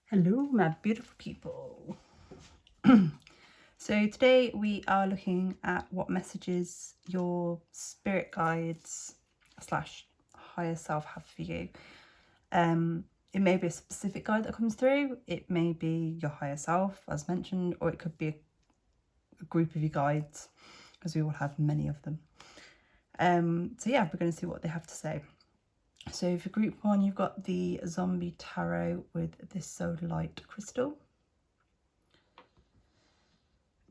Hello, my beautiful people. So today we are looking at what messages your spirit guides slash higher self have for you. It may be a specific guide that comes through. It may be your higher self, as mentioned, or it could be a group of your guides, because we all have many of them. So yeah, we're going to see what they have to say. So for group one, you've got the Zombie Tarot with this Sodalite crystal.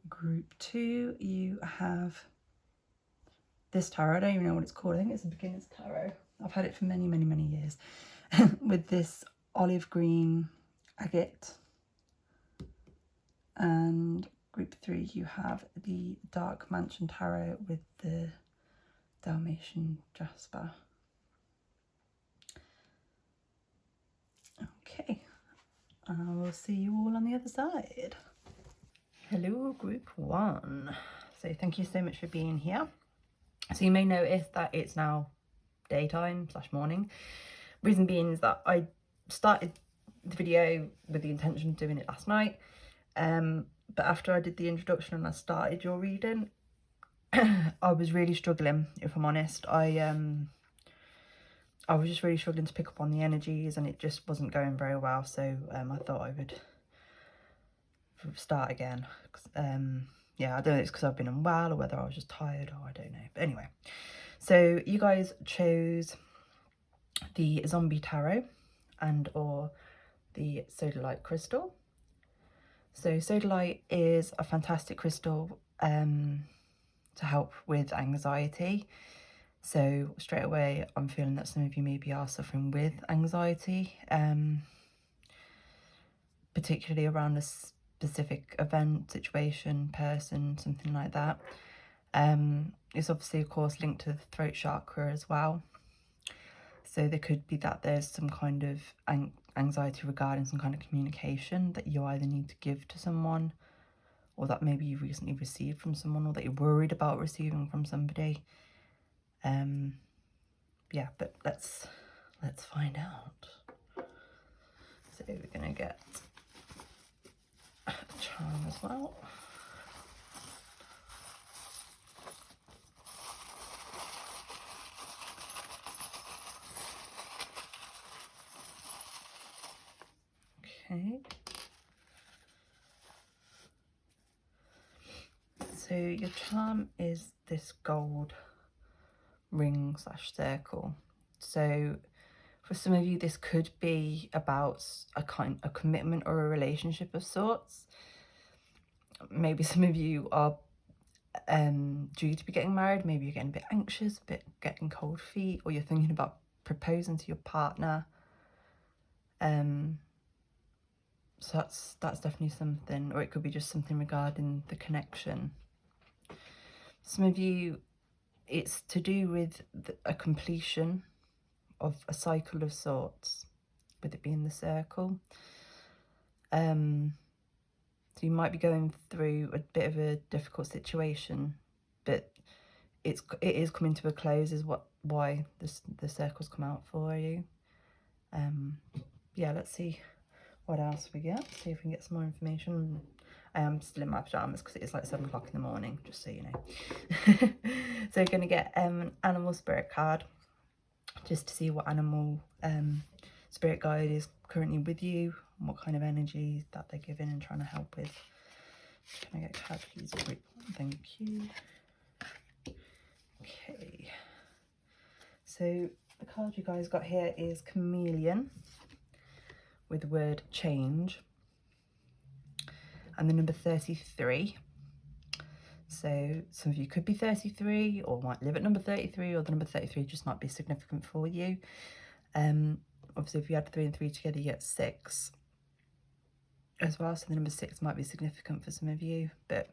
Group two, you have this tarot. I don't even know what it's called. I think it's a beginner's tarot. I've had it for many, many, many years. With this olive green agate. And group three, you have the Dark Mansion Tarot with the Dalmatian Jasper. Okay, I will see you all on the other side. Hello, group one. So thank you so much for being here. So you may notice that it's now daytime slash morning. Reason being is that I started the video with the intention of doing it last night. But after I did the introduction and I started your reading, I was really struggling, if I'm honest. I was just really struggling to pick up on the energies and it just wasn't going very well. So I thought I would start again. Yeah, I don't know if it's because I've been unwell or whether I was just tired or I don't know. But anyway, so you guys chose the Zombie Tarot and or the Sodalite crystal. So Sodalite is a fantastic crystal to help with anxiety. So straight away, I'm feeling that some of you maybe are suffering with anxiety, particularly around a specific event, situation, person, something like that. It's obviously, of course, linked to the throat chakra as well. So there could be that there's some kind of anxiety regarding some kind of communication that you either need to give to someone, or that maybe you recently received from someone, or that you're worried about receiving from somebody. Yeah, but let's find out. So we're gonna get a charm as well. Okay. So your charm is this gold ring slash circle. So for some of you, this could be about a commitment or a relationship of sorts. Maybe some of you are due to be getting married. Maybe you're getting a bit anxious, a bit getting cold feet, or you're thinking about proposing to your partner. So that's definitely something, or it could be just something regarding the connection. Some of you, it's to do with a completion of a cycle of sorts, with it being the circle. So you might be going through a bit of a difficult situation, but it is coming to a close, is why the circles come out for you. Yeah, let's see what else we get. See if we can get some more information. I am still in my pajamas because it is like 7 o'clock in the morning, just so you know. So we're going to get an animal spirit card, just to see what animal spirit guide is currently with you, and what kind of energy that they're giving and trying to help with. Can I get a card, please? Thank you. Okay. So the card you guys got here is Chameleon, with the word change, and the number 33. So some of you could be 33 or might live at number 33, or the number 33 just might be significant for you. Obviously, if you add 3 and 3 together, you get 6 as well. So the number 6 might be significant for some of you, but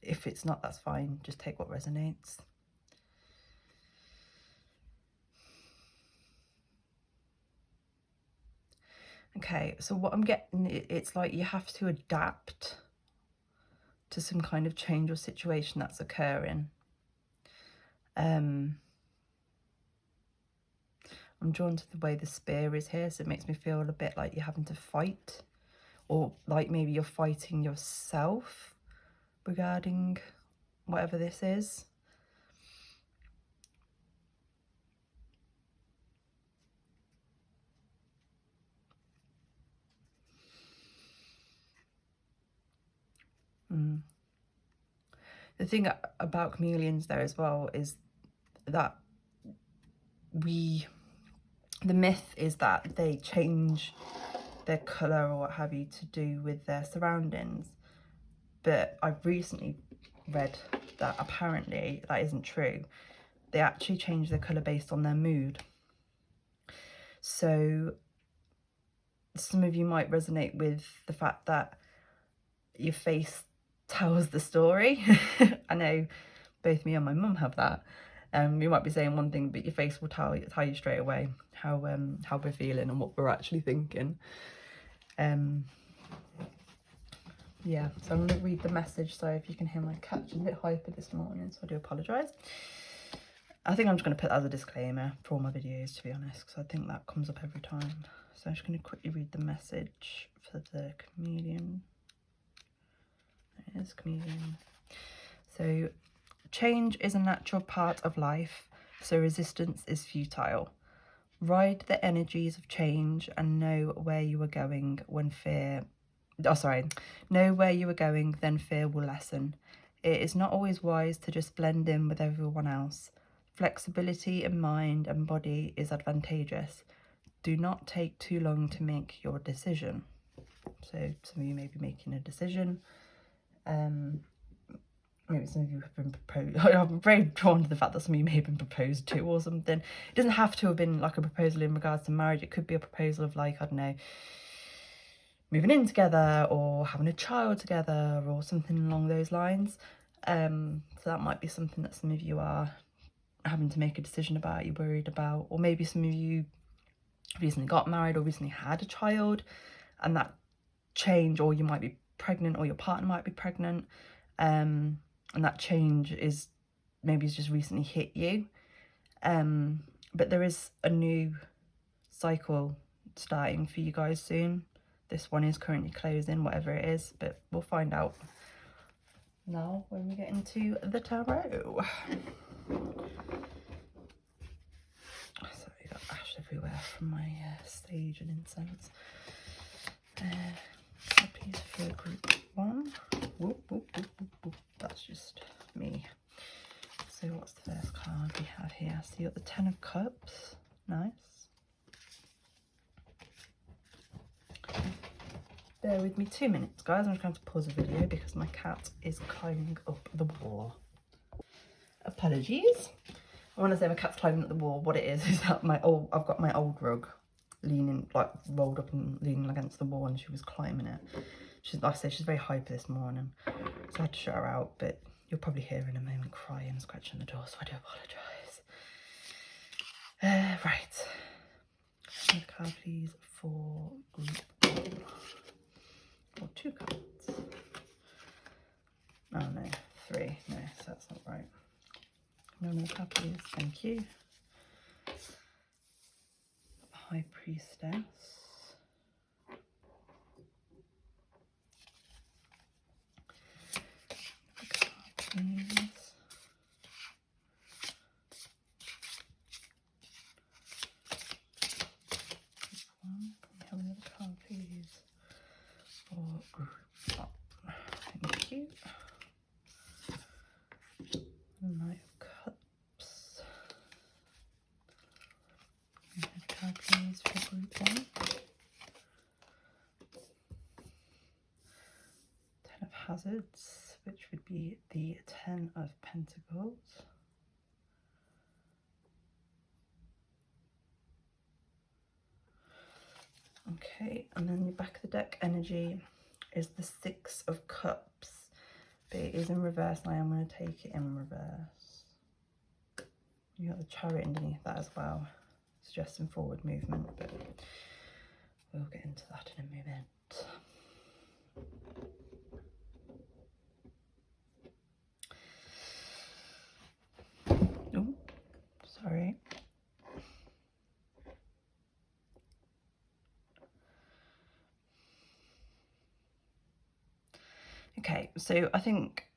if it's not, that's fine. Just take what resonates. Okay, so what I'm getting, it's like you have to adapt to some kind of change or situation that's occurring. I'm drawn to the way the spear is here, so it makes me feel a bit like you're having to fight or like maybe you're fighting yourself regarding whatever this is. The thing about chameleons there as well is that the myth is that they change their colour or what have you to do with their surroundings. But I've recently read that apparently that isn't true. They actually change their colour based on their mood. So some of you might resonate with the fact that your face tells the story. I know both me and my mum have that. You might be saying one thing, but your face will tell you straight away how we're feeling and what we're actually thinking. Yeah, so I'm going to read the message. So if you can hear my cat, she's a bit hyper this morning, so I do apologise. I think I'm just going to put that as a disclaimer for all my videos, to be honest, because I think that comes up every time. So I'm just going to quickly read the message for the chameleon. There it is, chameleon. So, change is a natural part of life, so resistance is futile. Ride the energies of change and know where you are going when fear... know where you are going, then fear will lessen. It is not always wise to just blend in with everyone else. Flexibility in mind and body is advantageous. Do not take too long to make your decision. So some of you may be making a decision. Maybe some of you have been proposed. I'm very drawn to the fact that some of you may have been proposed to or something. It doesn't have to have been like a proposal in regards to marriage. It could be a proposal of like, I don't know, moving in together or having a child together or something along those lines. So that might be something that some of you are having to make a decision about, you're worried about, or maybe some of you recently got married or recently had a child, and that change, or you might be pregnant or your partner might be pregnant, and that change is maybe it's just recently hit you. But there is a new cycle starting for you guys soon. This one is currently closing, whatever it is, but we'll find out now when we get into the tarot. So we got ash everywhere from my sage and incense. Please for group 1. Whoop, whoop, whoop, whoop, whoop. That's just me. So what's the first card we have here? So you got the 10 of Cups. Nice. Bear with me 2 minutes, guys. I'm just going to pause the video because my cat is climbing up the wall. Apologies. When I say my cat's climbing up the wall, what it is that I've got my old rug leaning, like rolled up and leaning against the wall, and she was climbing it. She's, like I said, she's very hyper this morning, so I had to shut her out, but you'll probably hear her in a moment crying and scratching the door, so I do apologise. Right. Another card, please, for group 1. Or 2 cards. Oh no, 3. No, so that's not right. No more card, please. Thank you. High Priestess. Card, please. We have another card, please. For group 1. Thank you. Knight of Cups. Another card, please, for group 1. 10 of Hazards, which would be the 10 of Pentacles. Okay, and then the back of the deck energy is the 6 of Cups, but it is in reverse, and I am going to take it in reverse. You got the Chariot underneath that as well, suggesting forward movement, but we'll get into that in a moment. Oh, sorry. So I think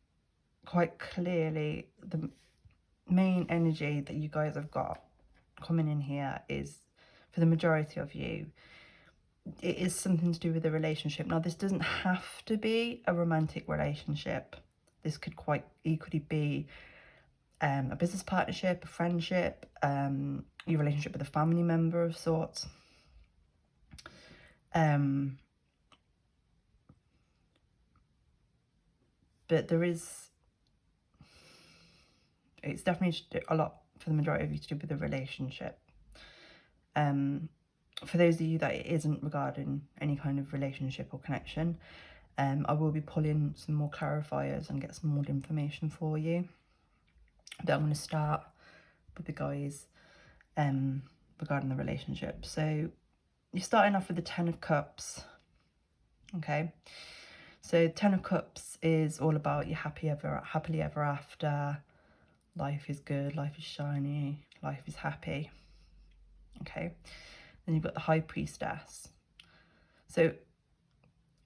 quite clearly the main energy that you guys have got coming in here is, for the majority of you, it is something to do with a relationship. Now, this doesn't have to be a romantic relationship. This could quite equally be a business partnership, a friendship, your relationship with a family member of sorts. But it's definitely a lot for the majority of you to do with a relationship. For those of you that it isn't regarding any kind of relationship or connection, I will be pulling some more clarifiers and get some more information for you. But I'm going to start with the guys regarding the relationship. So you're starting off with the 10 of Cups. Okay, so 10 of Cups is all about you happily ever after. Life is good, life is shiny, life is happy. Okay, then you've got the High Priestess. So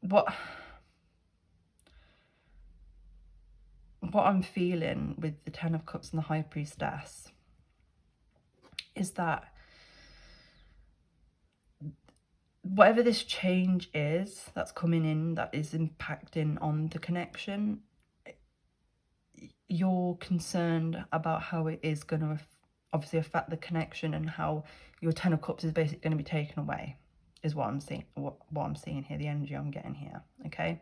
what I'm feeling with the 10 of Cups and the High Priestess is that whatever this change is that's coming in, that is impacting on the connection, you're concerned about how it is going to obviously affect the connection, and how your 10 of Cups is basically going to be taken away, is what I'm seeing, what I'm seeing here, the energy I'm getting here. Okay,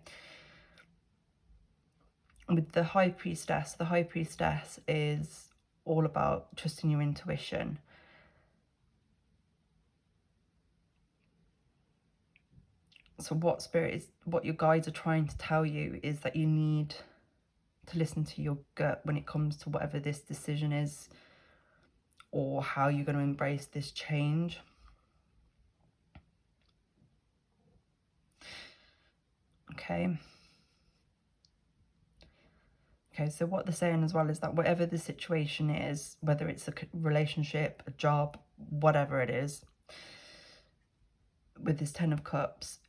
with the High Priestess is all about trusting your intuition. So what your guides are trying to tell you is that you need to listen to your gut when it comes to whatever this decision is, or how you're going to embrace this change. Okay, so what they're saying as well is that whatever the situation is, whether it's a relationship, a job, whatever it is, with this 10 of Cups,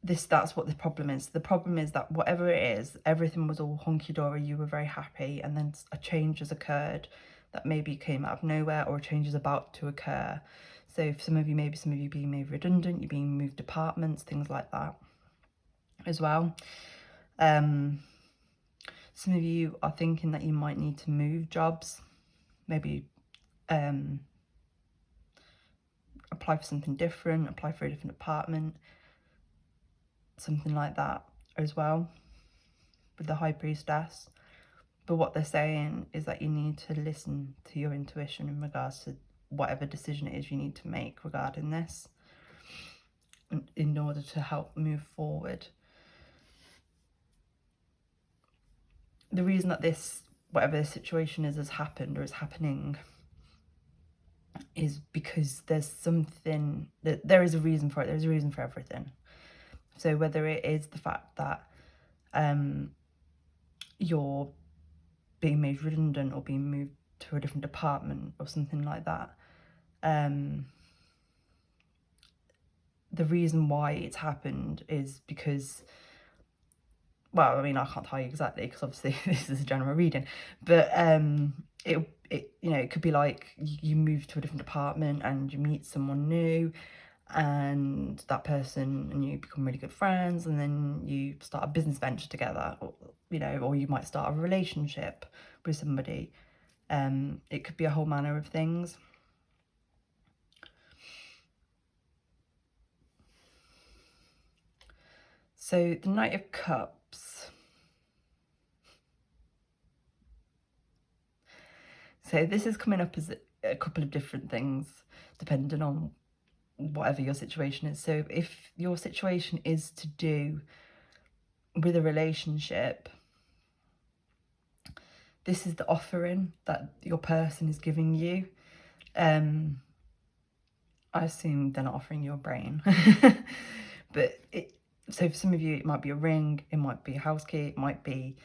that's what the problem is. The problem is that whatever it is, everything was all hunky-dory, you were very happy, and then a change has occurred that maybe came out of nowhere, or a change is about to occur. So for some of you being made redundant, you're being moved departments, things like that as well. Some of you are thinking that you might need to move jobs, maybe apply for something different, apply for a different department, something like that as well with the High Priestess. But what they're saying is that you need to listen to your intuition in regards to whatever decision it is you need to make regarding this, in order to help move forward. The reason that whatever the situation has happened or is happening, is because there is a reason for it. There's a reason for everything. So whether it is the fact that you're being made redundant or being moved to a different department or something like that, the reason why it's happened is because, well, I mean, I can't tell you exactly because obviously this is a general reading, but it could be like you move to a different department and you meet someone new, and that person and you become really good friends, and then you start a business venture together, or you might start a relationship with somebody. It could be a whole manner of things. So the Knight of Cups. So this is coming up as a couple of different things depending on whatever your situation is. So if your situation is to do with a relationship, this is the offering that your person is giving you. I assume they're not offering you a brain. But so for some of you, it might be a ring, it might be a house key, it might be,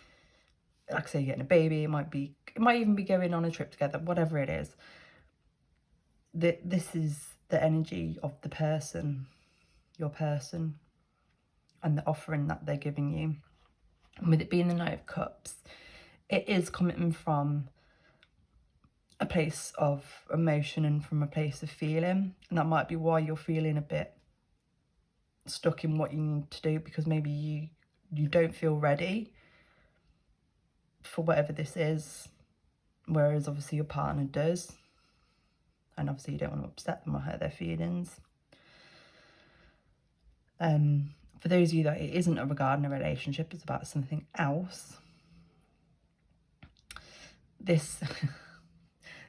like I say, getting a baby, it might even be going on a trip together, whatever it is. This is the energy of the person, your person. and the offering that they're giving you. And with it being the Knight of Cups, it is coming from a place of emotion and from a place of feeling. And that might be why you're feeling a bit stuck in what you need to do, because maybe you don't feel ready for whatever this is, whereas obviously your partner does. And obviously you don't want to upset them or hurt their feelings. For those of you that it isn't regarding a relationship, it's about something else. This,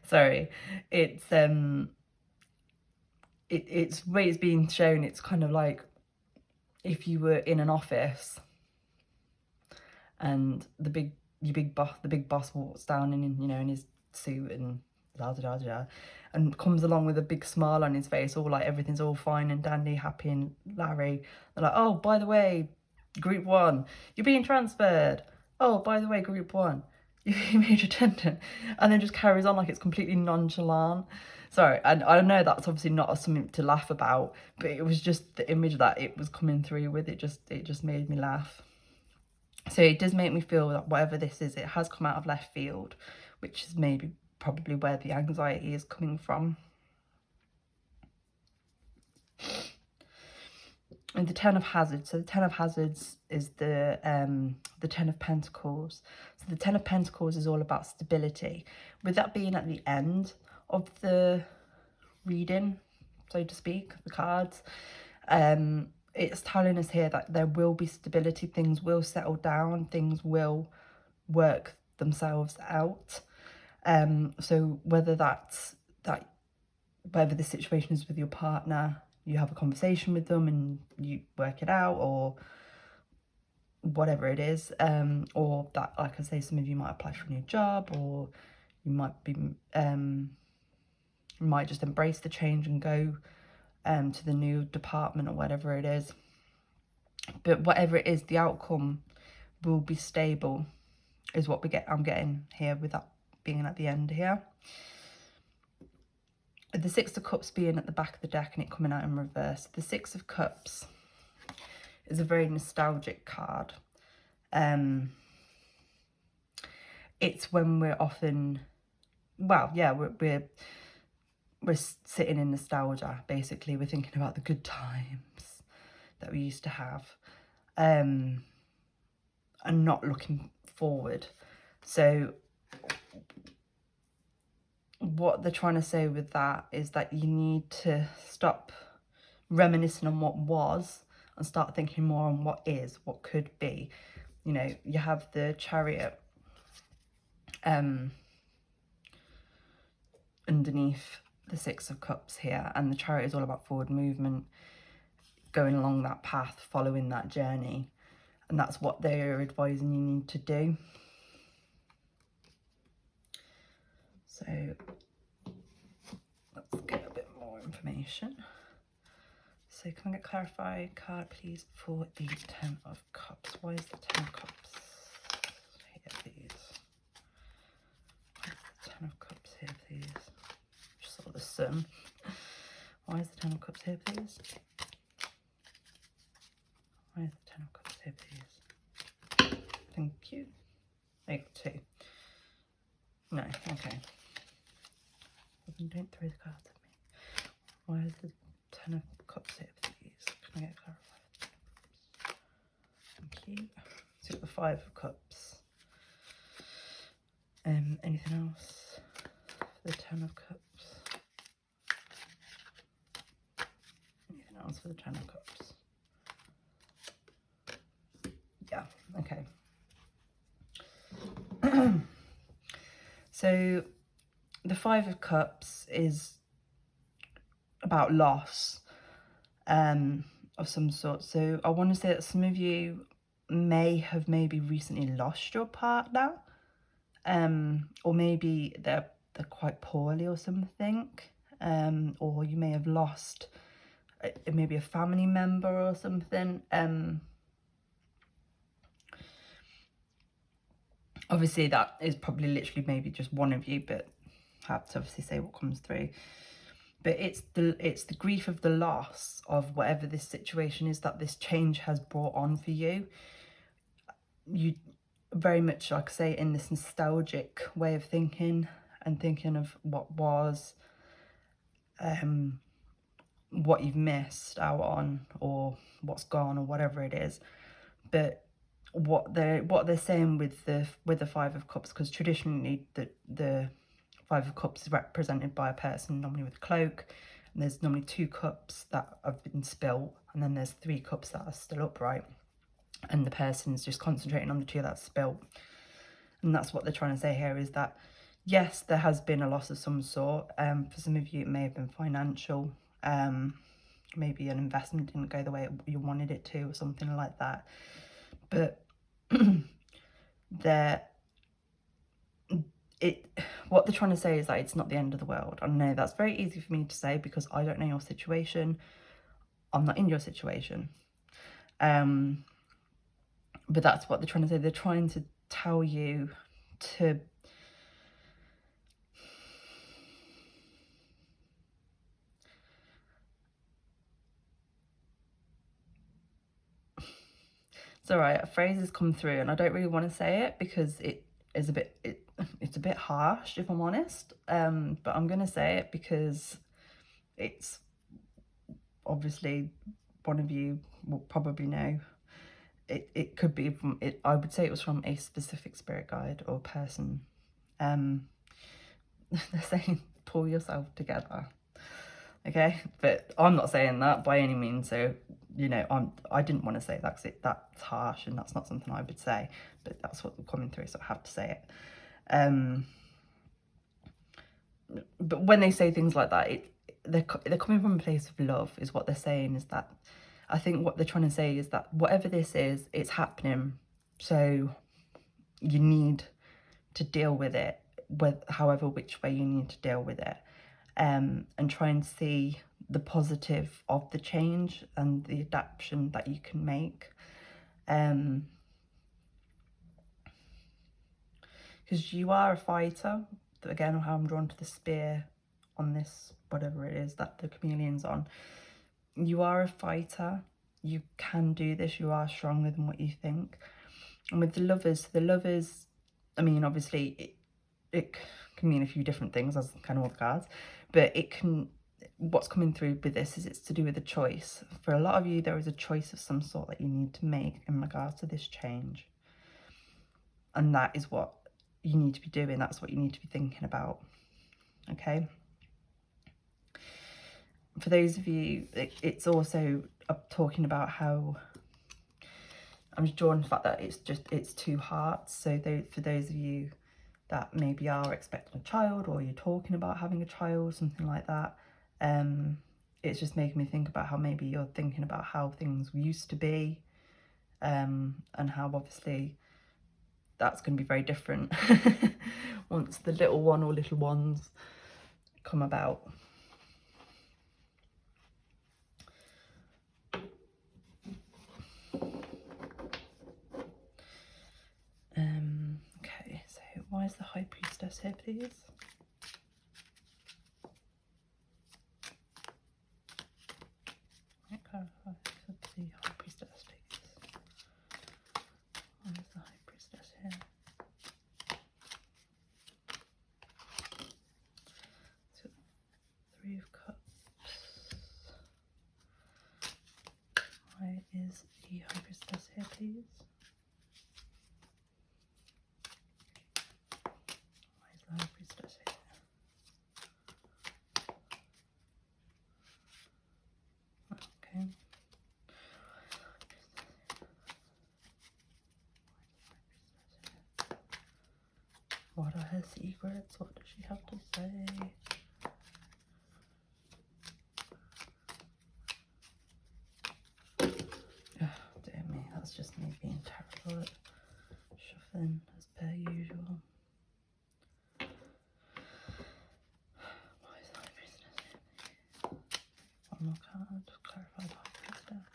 sorry, it's it's way it's being shown. It's kind of like if you were in an office and the big boss walks down in, you know, in his suit and and comes along with a big smile on his face, all like everything's all fine and dandy, happy and Larry. They're like, oh, by the way, group 1, you're being transferred. Oh, by the way, group 1, you made redundant. And then just carries on like it's completely nonchalant. Sorry, and I know that's obviously not something to laugh about, but it was just the image that it was coming through with. It just made me laugh. So it does make me feel that whatever this is, it has come out of left field, which is probably where the anxiety is coming from. And the Ten of Hazards. So the Ten of Hazards is the Ten of Pentacles. So the Ten of Pentacles is all about stability. With that being at the end of the reading, so to speak, the cards, it's telling us here that there will be stability. Things will settle down. Things will work themselves out. So whether whether the situation is with your partner, you have a conversation with them and you work it out, or whatever it is, or that, like I say, some of you might apply for a new job, or you might just embrace the change and go to the new department or whatever it is. But whatever it is, the outcome will be stable, is what I'm getting here with that being at the end here. The Six of Cups being at the back of the deck and it coming out in reverse. The Six of Cups is a very nostalgic card. It's when we're often, well, yeah, we're sitting in nostalgia, basically. We're thinking about the good times that we used to have, and not looking forward. So what they're trying to say with that is that you need to stop reminiscing on what was and start thinking more on what is, what could be. You know, you have the Chariot underneath the Six of Cups here, and the Chariot is all about forward movement, going along that path, following that journey, and that's what they're advising you need to do. So let's get a bit more information. So can I get clarified card, please, for the Ten of Cups? Why is the Ten of Cups here, please? Why is the Ten of Cups here, please? Just saw the Sun. Why is the Ten of Cups here, please? Why is the Ten of Cups here, please? Thank you. I got 2. No, okay. Don't throw the cards at me. Why is the Ten of Cups here, please? Can I get clarified? Thank you. So the Five of Cups. Anything else for the Ten of Cups? Anything else for the Ten of Cups? Yeah, okay. So the Five of Cups is about loss of some sort. So I want to say that some of you may have maybe recently lost your partner, or maybe they're quite poorly or something, or you may have lost maybe a family member or something. Obviously that is probably literally maybe just one of you, but I have to obviously say what comes through. But it's the grief of the loss of whatever this situation is that this change has brought on for you. You very much, like I say, in this nostalgic way of thinking and thinking of what was, what you've missed out on, or what's gone, or whatever it is. But what they're saying with the Five of Cups, because traditionally the Five of Cups is represented by a person normally with a cloak, and there's normally 2 cups that have been spilt, and then there's 3 cups that are still upright, and the person's just concentrating on the 2 that's spilt. And that's what they're trying to say here, is that yes, there has been a loss of some sort. For some of you it may have been financial, maybe an investment didn't go the way you wanted it to, or something like that. But what they're trying to say is that it's not the end of the world. I know that's very easy for me to say because I don't know your situation. I'm not in your situation. But that's what they're trying to say. They're trying to tell you to it's all right, a phrase has come through and I don't really want to say it because it is it's a bit harsh, if I'm honest, but I'm gonna say it because it's obviously one of you will probably know. It could be from it. I would say it was from a specific spirit guide or person. They're saying pull yourself together, okay? But I'm not saying that by any means. So you know, I didn't want to say that because that's harsh and that's not something I would say. But that's what we're coming through, so I have to say it. But when they say things like that, they're coming from a place of love, is what they're saying. Is that I think what they're trying to say is that whatever this is, it's happening. So you need to deal with it, with however which way you need to deal with it, and try and see the positive of the change and the adaptation that you can make. Because you are a fighter. Again, how I'm drawn to the spear on this, whatever it is that the chameleon's on. You are a fighter. You can do this. You are stronger than what you think. And with the lovers, I mean, obviously, it can mean a few different things, as kind of all the cards, but it can, what's coming through with this is it's to do with a choice. For a lot of you, there is a choice of some sort that you need to make in regards to this change. And that is what you need to be doing. That's what you need to be thinking about. Okay. For those of you, it's also talking about how I'm just drawing the fact that it's 2 hearts. So for those of you that maybe are expecting a child, or you're talking about having a child, something like that, it's just making me think about how maybe you're thinking about how things used to be, and how obviously that's going to be very different once the little one or little ones come about. Okay, so why is the High Priestess here, please? Clarify the High Priestess, please. Why is the High Priestess here? So 3 of Cups. Why is the High Priestess here, please? Why is the High Priestess here? Okay. What are her secrets? What does she have to say? Oh, dear me, that's just me being terrible at shuffling as per usual. Why is the High Priestess here? One more card, clarify the High Priestess.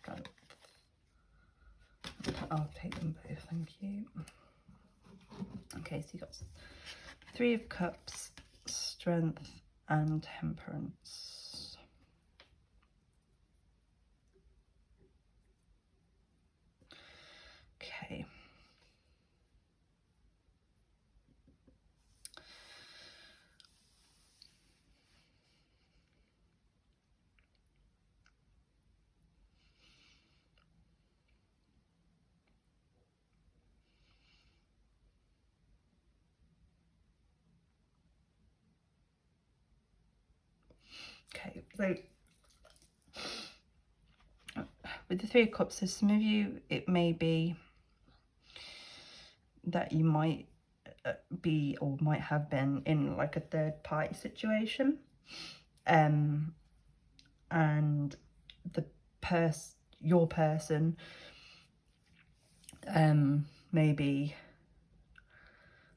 Strength. I'll take them both, thank you. Okay, so you got 3 of Cups, Strength, and Temperance. Okay. Okay, so with the Three of Cups, so some of you, it may be that you might be or might have been in like a third party situation, and your person maybe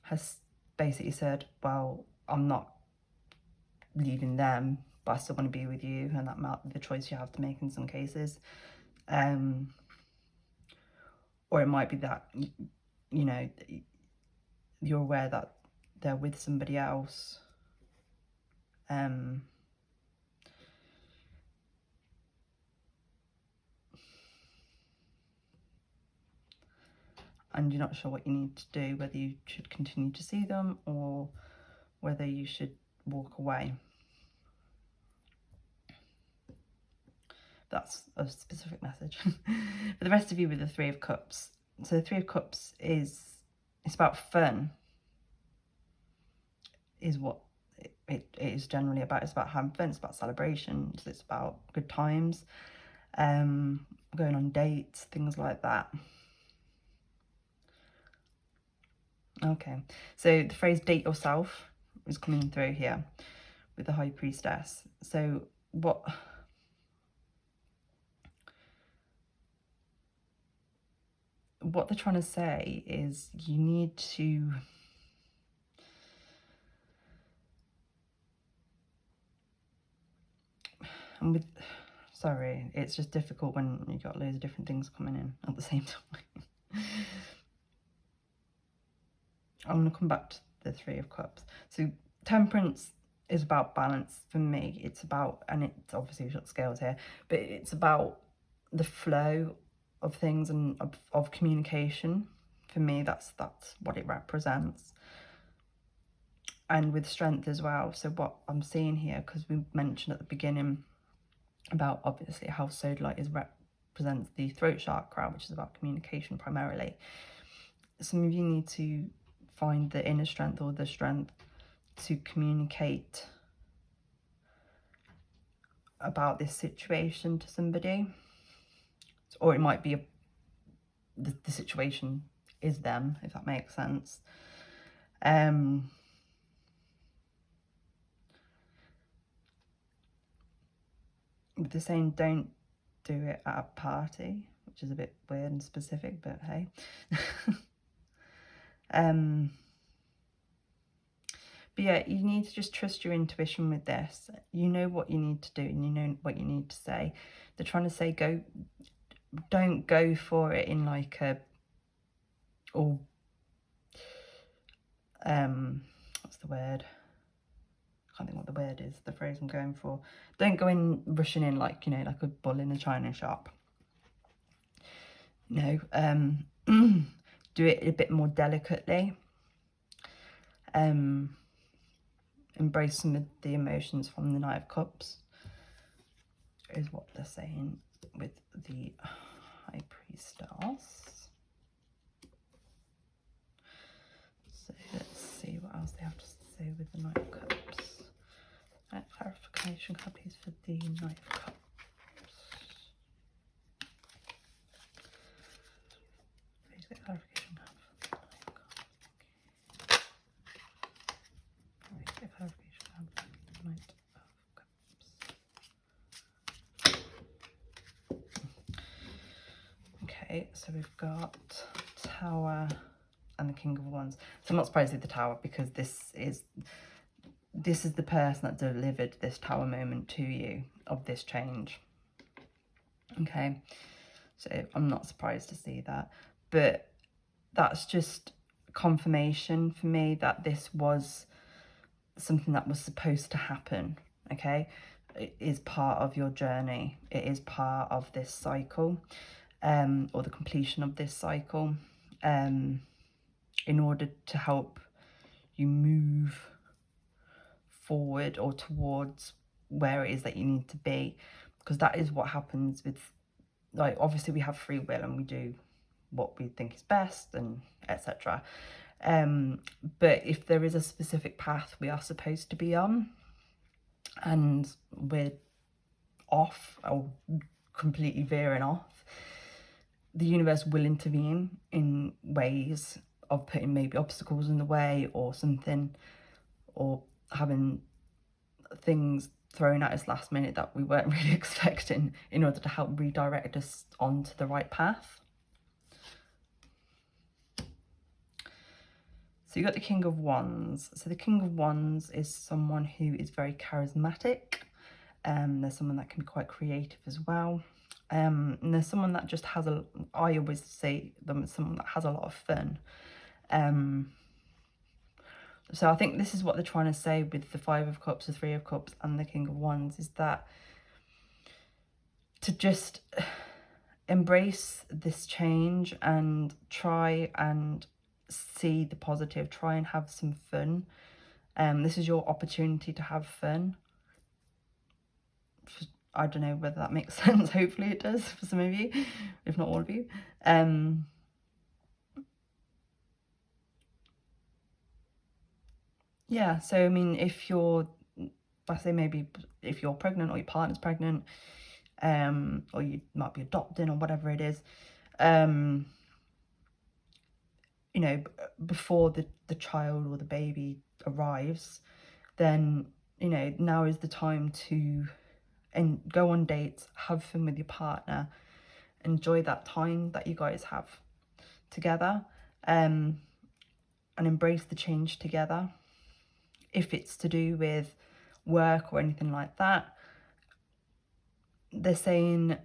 has basically said, well, I'm not leaving them, but I still want to be with you, and that might be the choice you have to make in some cases. Or it might be that, you know, you're aware that they're with somebody else, and you're not sure what you need to do, whether you should continue to see them or whether you should walk away. That's a specific message. For the rest of you with the Three of Cups, so the Three of Cups it's about fun, is what it is generally about. It's about having fun, it's about celebrations, it's about good times, going on dates, things like that. Okay, so the phrase date yourself is coming through here with the High Priestess. So what they're trying to say is you need to sorry, it's just difficult when you've got loads of different things coming in at the same time. I'm going to come back to the Three of Cups. So Temperance is about balance for me. It's about, and it's obviously got scales here, but it's about the flow of things and of communication. For me, that's what it represents. And with Strength as well. So what I'm seeing here, because we mentioned at the beginning about obviously how Sodalite represents the throat chakra, which is about communication primarily. Some of you need to find the inner strength or the strength to communicate about this situation to somebody, or it might be the situation is them, if that makes sense. They're saying don't do it at a party, which is a bit weird and specific, but hey. But yeah, you need to just trust your intuition with this. You know what you need to do and you know what you need to say. They're trying to say don't go for it in like a, or what's the word? I can't think what the word is, the phrase I'm going for. Don't go in rushing in like, you know, like a bull in a china shop. No, do it a bit more delicately. Embrace some of the emotions from the Knight of Cups, is what they're saying with the High Priestess. So let's see what else they have to say with the Knight of Cups. Clarification, please, for the Knight of Cups. Please get clarification. Okay, so we've got Tower and the King of Wands. So I'm not surprised with the Tower, because this is the person that delivered this Tower moment to you, of this change. Okay, so I'm not surprised to see that, but that's just confirmation for me that this was something that was supposed to happen, okay? It is part of your journey. It is part of this cycle, or the completion of this cycle, in order to help you move forward or towards where it is that you need to be. Because that is what happens with, like, obviously we have free will and we do what we think is best and etc. But if there is a specific path we are supposed to be on and we're off or completely veering off, the universe will intervene in ways of putting maybe obstacles in the way or something, or having things thrown at us last minute that we weren't really expecting, in order to help redirect us onto the right path. So you got the King of Wands. So the King of Wands is someone who is very charismatic. There's someone that can be quite creative as well. And there's someone that just has I always say them as someone that has a lot of fun. So I think this is what they're trying to say with the Five of Cups, the Three of Cups and the King of Wands, is that to just embrace this change and try and see the positive, try and have some fun. This is your opportunity to have fun. I don't know whether that makes sense. Hopefully it does for some of you, if not all of you. Yeah, so I mean, if you're, I say maybe if you're pregnant or your partner's pregnant, or you might be adopting or whatever it is, you know, before the child or the baby arrives, then, you know, now is the time to go on dates, have fun with your partner, enjoy that time that you guys have together, and embrace the change together. If it's to do with work or anything like that, they're saying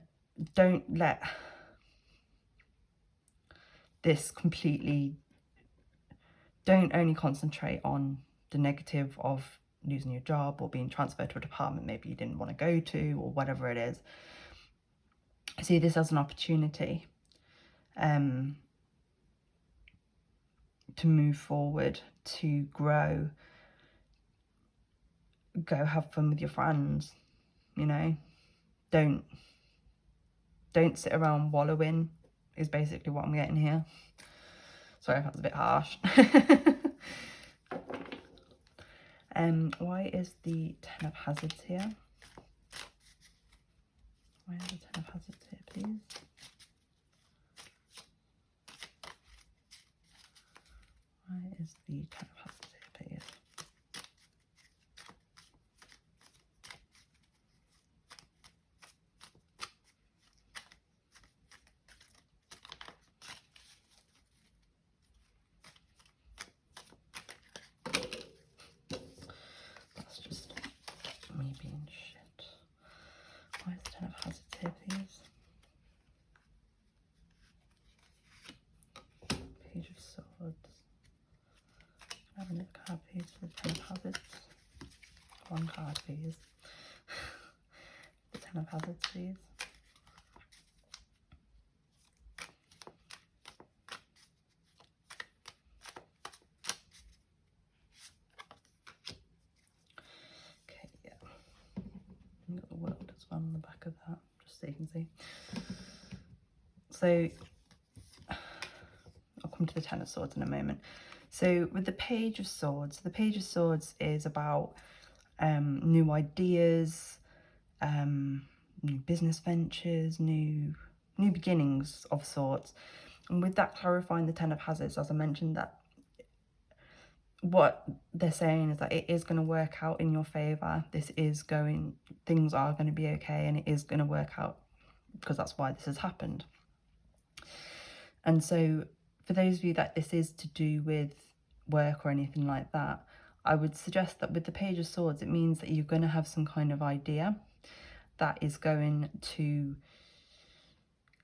don't let this completely, don't only concentrate on the negative of losing your job or being transferred to a department maybe you didn't want to go to or whatever it is. See this as an opportunity to move forward, to grow, go have fun with your friends, you know. Don't sit around wallowing is basically what I'm getting here. Sorry if that's a bit harsh. Why is the Ten of Hazards here? Why is the Ten of Hazards here, please? Why is the Ten of Hazards here, please? That's just me being shit. Why is the Ten of Hazards here, please? Page of Swords. Have another card, please, for the Ten of Hazards. One card, please. The Ten of Hazards, please. Okay, yeah. You've got the World as well on the back of that, just so you can see. So, I'll come to the Ten of Swords in a moment. So with the Page of Swords, the Page of Swords is about new ideas, new business ventures, new beginnings of sorts. And with that clarifying the Ten of Hazards, as I mentioned, that what they're saying is that it is going to work out in your favour. Things are going to be okay, and it is going to work out, because that's why this has happened. And so for those of you that this is to do with work or anything like that, I would suggest that with the Page of Swords, it means that you're going to have some kind of idea that is going to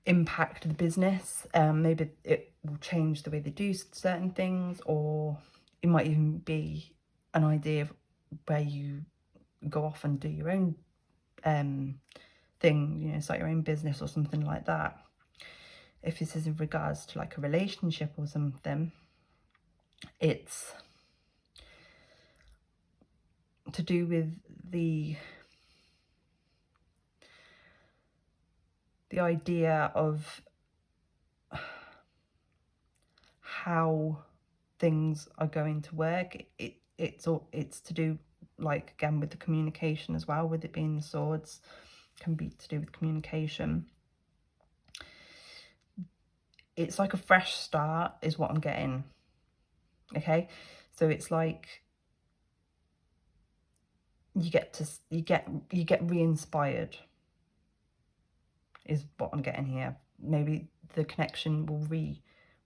impact the business. Maybe it will change the way they do certain things, or it might even be an idea of where you go off and do your own thing, you know, start your own business or something like that. If this is in regards to like a relationship or something, it's to do with the idea of how things are going to work. It's to do, like, again, with the communication as well, with it being the swords, can be to do with communication. It's like a fresh start is what I'm getting. Okay, so it's like you get re-inspired is what I'm getting here. Maybe the connection will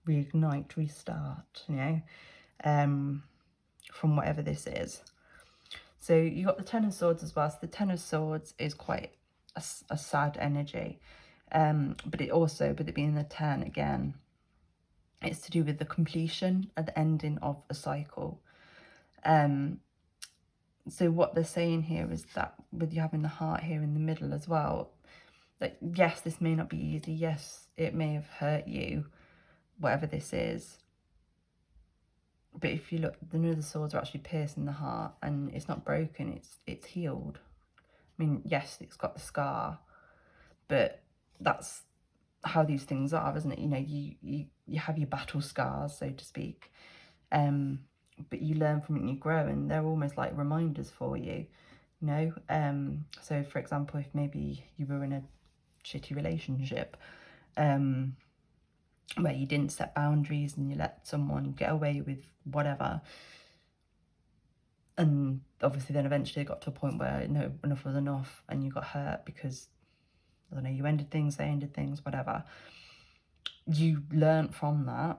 reignite, restart, you know, from whatever this is. So you got the Ten of Swords as well. So the Ten of Swords is quite a sad energy, but it also, with it being the 10 again, it's to do with the completion at the ending of a cycle. So what they're saying here is that with you having the heart here in the middle as well, that yes, this may not be easy. Yes, it may have hurt you, whatever this is. But if you look, the other swords are actually piercing the heart, and it's not broken, it's healed. I mean, yes, it's got the scar, but that's how these things are, isn't it? You know, you have your battle scars, so to speak, but you learn from it and you grow, and they're almost like reminders for you, you know. So for example, if maybe you were in a shitty relationship, where you didn't set boundaries and you let someone get away with whatever, and obviously then eventually it got to a point where no, enough was enough, and you got hurt because, I don't know, you ended things, they ended things, whatever. You learn from that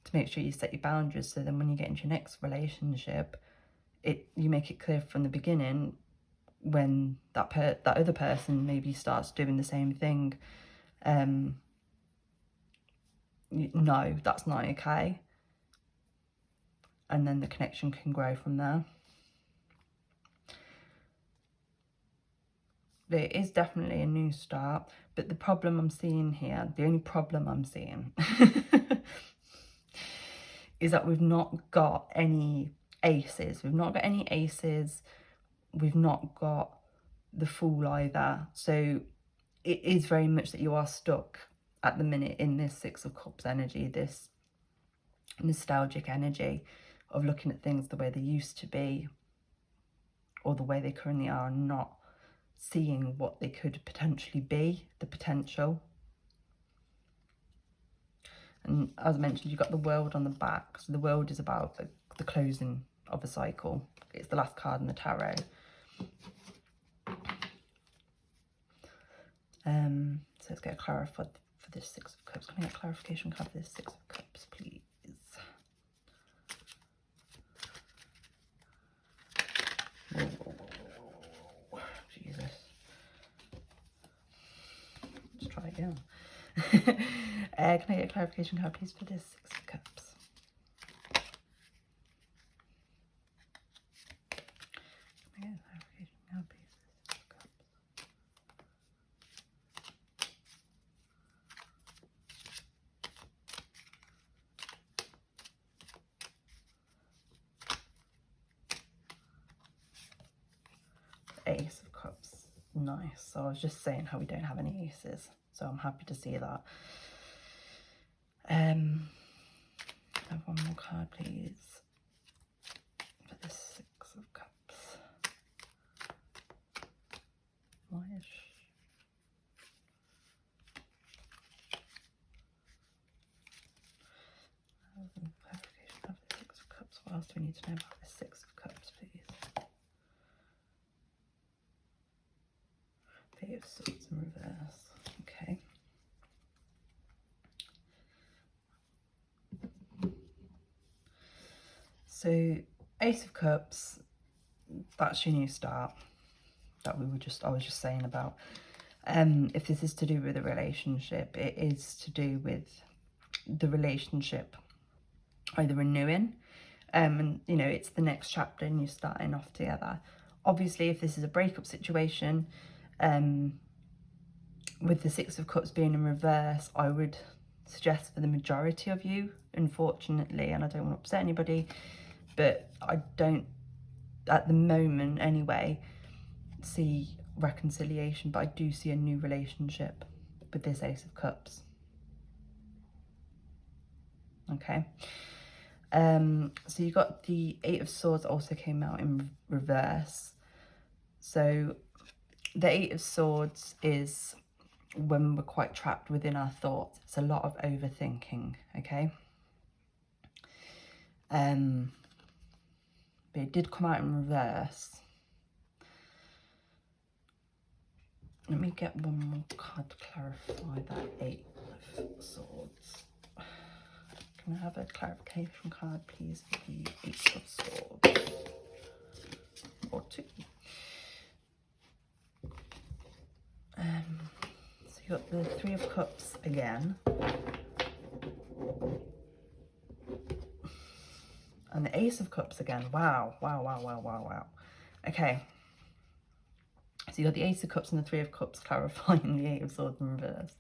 to make sure you set your boundaries, so then when you get into your next relationship, you make it clear from the beginning when that other person maybe starts doing the same thing. No, that's not okay. And then the connection can grow from there. There is definitely a new start, but the problem I'm seeing here, the only problem I'm seeing is that we've not got any aces. We've not got any aces. We've not got the Fool either. So it is very much that you are stuck at the minute in this Six of Cups energy, this nostalgic energy of looking at things the way they used to be or the way they currently are, and not seeing what they could potentially be, the potential. And as I mentioned, you've got the World on the back. So the World is about the closing of a cycle. It's the last card in the tarot. So let's get clarified for this Six of Cups. Can I get clarification card for this Six of Cups, please? Whoa, whoa, whoa, whoa. Jesus. Let's try again. Can I get a clarification card, please, for this Six of Cups? Can I get a clarification card, please? Six of Cups. Ace of Cups. Nice. So I was just saying how we don't have any aces, so I'm happy to see that. Have one more card, please, for this Six of Cups. Whitish. Clarification of the Six of Cups. What else do we need to know about the Six of Cups, please? Page of Swords in reverse. Okay. So Ace of Cups, that's your new start that I was just saying about. If this is to do with a relationship, it is to do with the relationship either renewing, And, you know, it's the next chapter and you're starting off together. Obviously, if this is a breakup situation, with the Six of Cups being in reverse, I would suggest for the majority of you, unfortunately, and I don't want to upset anybody, but I don't, at the moment anyway, see reconciliation, but I do see a new relationship with this Ace of Cups. Okay. So you got the Eight of Swords also came out in reverse. So the Eight of Swords is when we're quite trapped within our thoughts. It's a lot of overthinking, okay? But it did come out in reverse. Let me get one more card to clarify that Eight of Swords. Can I have a clarification card, please, for the Eight of Swords? Or two. So you got the Three of Cups again. And the Ace of Cups again. Wow, wow, wow, wow, wow, wow. Okay. So you got the Ace of Cups and the Three of Cups clarifying the Eight of Swords in reverse.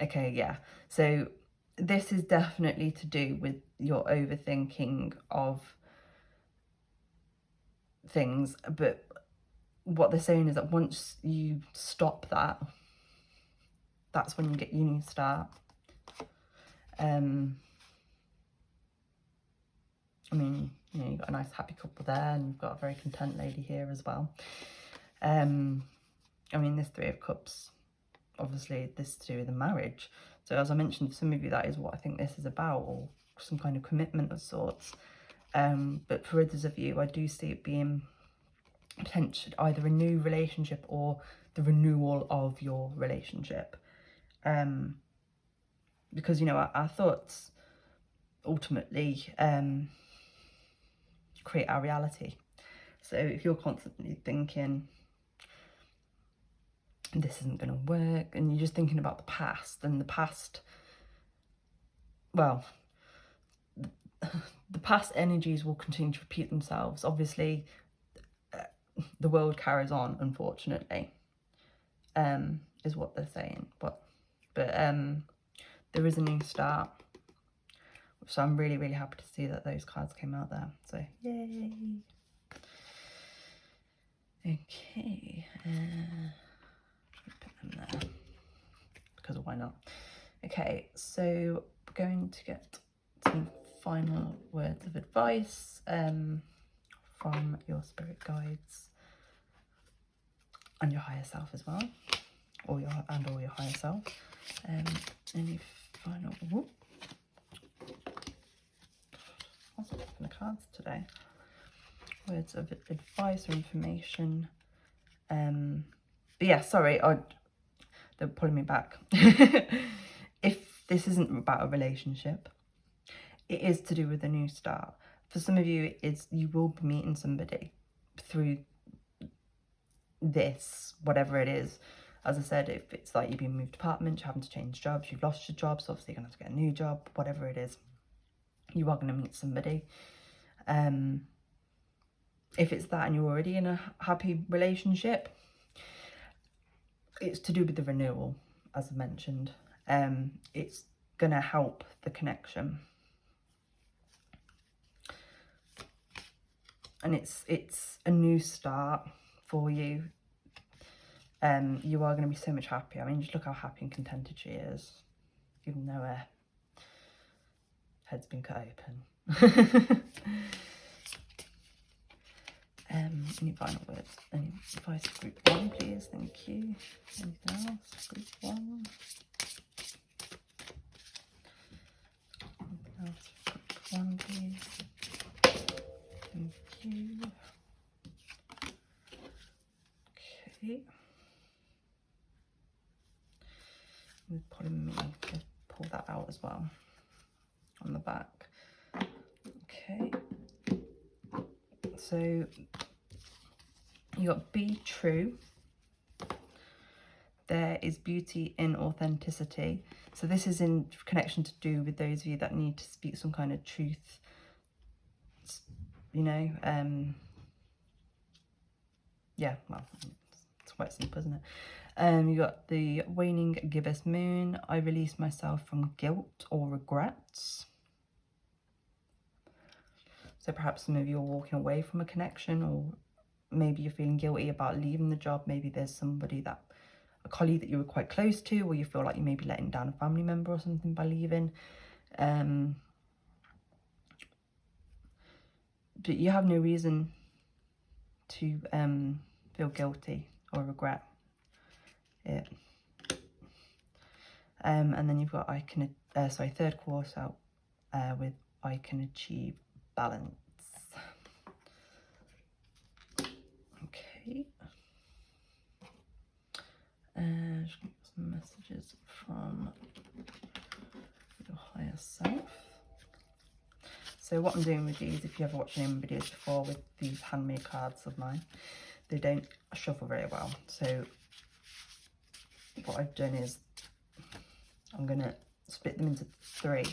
Okay, yeah. So this is definitely to do with your overthinking of things, but what they're saying is that once you stop that, that's when you get your new start. I mean, you know, you've got a nice happy couple there, and you've got a very content lady here as well. I mean, this Three of Cups, obviously this is to do with the marriage. So as I mentioned, for some of you, that is what I think this is about, or some kind of commitment of sorts. But for others of you, I do see it being potentially either a new relationship or the renewal of your relationship. Because, you know, our thoughts ultimately create our reality. So if you're constantly thinking, this isn't going to work, and you're just thinking about the past, and the past, well, the past energies will continue to repeat themselves. Obviously, the world carries on, unfortunately, is what they're saying. But there is a new start. So I'm really, really happy to see that those cards came out there. So, yay. Okay. Put them there. Because why not? Okay, so we're going to get some final words of advice from your spirit guides and your higher self as well, or your higher self. Any final? Whoop. What's up in the cards today? Words of advice or information. But yeah, sorry, they're pulling me back. If this isn't about a relationship, it is to do with a new start. For some of you, you will be meeting somebody through this, whatever it is. As I said, if it's like you've been moved apartments, you're having to change jobs, you've lost your job, so obviously you're going to have to get a new job, whatever it is, you are going to meet somebody. If it's that and you're already in a happy relationship, it's to do with the renewal, as I mentioned. It's going to help the connection. And it's a new start for you. You are going to be so much happier. I mean, just look how happy and contented she is, even though her head's been cut open. Any final words? Any advice for group 1, please? Thank you. Anything else? Group 1. Anything else for group 1, please? Thank you. Okay. With pulling to pull that out as well on the back. Okay. So you got be true. There is beauty in authenticity. So this is in connection to do with those of you that need to speak some kind of truth you know, yeah, well, it's quite simple, isn't it? You got the waning gibbous moon. I release myself from guilt or regrets. So perhaps some of you are walking away from a connection, or maybe you're feeling guilty about leaving the job. Maybe there's somebody that, a colleague that you were quite close to, or you feel like you may be letting down a family member or something by leaving. But you have no reason to feel guilty or regret it. And then you've got third course out with I can achieve balance. Okay. Just get some messages from your higher self. So what I'm doing with these, if you ever watched any of my videos before with these handmade cards of mine, they don't shuffle very well. So what I've done is I'm going to split them into 3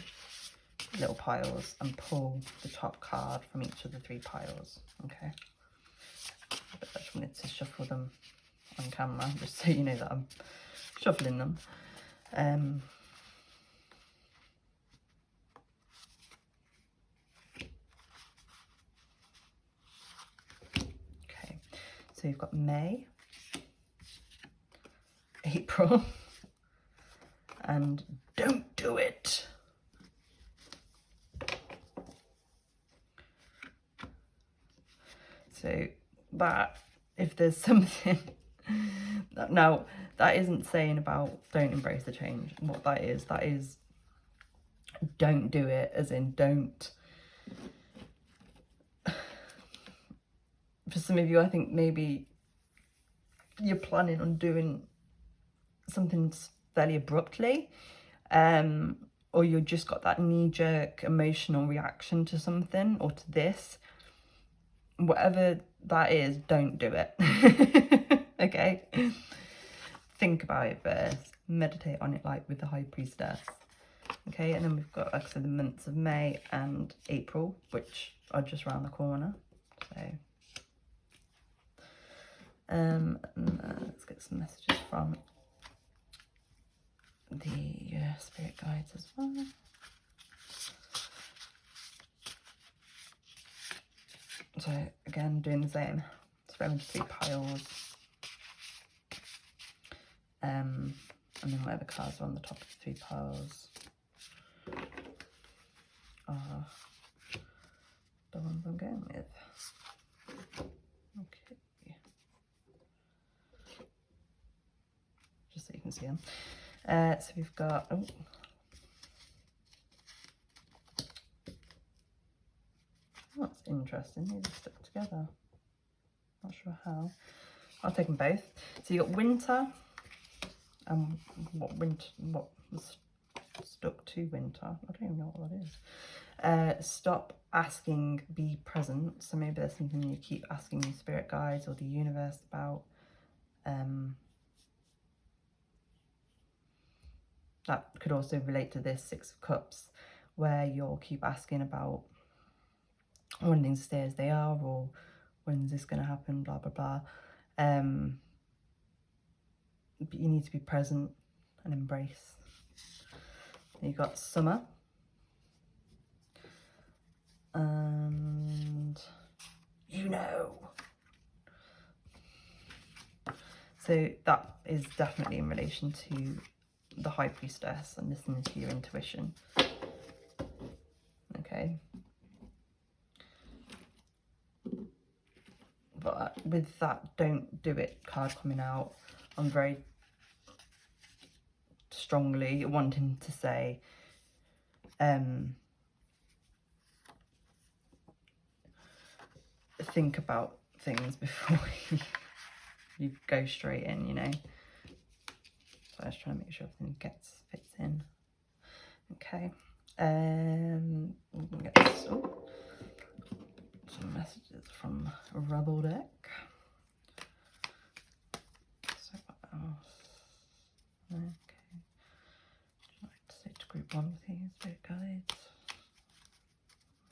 little piles and pull the top card from each of the 3 piles. Okay. But I just wanted to shuffle them on camera just so you know that I'm shuffling them. Okay, so you've got May, April, and don't do it. So that, if there's something that, now that isn't saying about don't embrace the change. What that is don't do it, as in don't. For some of you, I think maybe you're planning on doing something fairly abruptly, or you just got that knee-jerk emotional reaction to something or to this. Whatever that is, don't do it. Okay? Think about it first. Meditate on it, like with the High Priestess. Okay, and then we've got, like I said, the months of May and April, which are just around the corner. So, let's get some messages from the spirit guides as well. So again, doing the same. Spread into 3 piles. And then whatever cards are on the top of the 3 piles are the ones I'm going with. Okay. Just so you can see them. So we've got, oh, that's interesting. These are stuck together. Not sure how. I'll take them both. So you got winter. What was stuck to winter? I don't even know what that is. Stop asking, be present. So maybe there's something you keep asking your spirit guides or the universe about. That could also relate to this 6 of Cups, where you'll keep asking about when things stay as they are, or when's this going to happen, blah, blah, blah. But you need to be present and embrace. You've got summer. And you know. So that is definitely in relation to the High Priestess and listening to your intuition. Okay. But with that don't do it card coming out, I'm very strongly wanting to say, think about things before you go straight in, you know. So I was trying to make sure everything fits in. Okay. We can get this, some messages from a Rebel deck. So what else? Okay. Would you like to say to group 1 with these spirit guides?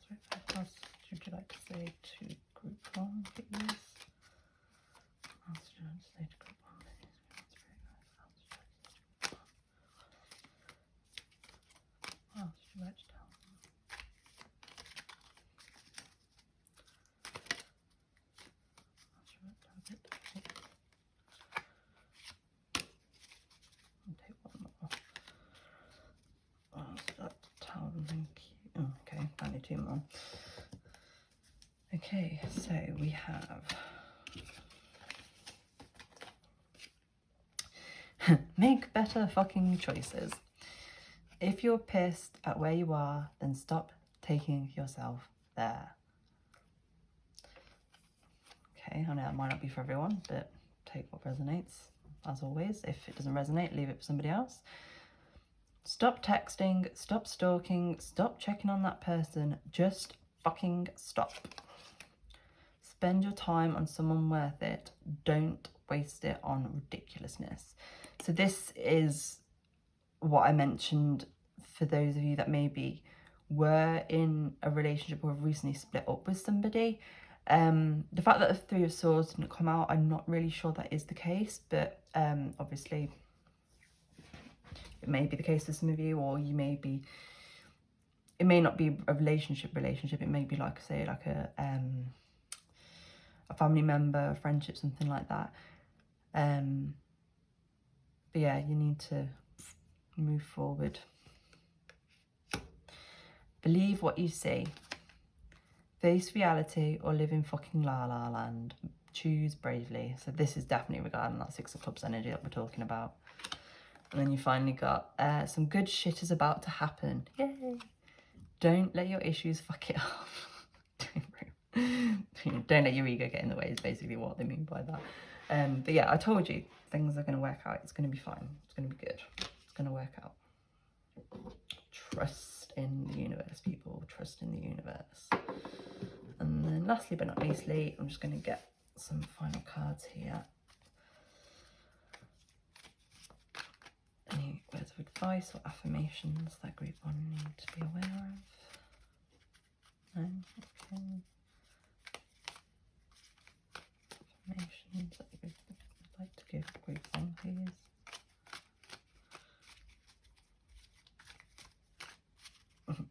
What else would you like to say 2 more. Okay, so we have make better fucking choices. If you're pissed at where you are, then stop taking yourself there. Okay, I know that might not be for everyone, but take what resonates, as always. If it doesn't resonate, leave it for somebody else. Stop texting, stop stalking, stop checking on that person. Just fucking stop. Spend your time on someone worth it. Don't waste it on ridiculousness. So this is what I mentioned for those of you that maybe were in a relationship or have recently split up with somebody. The fact that the Three of Swords didn't come out, I'm not really sure that is the case, but obviously it may be the case for some of you, or you may be, it may not be a relationship, it may be like, say, like a family member, a friendship, something like that. But yeah, you need to move forward. Believe what you see. Face reality or live in fucking la la land. Choose bravely. So this is definitely regarding that Six of Clubs energy that we're talking about. And then you finally got some good shit is about to happen. Yay! Don't let your issues fuck it up. Don't let your ego get in the way is basically what they mean by that. But yeah, I told you, things are going to work out. It's going to be fine. It's going to be good. It's going to work out. Trust in the universe, people. Trust in the universe. And then lastly but not leastly, I'm just going to get some final cards here. Any words of advice or affirmations that group 1 need to be aware of? No? Okay. Affirmations that I'd like to give group 1, please.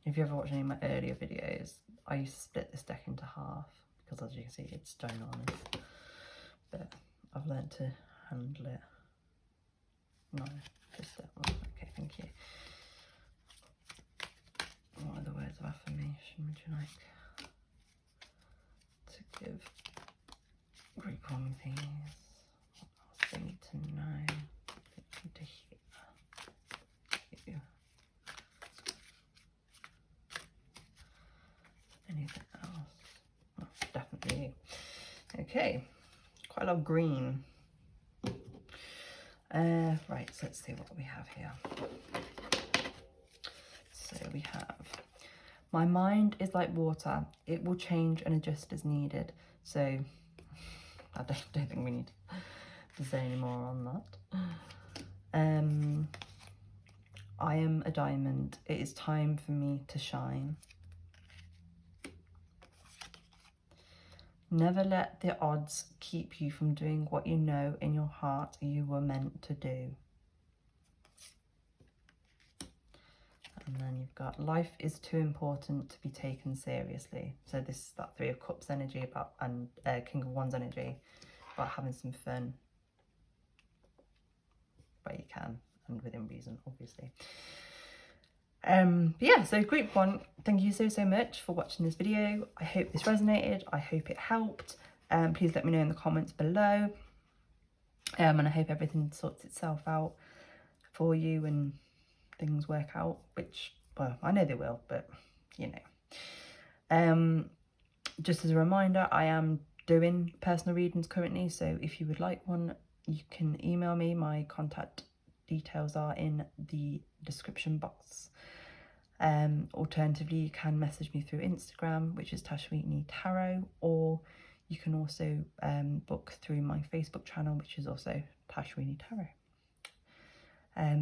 If you ever watched any of my earlier videos, I used to split this deck into half because, as you can see, it's ginormous. But I've learned to handle it. No, just that one. Okay, thank you. What other words of affirmation would you like to give group 1, please? What else do they need to know? They need to hear. You. Anything else? Oh, definitely. Okay, quite a lot of green. Right, so let's see what we have here. So we have, my mind is like water. It will change and adjust as needed. So I don't think we need to say any more on that. I am a diamond. It is time for me to shine. Never let the odds keep you from doing what you know in your heart you were meant to do. And then you've got, life is too important to be taken seriously. So this is that Three of Cups energy about, and King of Wands energy, about having some fun where you can and within reason, obviously. But yeah, so group 1, thank you so much for watching this video. I hope this resonated. I hope it helped. Please let me know in the comments below. And I hope everything sorts itself out for you and things work out, which, well, I know they will, but you know. Just as a reminder, I am doing personal readings currently, so if you would like one, you can email me. My contact details are in the description box. Alternatively, you can message me through Instagram, which is Tashweetney Tarot, or you can also book through my Facebook channel, which is also Tashweetney Tarot.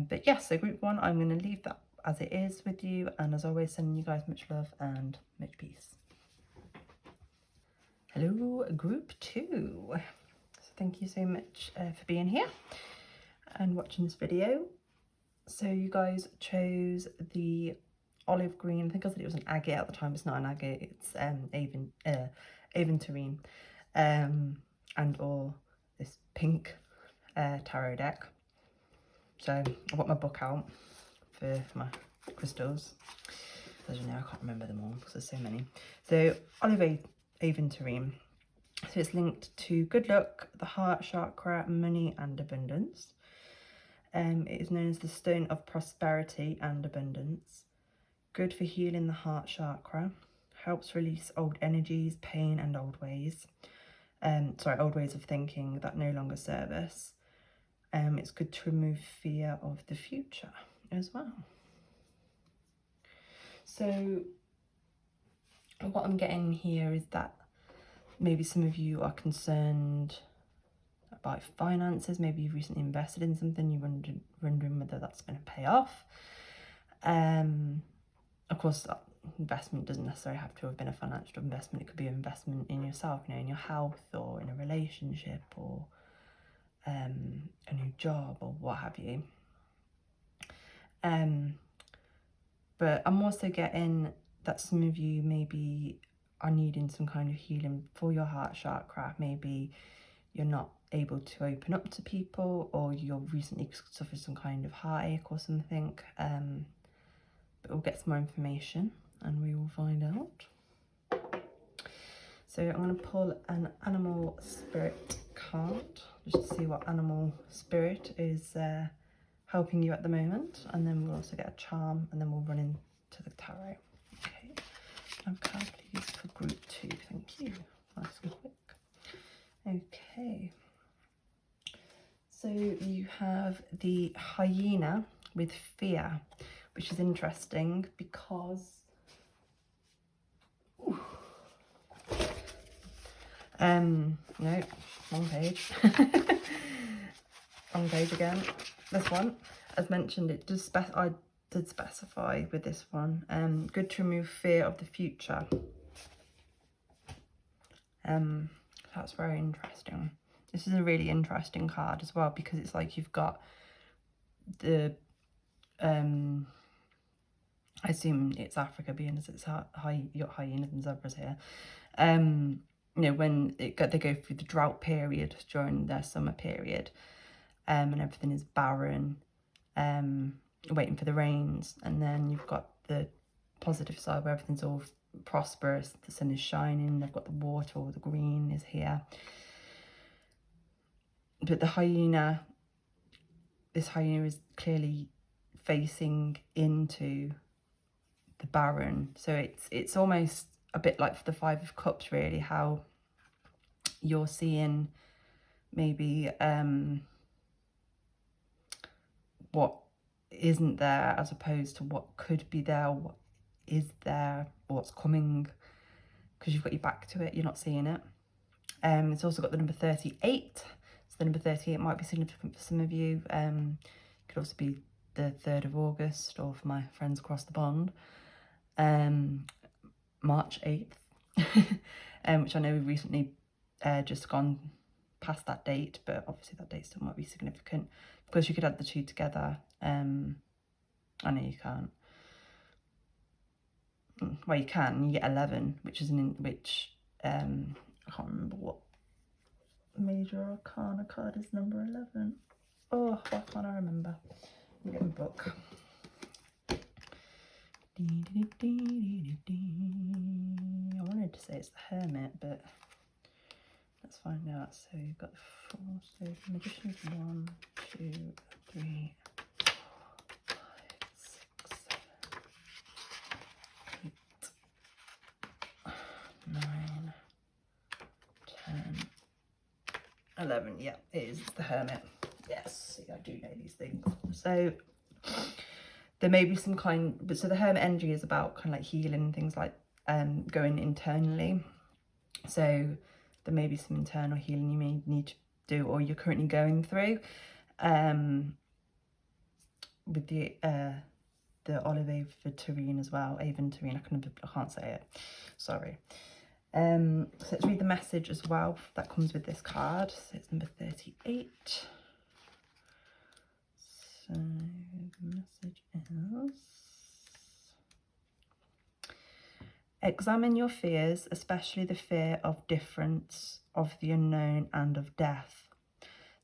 But yeah, so group 1, I'm going to leave that as it is with you, and as always, sending you guys much love and much peace. Hello, group 2. So thank you so much for being here and watching this video. So you guys chose the olive green. I think I said it was an agate at the time. It's not an agate, it's aventurine, and or this pink tarot deck. So I got my book out for my crystals. pleasure now. I can't remember them all because there's so many. So olive aventurine. So it's linked to good luck, the heart chakra, money and abundance. It is known as the stone of prosperity and abundance. Good for healing the heart chakra. Helps release old energies, pain and old ways. Old ways of thinking that no longer serve us. It's good to remove fear of the future as well. So what I'm getting here is that maybe some of you are concerned about finances. Maybe you've recently invested in something, you're wondering whether that's going to pay off. Of course, that investment doesn't necessarily have to have been a financial investment. It could be an investment in yourself, you know, in your health or in a relationship or a new job or what have you. But I'm also getting that some of you maybe are needing some kind of healing for your heart chakra. Maybe you're not able to open up to people, or you've recently suffered some kind of heartache or something. But we'll get some more information and we will find out. So I'm going to pull an animal spirit card just to see what animal spirit is helping you at the moment, and then we'll also get a charm, and then we'll run into the tarot. Okay, a card please for group 2, thank you. Nice and quick. Okay, so you have the hyena with fear, which is interesting because no, wrong page. Wrong page again. This one, as mentioned, it does I did specify with this one. Good to remove fear of the future. That's very interesting. This is a really interesting card as well, because it's like you've got the I assume it's Africa, being as it's you got hyenas and zebras here. You know, when they go through the drought period during their summer period, and everything is barren, waiting for the rains, and then you've got the positive side where everything's all prosperous, the sun is shining, they've got the water, all the green is here. But the hyena, this hyena is clearly facing into the barren, so it's almost a bit like the Five of Cups, really, how you're seeing maybe what isn't there as opposed to what could be there, or what is there, or what's coming, because you've got your back to it, you're not seeing it. It's also got the number 38, so the number 38 might be significant for some of you. Could also be the 3rd of August, or for my friends across the pond, March 8th, which I know we've recently just gone past that date, but obviously that date still might be significant, because you could add the two together. I know you can't. Well, you can. You get 11, which is I can't remember what major arcana card is number 11. Oh, why can't I remember? I'm getting a book. I wanted to say it's the Hermit, but let's find out. So you've got 4, so the Magician's 1, 2, 3, 4, 5, 6, 7, 8, 9, 10, 11. Yeah, it is. It's the Hermit. Yes, see, I do know these things. So there may be some kind, but so the Hermit energy is about kind of like healing, things like going internally. So there may be some internal healing you may need to do, or you're currently going through, with the olive aventurine as well. Aventurine, I can't say it. Sorry. So let's read the message as well that comes with this card. So it's number 38. So the message is: examine your fears, especially the fear of difference, of the unknown and of death.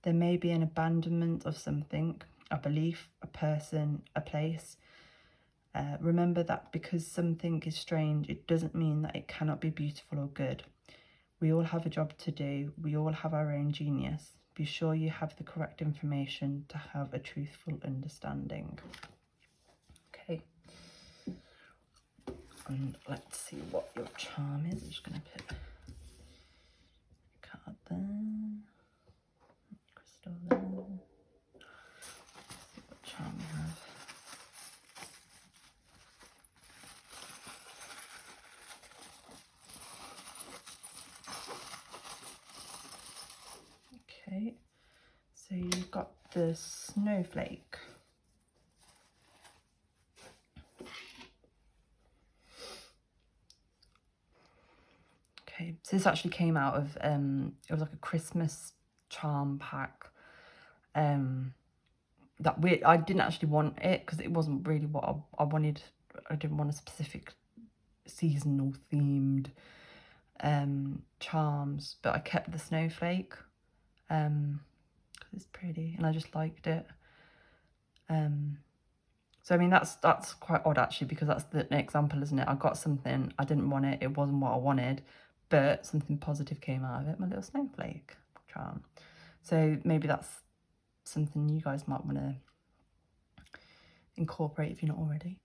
There may be an abandonment of something, a belief, a person, a place, Remember that because something is strange, it doesn't mean that it cannot be beautiful or good. We all have a job to do. We all have our own genius. Be sure you have the correct information to have a truthful understanding. Okay. And let's see what your charm is. I'm just going to put a card there. Crystal there. Let's see what charm we have. Okay, so you've got the snowflake. Okay, so this actually came out of, it was like a Christmas charm pack. I didn't actually want it because it wasn't really what I wanted. I didn't want a specific seasonal themed charms, but I kept the snowflake because it's pretty and I just liked it. So I mean that's quite odd actually, because that's an example, isn't it? I got something, I didn't want it, it wasn't what I wanted, but something positive came out of it, my little snowflake charm. So maybe that's something you guys might want to incorporate if you're not already.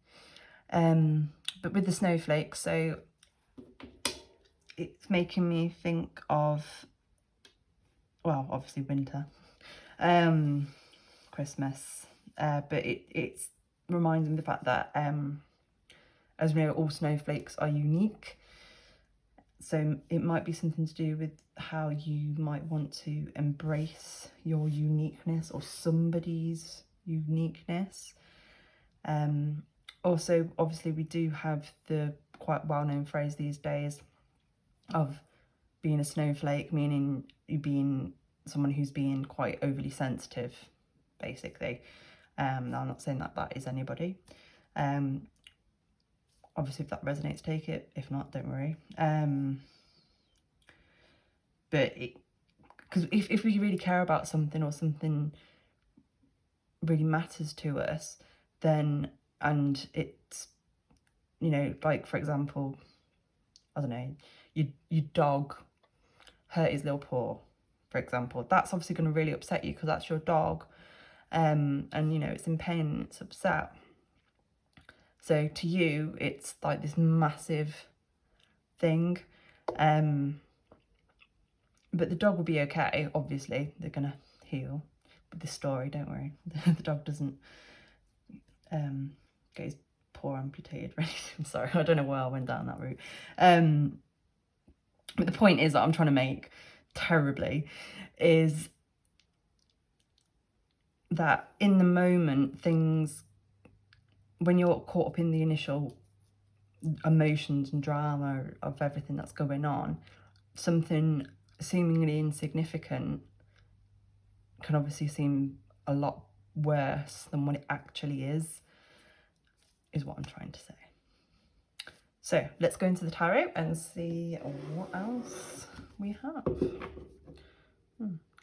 But with the snowflake, so it's making me think of, well, obviously winter, Christmas, but it's reminds me of the fact that, as we know, all snowflakes are unique. So it might be something to do with how you might want to embrace your uniqueness or somebody's uniqueness. Also, obviously, we do have the quite well-known phrase these days of being a snowflake, meaning you being someone who's being quite overly sensitive, basically. Now, I'm not saying that that is anybody. Obviously, if that resonates, take it. If not, don't worry. But because if we really care about something or something really matters to us, then, and it's, you know, like for example, I don't know, your dog hurt his little paw, for example, that's obviously going to really upset you because that's your dog, and you know it's in pain and it's upset. So to you, it's like this massive thing, but the dog will be okay. Obviously, they're gonna heal with this story. Don't worry, the dog doesn't get his paw amputated or anything. Sorry, I don't know why I went down that route. But the point is that I'm trying to make terribly is that in the moment, things, when you're caught up in the initial emotions and drama of everything that's going on, something seemingly insignificant can obviously seem a lot worse than what it actually is what I'm trying to say. So let's go into the tarot and see what else we have.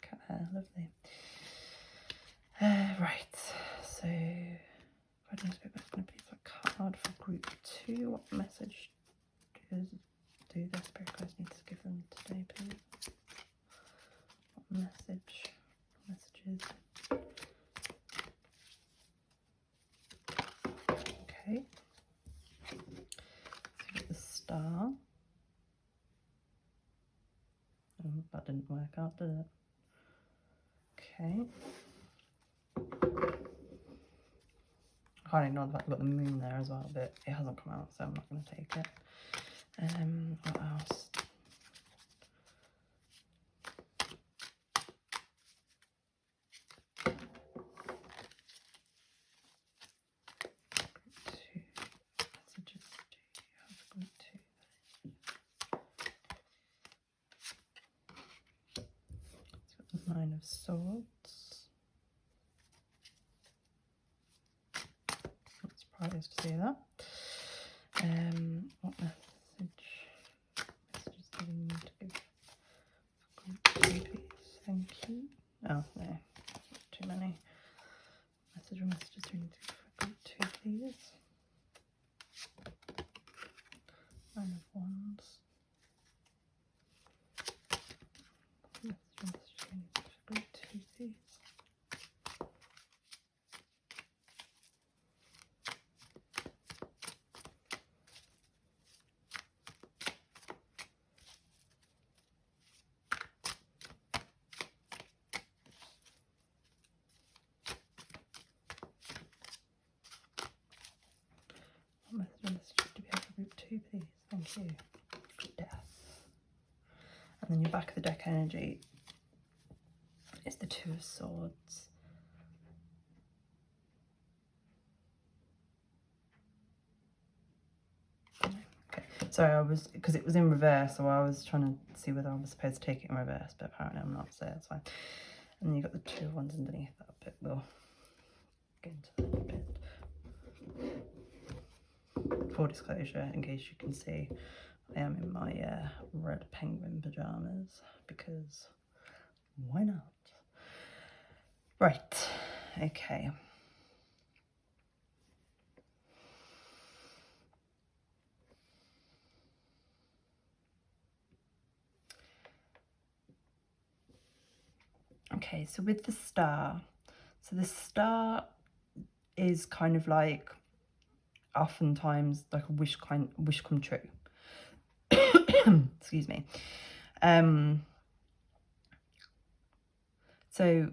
Cat hair, lovely. Right, so I'm going to be a card for group 2. What message do the spirit guides need to give them today, please? What messages? Okay. So we've got the star. Oh, that didn't work out, did it? Okay. I can't ignore the fact I've got the moon there as well, but it hasn't come out, so I'm not going to take it. What else? Nine of Swords. Not surprised to see that. What messages do we need to give? Group 2, please. Thank you. Oh no, too many. Messages do we need to give for group 2, please? Nine of Wands. To be able to group 2, please. Thank you. Death. And then your back of the deck energy is the Two of Swords. Okay, sorry, because it was in reverse, so I was trying to see whether I was supposed to take it in reverse, but apparently I'm not, so that's fine. And then you've got the 2 of Wands underneath that bit. We'll get into that in a bit. Full disclosure, in case you can see, I am in my red penguin pyjamas, because why not? Right, okay. Okay, so with the star, so the star is kind of like oftentimes like a wish come true. Excuse me. So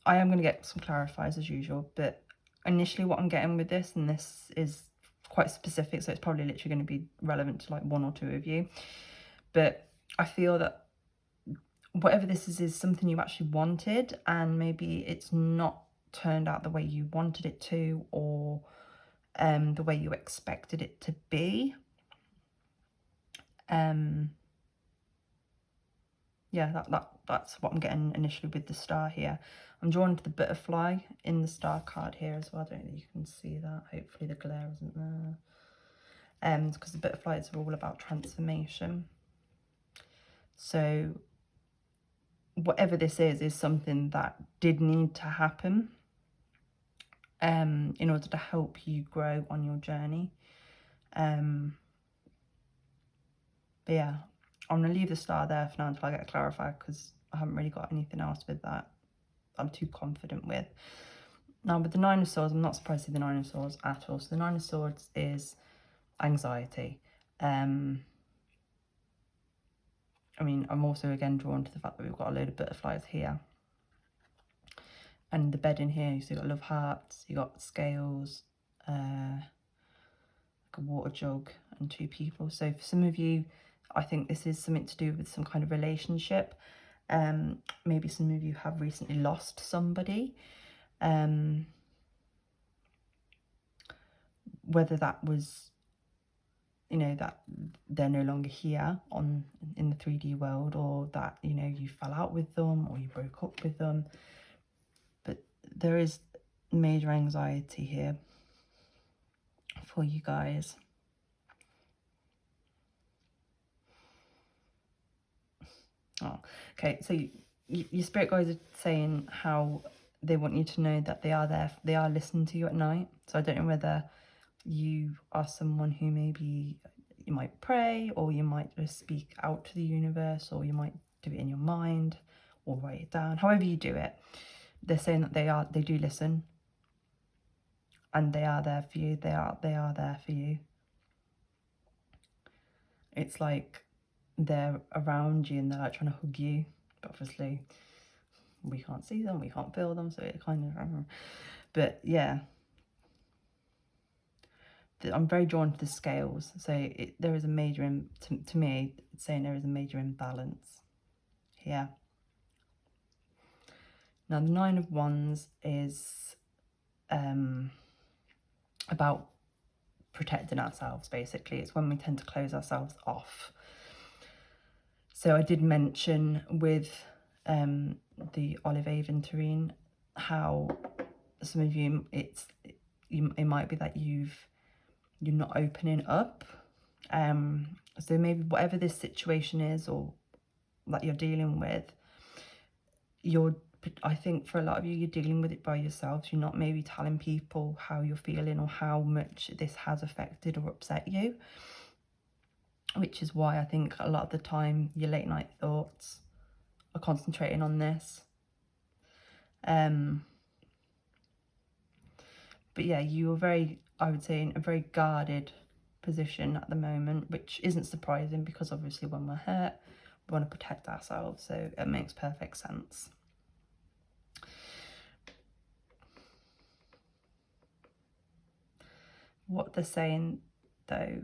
I am going to get some clarifiers as usual, but initially what I'm getting with this, and this is quite specific, so it's probably literally going to be relevant to like 1 or 2 of you, but I feel that whatever this is something you actually wanted, and maybe it's not turned out the way you wanted it to, or the way you expected it to be. Yeah, that's what I'm getting initially with the star here. I'm drawn to the butterfly in the star card here as well. I don't know if you can see that. Hopefully the glare isn't there. Because the butterflies are all about transformation. So whatever this is something that did need to happen in order to help you grow on your journey. But yeah, I'm going to leave the star there for now until I get clarified, because I haven't really got anything else with that I'm too confident with. Now with the 9 of Swords, I'm not surprised to see the 9 of Swords at all. So the 9 of Swords is anxiety. I mean, I'm also again drawn to the fact that we've got a load of butterflies here. And the bed in here, so you've got love hearts, you've got scales, like a water jug and 2 people. So for some of you, I think this is something to do with some kind of relationship. Maybe some of you have recently lost somebody. Whether that was, you know, that they're no longer here in the 3D world, or that, you know, you fell out with them or you broke up with them. But there is major anxiety here for you guys. Oh, okay, so your spirit guides are saying how they want you to know that they are there, they are listening to you at night. So I don't know whether you are someone who maybe you might pray, or you might just speak out to the universe, or you might do it in your mind or write it down. However you do it, they're saying that they do listen, and they are there for you. They are there for you. It's like they're around you and they're like trying to hug you, but obviously we can't see them, we can't feel them, so it kind of, but yeah, I'm very drawn to the scales. So there is a major, to me, it's saying there is a major imbalance here. Now the 9 of Wands is about protecting ourselves, basically. It's when we tend to close ourselves off. So I did mention with the Olive Aventurine how some of you, it might be that you're not opening up. So maybe whatever this situation is, or that you're dealing with, I think for a lot of you, you're dealing with it by yourselves. You're not maybe telling people how you're feeling or how much this has affected or upset you. which is why I think a lot of the time your late night thoughts are concentrating on this. But yeah, you are very, I would say, in a very guarded position at the moment, which isn't surprising because obviously when we're hurt, we want to protect ourselves, so it makes perfect sense. What they're saying though,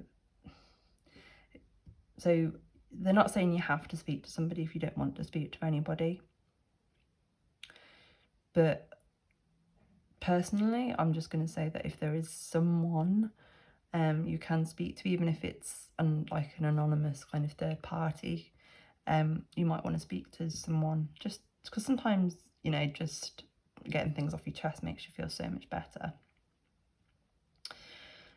so they're not saying you have to speak to somebody if you don't want to speak to anybody, but personally I'm just going to say that if there is someone you can speak to, even if it's like an anonymous kind of third party, you might want to speak to someone, just because sometimes, you know, just getting things off your chest makes you feel so much better.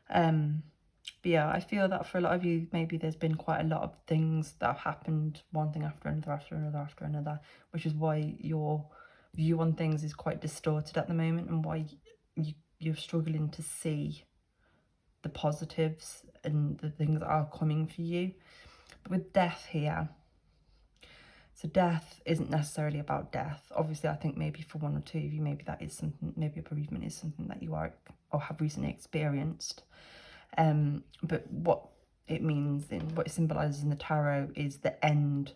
But yeah, I feel that for a lot of you, maybe there's been quite a lot of things that have happened, one thing after another, after another, after another, which is why your view on things is quite distorted at the moment, and why you're struggling to see the positives and the things that are coming for you. But with death here, so death isn't necessarily about death. Obviously, I think maybe for one or two of you, maybe that is something, maybe a bereavement is something that you are or have recently experienced. But what it means, what it symbolises in the tarot, is the end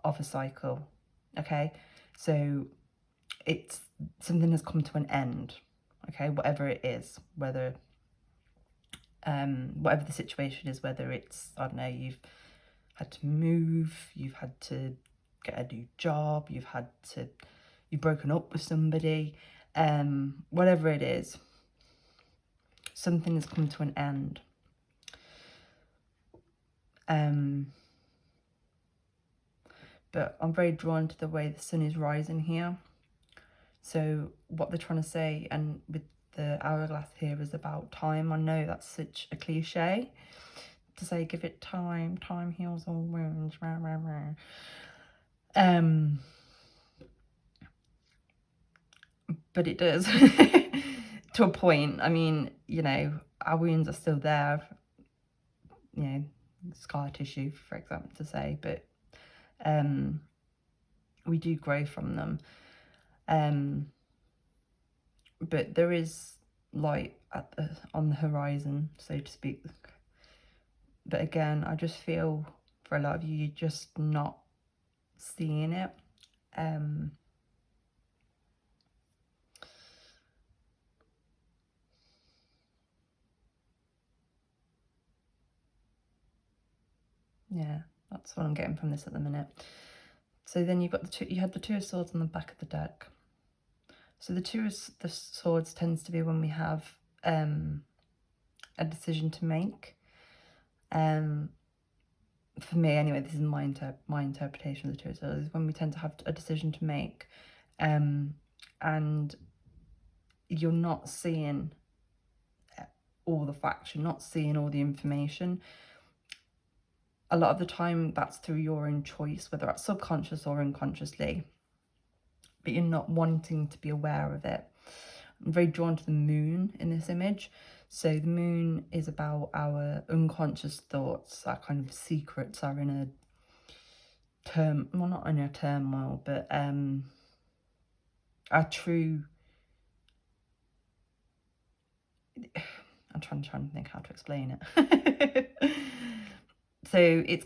of a cycle. Okay, so it's something has come to an end. Okay, whatever it is, whether whatever the situation is, whether it's, I don't know, you've had to move, you've had to get a new job, you've broken up with somebody, whatever it is, something has come to an end. But I'm very drawn to the way the sun is rising here. So what they're trying to say, and with the hourglass here, is about time. I know that's such a cliche to say, give it time, time heals all wounds, rah, rah, rah. But it does to a point. I mean, you know, our wounds are still there, you know, scar tissue, for example, to say, but we do grow from them. But there is light on the horizon, so to speak. But again, I just feel for a lot of you, you're just not seeing it. Yeah, that's what I'm getting from this at the minute. So then you've got you had the Two of Swords on the back of the deck. So the Two of the Swords tends to be when we have a decision to make. For me anyway, this is my interpretation of the Two of Swords, is when we tend to have a decision to make, and you're not seeing all the facts, you're not seeing all the information. A lot of the time that's through your own choice, whether that's subconscious or unconsciously, but you're not wanting to be aware of it. I'm very drawn to the moon in this image. So the moon is about our unconscious thoughts, our kind of secrets are in a well, not in a turmoil, but our true, I'm trying to think how to explain it. So it's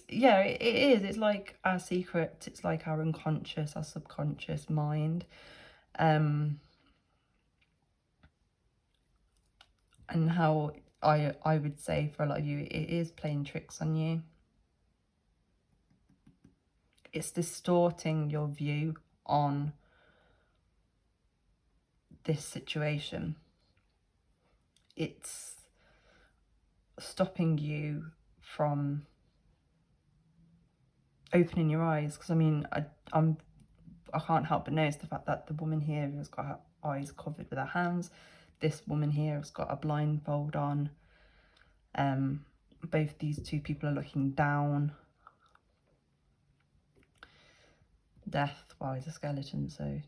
yeah, it is. It's like our secret. It's like our unconscious, our subconscious mind. And how I would say for a lot of you, it is playing tricks on you. It's distorting your view on this situation. It's stopping you from opening your eyes, because I mean, I can't help but notice the fact that the woman here has got her eyes covered with her hands. This woman here has got a blindfold on. Both these two people are looking down. Death, well, he's a skeleton, so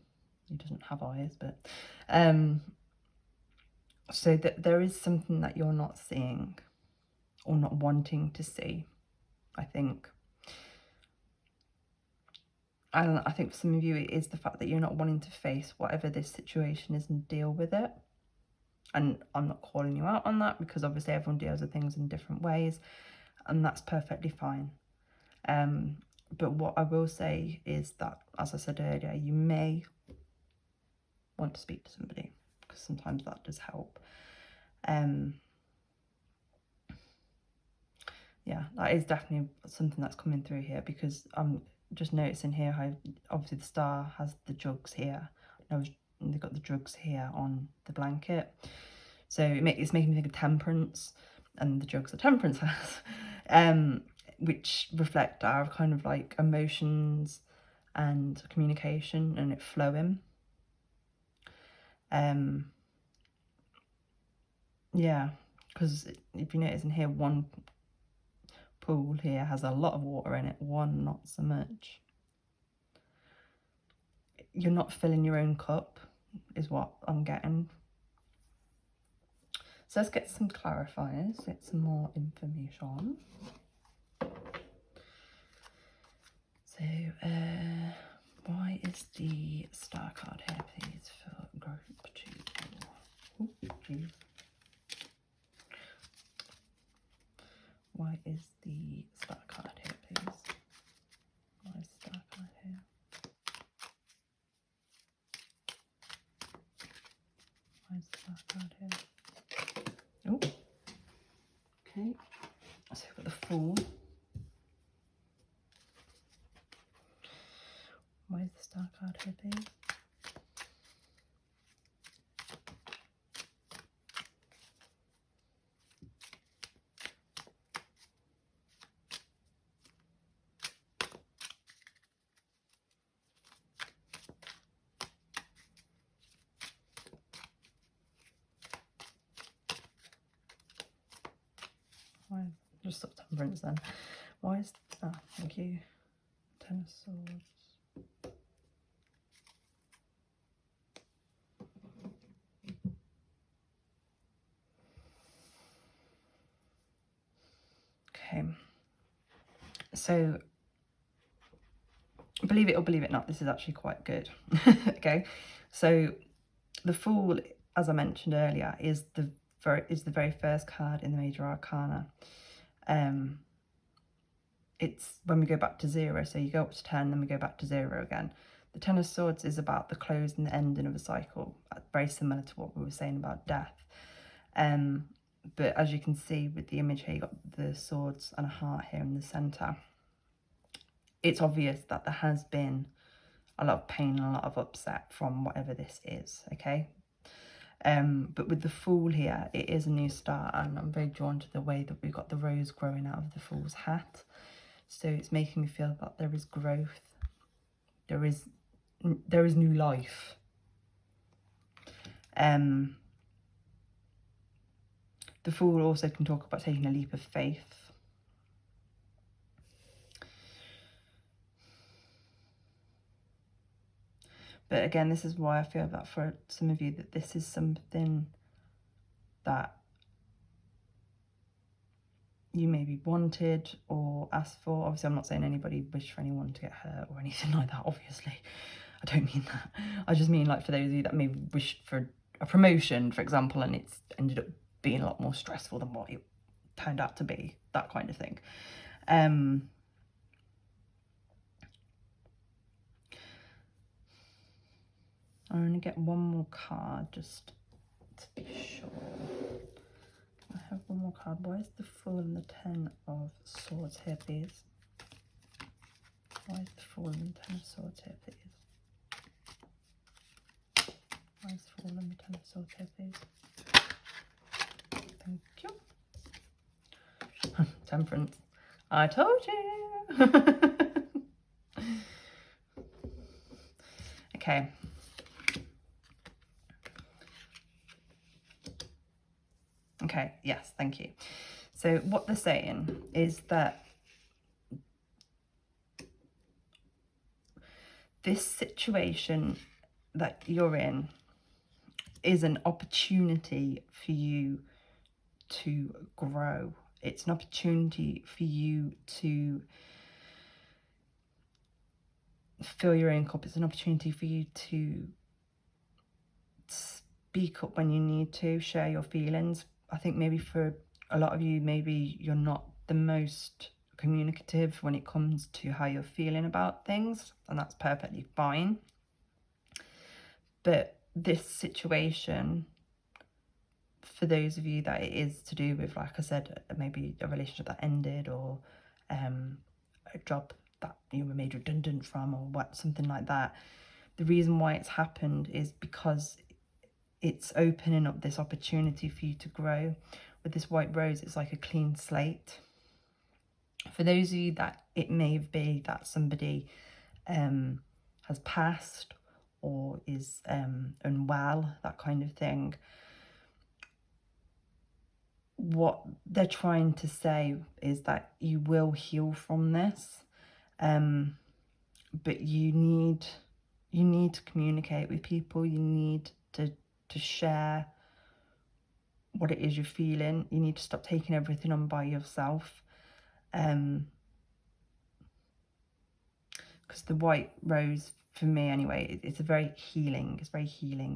he doesn't have eyes, but so that there is something that you're not seeing or not wanting to see. I think. And I think for some of you, it is the fact that you're not wanting to face whatever this situation is and deal with it. And I'm not calling you out on that, because obviously everyone deals with things in different ways, and that's perfectly fine. But what I will say is that, as I said earlier, you may want to speak to somebody, because sometimes that does help. Yeah, that is definitely something that's coming through here, because I'm just noticing here how obviously the star has the jugs here. They've got the drugs here on the blanket, so it's making me think of temperance, and the jugs are temperance has, which reflect our kind of like emotions and communication and it flowing. Yeah, because if you notice in here, one pool here has a lot of water in it, one not so much. You're not filling your own cup is what I'm getting. So let's get some clarifiers, get some more information. So why is the star card here, please, for group 2? Oh, geez. Why is the star card here, please? Why is the star card here? Why is the star card here? Oh, okay. So we've got the Fool. Why is the star card here, please? Why? Just stop temperance then. Why is thank you. Ten of Swords. Okay. So believe it or believe it not, this is actually quite good. Okay. So the Fool, as I mentioned earlier, is the very first card in the major arcana. It's when we go back to 0, so you go up to 10, then we go back to 0 again. The Ten of Swords is about the close and the ending of a cycle, very similar to what we were saying about death. But as you can see with the image here, you've got the swords and a heart here in the centre. It's obvious that there has been a lot of pain and a lot of upset from whatever this is, okay? But with the Fool here, it is a new start, and I'm very drawn to the way that we've got the rose growing out of the Fool's hat. So it's making me feel that there is growth, there is new life. The Fool also can talk about taking a leap of faith. But again, this is why I feel that for some of you, that this is something that you maybe wanted or asked for. Obviously, I'm not saying anybody wished for anyone to get hurt or anything like that, obviously. I don't mean that. I just mean like for those of you that maybe wished for a promotion, for example, and it's ended up being a lot more stressful than what it turned out to be, that kind of thing. I'm going to get one more card just to be sure. I have one more card. Why is the Fool and the Ten of Swords here, please? Why is the Fool and the Ten of Swords here, please? Why is the Fool and the Ten of Swords here, please? Thank you. Temperance. I told you. Okay. Okay, yes, thank you. So what they're saying is that this situation that you're in is an opportunity for you to grow it's an opportunity for you to fill your own cup. It's an opportunity for you to speak up when you need to, share your feelings. I think maybe for a lot of you, maybe you're not the most communicative when it comes to how you're feeling about things, and that's perfectly fine. But this situation, for those of you that it is to do with, like I said, maybe a relationship that ended, or a job that you were made redundant from, or what, something like that, the reason why it's happened is because it's opening up this opportunity for you to grow. With this white rose, it's like a clean slate. For those of you that it may be that somebody has passed or is unwell, that kind of thing, what they're trying to say is that you will heal from this, but you need to communicate with people. You need to share what it is you're feeling. You need to stop taking everything on by yourself, because the white rose, for me anyway, it's very healing.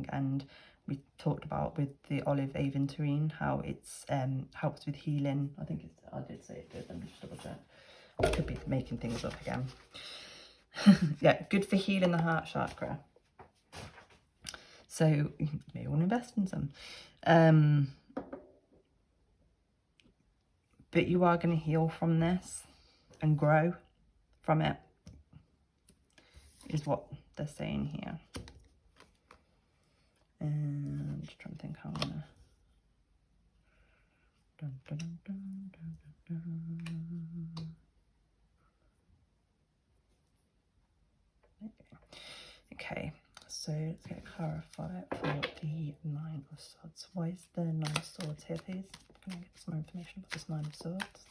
And we talked about with the olive aventurine how it's helps with healing. I think it's, I did say it did. Let me just double check. I could be making things up again. Yeah, good for healing the heart chakra. So you may want to invest in some. But you are going to heal from this and grow from it, is what they're saying here. And I'm just trying to think how I'm gonna. Okay, so let's get clarified for the Nine of Swords. Why is the Nine of Swords here, please? Can I get some more information about this Nine of Swords?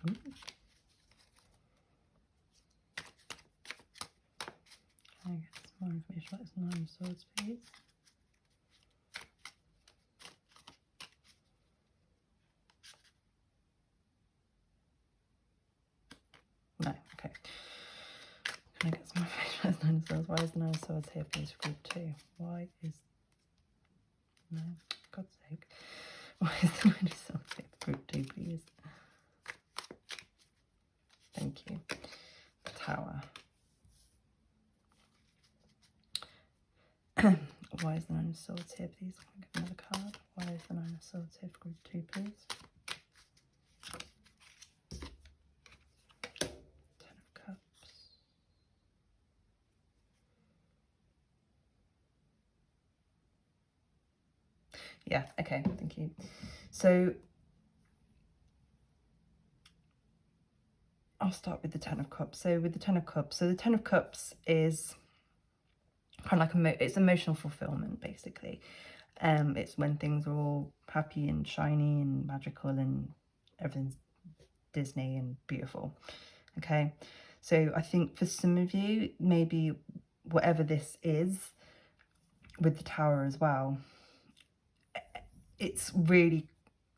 Ooh. Can I get some more information about this Nine of Swords, please? No, okay. Can I get some more information about this Nine of Swords? Why is the Nine of Swords here, please, for group 2? Why is... No, for God's sake. Why is the Nine of Swords here for group 2, please? Thank you. The Tower. Why is the Nine of Swords here, please? Can I get another card? Why is the Nine of Swords here for group 2, please? Ten of Cups. Yeah, okay, thank you. So I'll start with the Ten of Cups. So with the Ten of Cups, the Ten of Cups is kind of like it's emotional fulfillment, basically. It's when things are all happy and shiny and magical and everything's Disney and beautiful. Okay, so I think for some of you, maybe whatever this is with the Tower as well, it's really,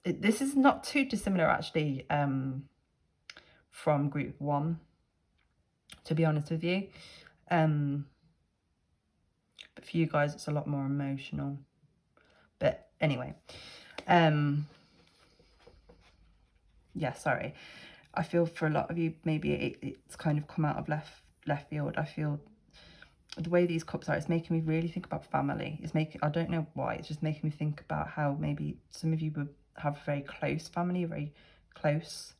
this is not too dissimilar actually from group 1, to be honest with you. But for you guys, it's a lot more emotional. But anyway, yeah, sorry. I feel for a lot of you, maybe it's kind of come out of left field. I feel the way these cups are, it's making me really think about family. It's making, I don't know why, it's just making me think about how maybe some of you would have a very close family, very close.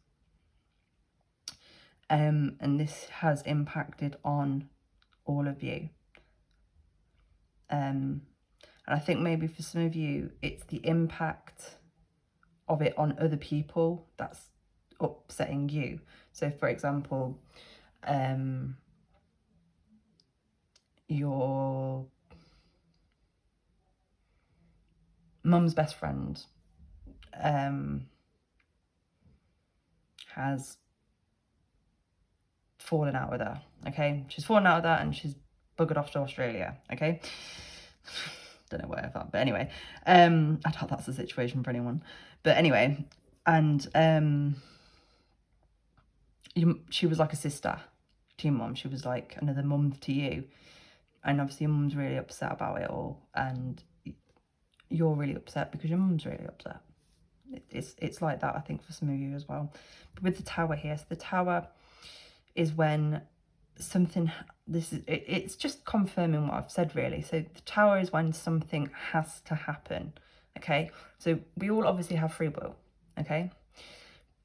And this has impacted on all of you. And I think maybe for some of you, it's the impact of it on other people that's upsetting you. So for example, your mum's best friend has fallen out with her. Okay, she's fallen out with her and she's buggered off to Australia, okay? Don't know where I thought, but anyway, I doubt that's the situation for anyone. But anyway, and she was like a sister to your mum. She was like another mum to you. And obviously your mum's really upset about it all, and you're really upset because your mum's really upset. It's like that, I think, for some of you as well. But with the Tower here, so the Tower is when something, it's just confirming what I've said, really. So the Tower is when something has to happen, okay? So we all obviously have free will, okay?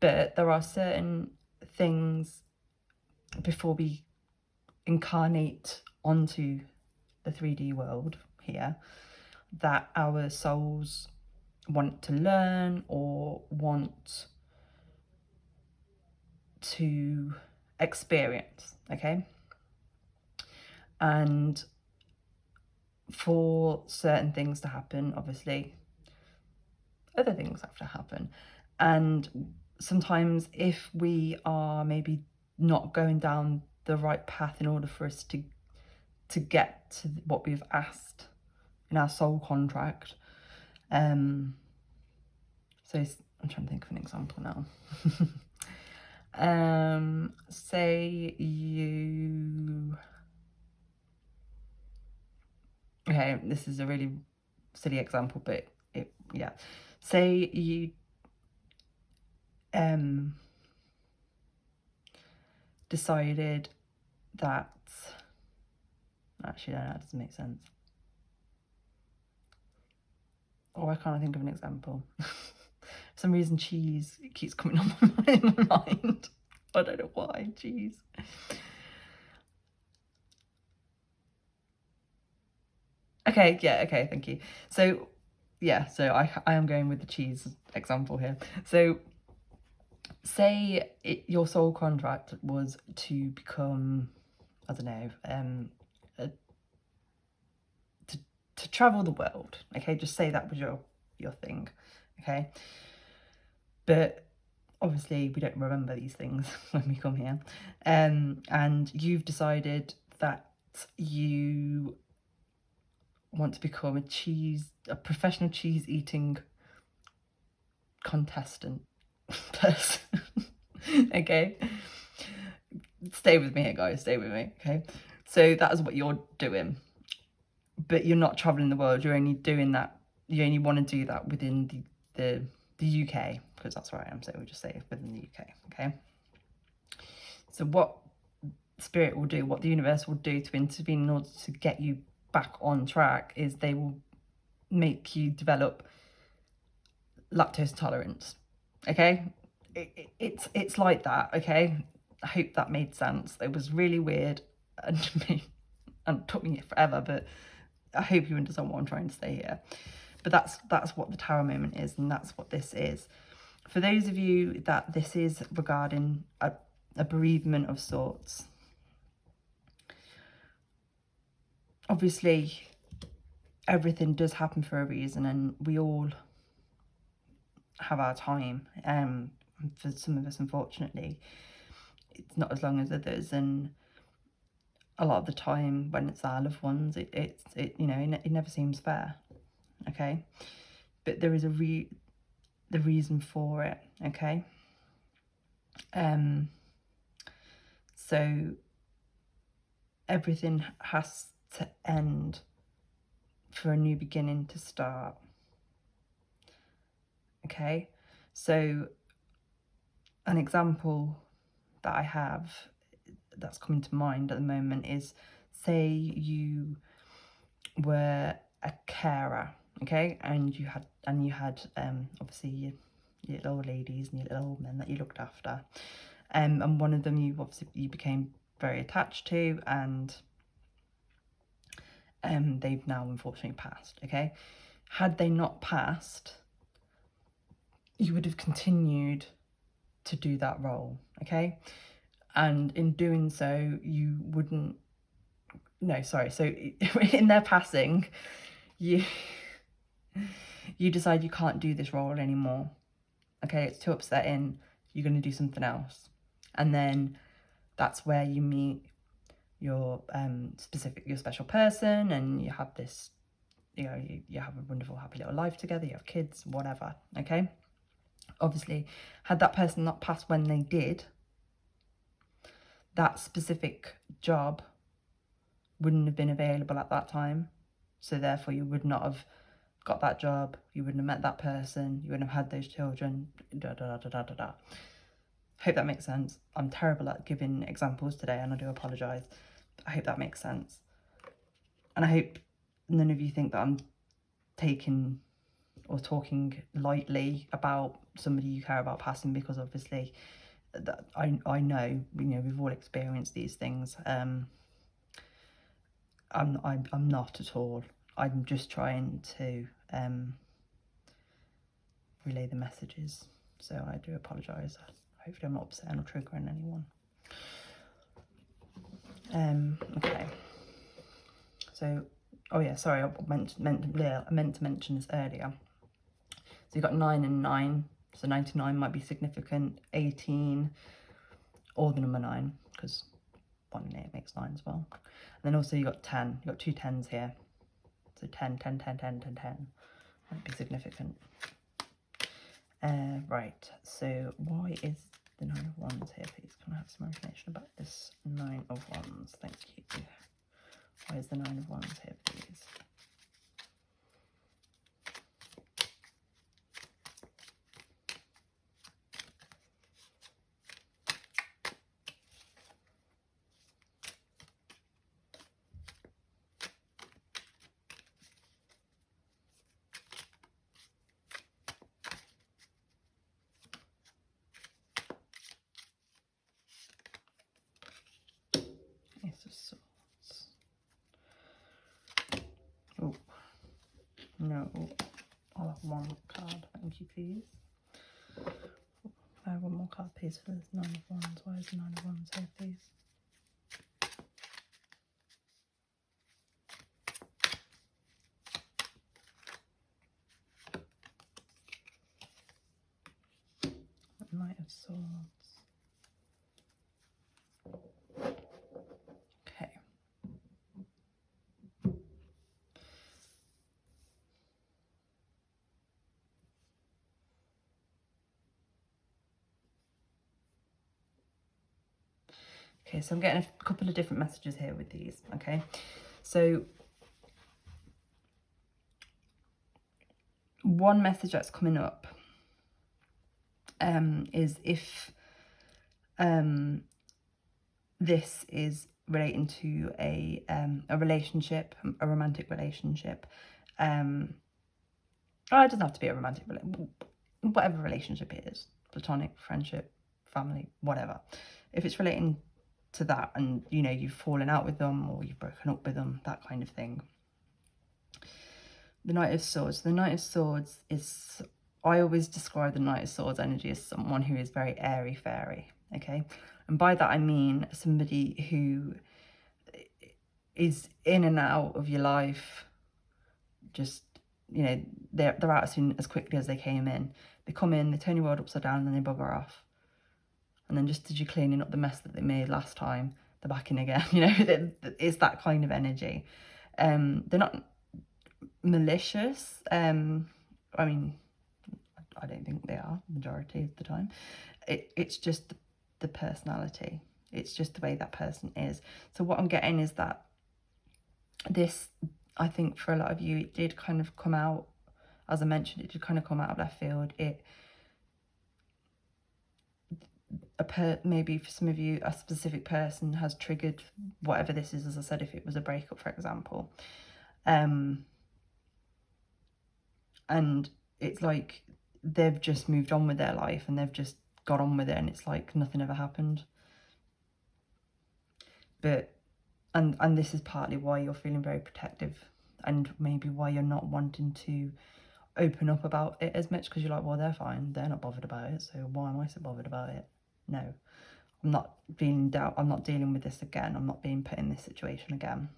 But there are certain things before we incarnate onto the 3D world here that our souls want to learn or want to experience, okay? And for certain things to happen, obviously other things have to happen. And sometimes if we are maybe not going down the right path in order for us to get to what we've asked in our soul contract, so I'm trying to think of an example now. Say you, okay, this is a really silly example, but yeah, say you decided that, actually no, that doesn't make sense. Oh, I can't think of an example. For some reason cheese keeps coming on in my mind. I don't know why, cheese. Okay, yeah, okay, thank you. So yeah, so I am going with the cheese example here. So say your soul contract was to become, I don't know, to travel the world, okay? Just say that was your thing, okay? But obviously we don't remember these things when we come here. And you've decided that you want to become a professional cheese eating contestant person. Okay, stay with me here, guys, stay with me, okay? So that is what you're doing, but you're not traveling the world. You're only doing that, you only want to do that within the UK, because that's where I am, so we'll just say within the UK, okay? So what Spirit will do, what the universe will do to intervene in order to get you back on track, is they will make you develop lactose tolerance, okay? It's like that, okay? I hope that made sense. It was really weird and it took me forever, but I hope you understand what I'm trying to say here. But that's what the Tower moment is, and that's what this is. For those of you that this is regarding a bereavement of sorts, obviously everything does happen for a reason, and we all have our time. For some of us, unfortunately, it's not as long as others, and a lot of the time when it's our loved ones, it you know, it never seems fair, okay? But there is the reason for it, okay? So everything has to end for a new beginning to start, okay? So an example that I have that's coming to mind at the moment is, say you were a carer, okay, and you had obviously your little old ladies and your little old men that you looked after, and one of them you became very attached to, and they've now unfortunately passed, okay? Had they not passed, you would have continued to do that role, okay? And in doing so, you wouldn't, no, sorry, so in their passing, you decide you can't do this role anymore, okay? It's too upsetting, you're going to do something else. And then that's where you meet you're your special person, and you have this, you know, you have a wonderful, happy little life together, you have kids, whatever, okay? Obviously, had that person not passed when they did, that specific job wouldn't have been available at that time. So therefore, you would not have got that job, you wouldn't have met that person, you wouldn't have had those children, da da da da da da. Hope that makes sense. I'm terrible at giving examples today, and I do apologise. I hope that makes sense. And I hope none of you think that I'm taking or talking lightly about somebody you care about passing, because obviously that I know, you know, we've all experienced these things. I'm not at all. I'm just trying to relay the messages. So I do apologise. Hopefully I'm not upsetting or triggering anyone. Okay. So, oh yeah, sorry, I meant to mention this earlier. So you've got 9 and 9. So 99 might be significant. 18, or the number 9, because 1 and 8 makes 9 as well. And then also you got 10. You've got 2 10s here. So 10, 10, 10, 10, 10, 10. Might be significant. Right, so why is the 9 of Wands here, please? Can I have some more information about this 9 of Wands? Thank you. Why is the 9 of Wands here, please? Ace of Swords. Oh, no. I'll have one card, thank you, please. I have one more card, please, for this 9 of Wands. Why is the 9 of Wands here, please? Knight of Swords. Okay. Okay, so I'm getting a couple of different messages here with these, okay? So one message that's coming up is if this is relating to a relationship, a romantic relationship. Oh, it doesn't have to be a romantic relationship, whatever relationship it is, platonic, friendship, family, whatever. If it's relating to that, and you know, you've fallen out with them or you've broken up with them, that kind of thing. The Knight of Swords. The Knight of Swords is, I always describe the Knight of Swords energy as someone who is very airy-fairy, okay? And by that I mean somebody who is in and out of your life, just, you know, they're out as quickly as they came in. They come in, they turn your world upside down, and then they bugger off. And then just as you're cleaning up the mess that they made last time, they're back in again. You know, it's that kind of energy. They're not malicious. I mean, I don't think they are majority of the time. It's just the personality. It's just the way that person is. So what I'm getting is that this, I think for a lot of you, it did kind of come out, as I mentioned, it did kind of come out of left field. Maybe for some of you, a specific person has triggered whatever this is. As I said, if it was a breakup, for example, and it's like they've just moved on with their life and they've just got on with it, and it's like nothing ever happened. But and this is partly why you're feeling very protective, and maybe why you're not wanting to open up about it as much, because you're like, well, they're fine, they're not bothered about it, so why am I so bothered about it? No, I'm not feeling doubt, I'm not dealing with this again, I'm not being put in this situation again.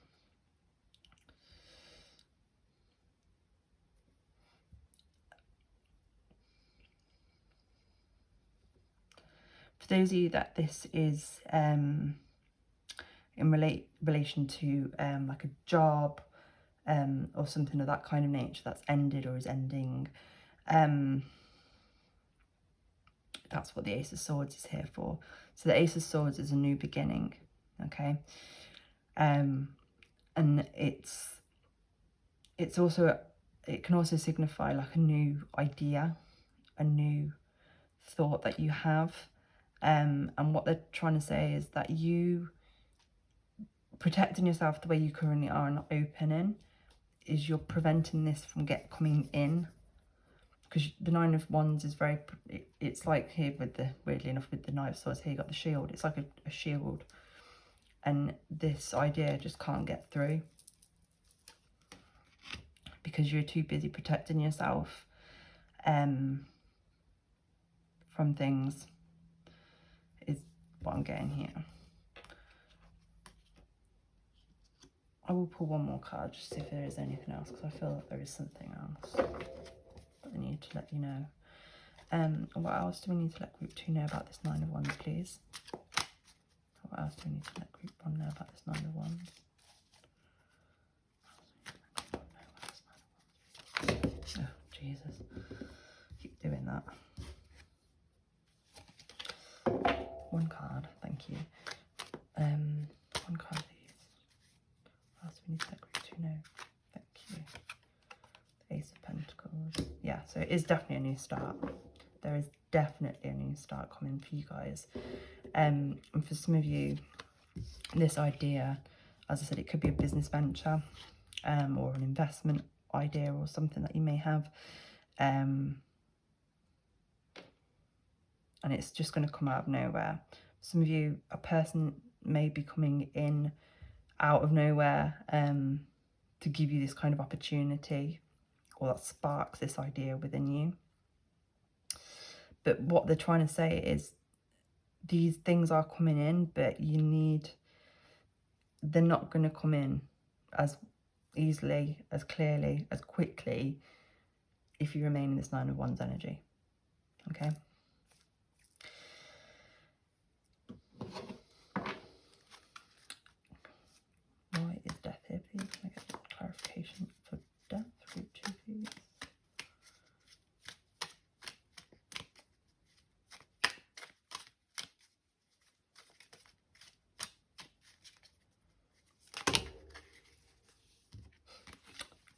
For those of you that this is in relation to like a job or something of that kind of nature that's ended or is ending. That's what the Ace of Swords is here for. So the Ace of Swords is a new beginning, okay? And it's also, it can also signify like a new idea, a new thought that you have. And what they're trying to say is that you protecting yourself the way you currently are and not opening is you're preventing this from coming in. Because the Nine of Wands is very, it's like here with the, weirdly enough, with the Knight of Swords here, you got the shield. It's like a shield. And this idea just can't get through. Because you're too busy protecting yourself from things, is what I'm getting here. I will pull one more card just to see if there is anything else, because I feel like there is something else that I need to let you know. What else do we need to let group 2 know about this Nine of Wands, please? What else do we need to let group 1 know about this Nine of Wands? Oh, Jesus. Keep doing that. One card, thank you. One card, please. What else do we need to let group 2 know? Thank you. The Ace of Pentacles. Yeah, so it is definitely a new start. There is definitely a new start coming for you guys. And for some of you, this idea, as I said, it could be a business venture or an investment idea or something that you may have. And it's just going to come out of nowhere. Some of you, a person may be coming in out of nowhere to give you this kind of opportunity, or that sparks this idea within you. But what they're trying to say is these things are coming in, but they're not going to come in as easily, as clearly, as quickly if you remain in this Nine of Wands energy. Okay? Why is death here, please? Can I get clarification for death? Group 2, please.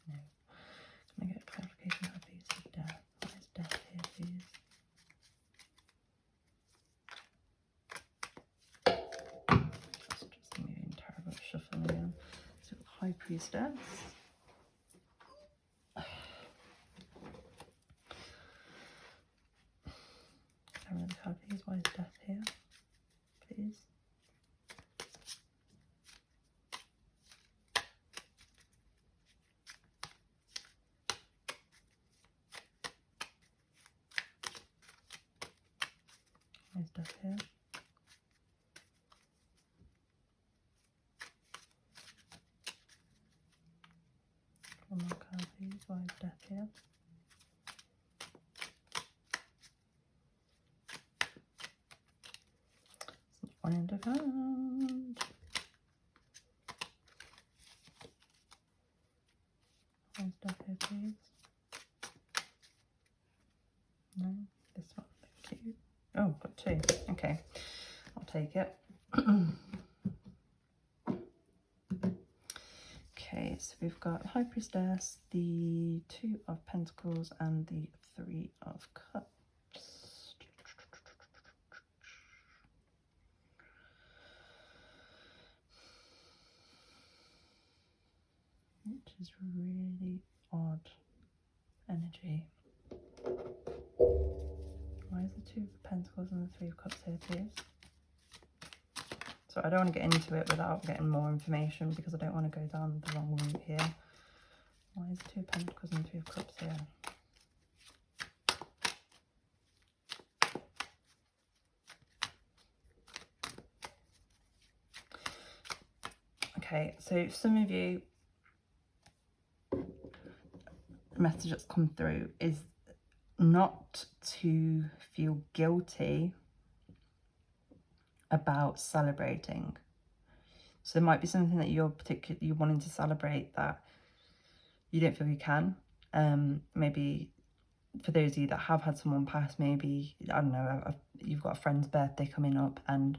No. Can I get clarification for death? Why is death here, please? Just moving terrible shuffling again. So High Priestess. Another card, please. Why is death here, please? Why is death here? One more card, please. Why is death here? One end of hand. Why is death here, please? No, this one. Thank you. Oh, got 2. Okay, I'll take it. Okay, so we've got High Priestess, the 2 of Pentacles, and the 3 of Cups. Which is really odd energy. Why is the 2 of Pentacles and the 3 of Cups here, please? So I don't want to get into it without getting more information, because I don't want to go down the wrong route here. Why is the 2 of Pentacles and the 3 of Cups here? Okay, so some of you, the message that's come through is not to feel guilty about celebrating. So there might be something that you're wanting to celebrate that you don't feel you can. Maybe for those of you that have had someone pass, maybe, I don't know, you've got a friend's birthday coming up and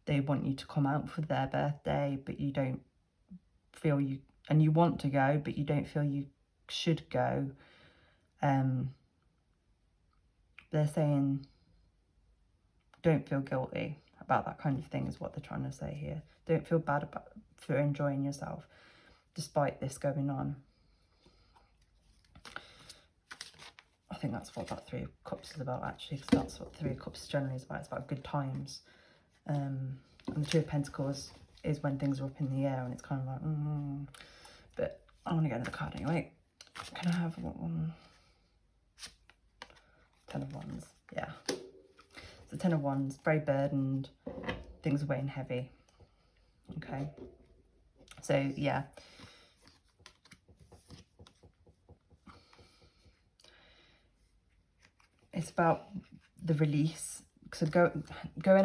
they want you to come out for their birthday, but you don't feel you, and you want to go, but you don't feel you should go. They're saying don't feel guilty about that kind of thing is what they're trying to say here. Don't feel bad for enjoying yourself despite this going on. I think that's what that Three of Cups is about, actually, because that's what Three of Cups generally is about. It's about good times. And the Two of Pentacles is when things are up in the air and it's kind of like, but I want to get another card anyway. Can I have one? 10 of Wands, yeah. So 10 of Wands, very burdened, things are weighing heavy. Okay. So, yeah. It's about the release. So going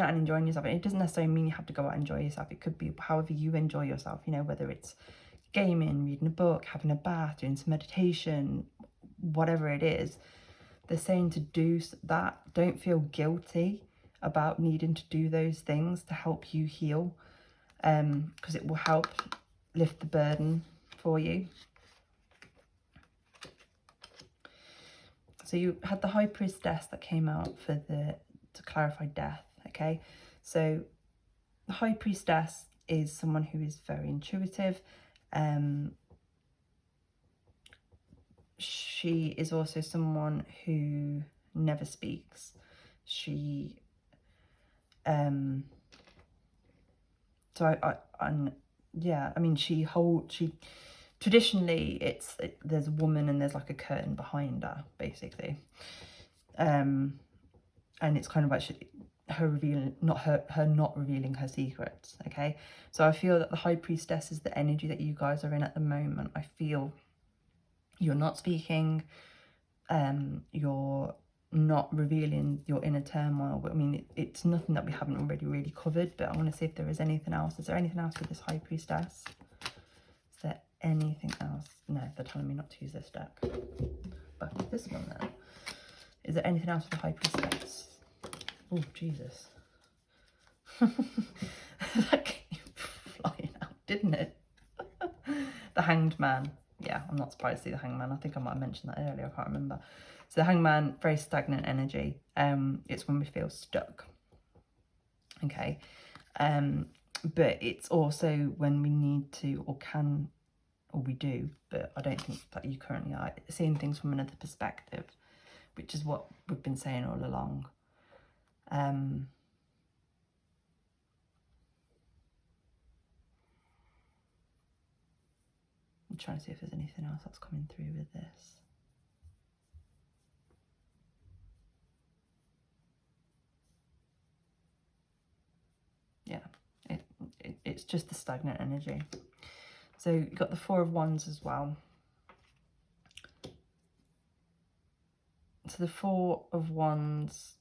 out and enjoying yourself. And it doesn't necessarily mean you have to go out and enjoy yourself. It could be however you enjoy yourself, you know, whether it's gaming, reading a book, having a bath, doing some meditation, whatever it is. They're saying to do that. Don't feel guilty about needing to do those things to help you heal, because it will help lift the burden for you. So you had the High Priestess that came out for to clarify death, okay? So the High Priestess is someone who is very intuitive. She is also someone who never speaks. She, yeah, I mean, she traditionally there's a woman and there's like a curtain behind her, basically. And it's kind of like her not revealing her secrets, okay? So I feel that the High Priestess is the energy that you guys are in at the moment. I feel you're not speaking, you're not revealing your inner turmoil. I mean, it's nothing that we haven't already really covered, but I want to see if there is anything else. Is there anything else with this High Priestess? Is there anything else? No, they're telling me not to use this deck. But this one then. Is there anything else with the High Priestess? Oh, Jesus. That came flying out, didn't it? The Hanged Man. Yeah, I'm not surprised to see the Hanged Man. I think I might have mentioned that earlier. I can't remember. So the Hanged Man, very stagnant energy. It's when we feel stuck. Okay. But it's also when we need to or can, or we do, but I don't think that you currently are, seeing things from another perspective, which is what we've been saying all along. I'm trying to see if there's anything else that's coming through with this. Yeah, it's just the stagnant energy. So you've got the Four of Wands as well. So the Four of Wands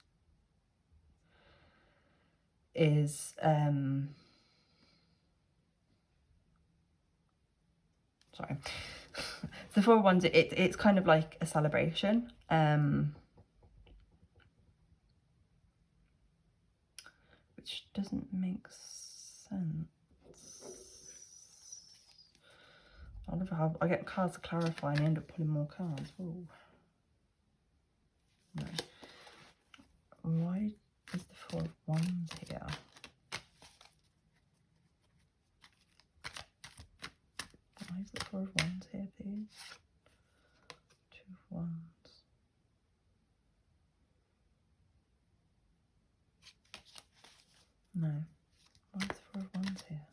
is sorry. The Four of Wands, it's kind of like a celebration. Which doesn't make sense. I love how I get cards to clarify and I end up pulling more cards. Ooh. No. Why is the Four of Wands here? Why is the Four of Wands here, please? Two of Wands. No. Why is the Four of Wands here?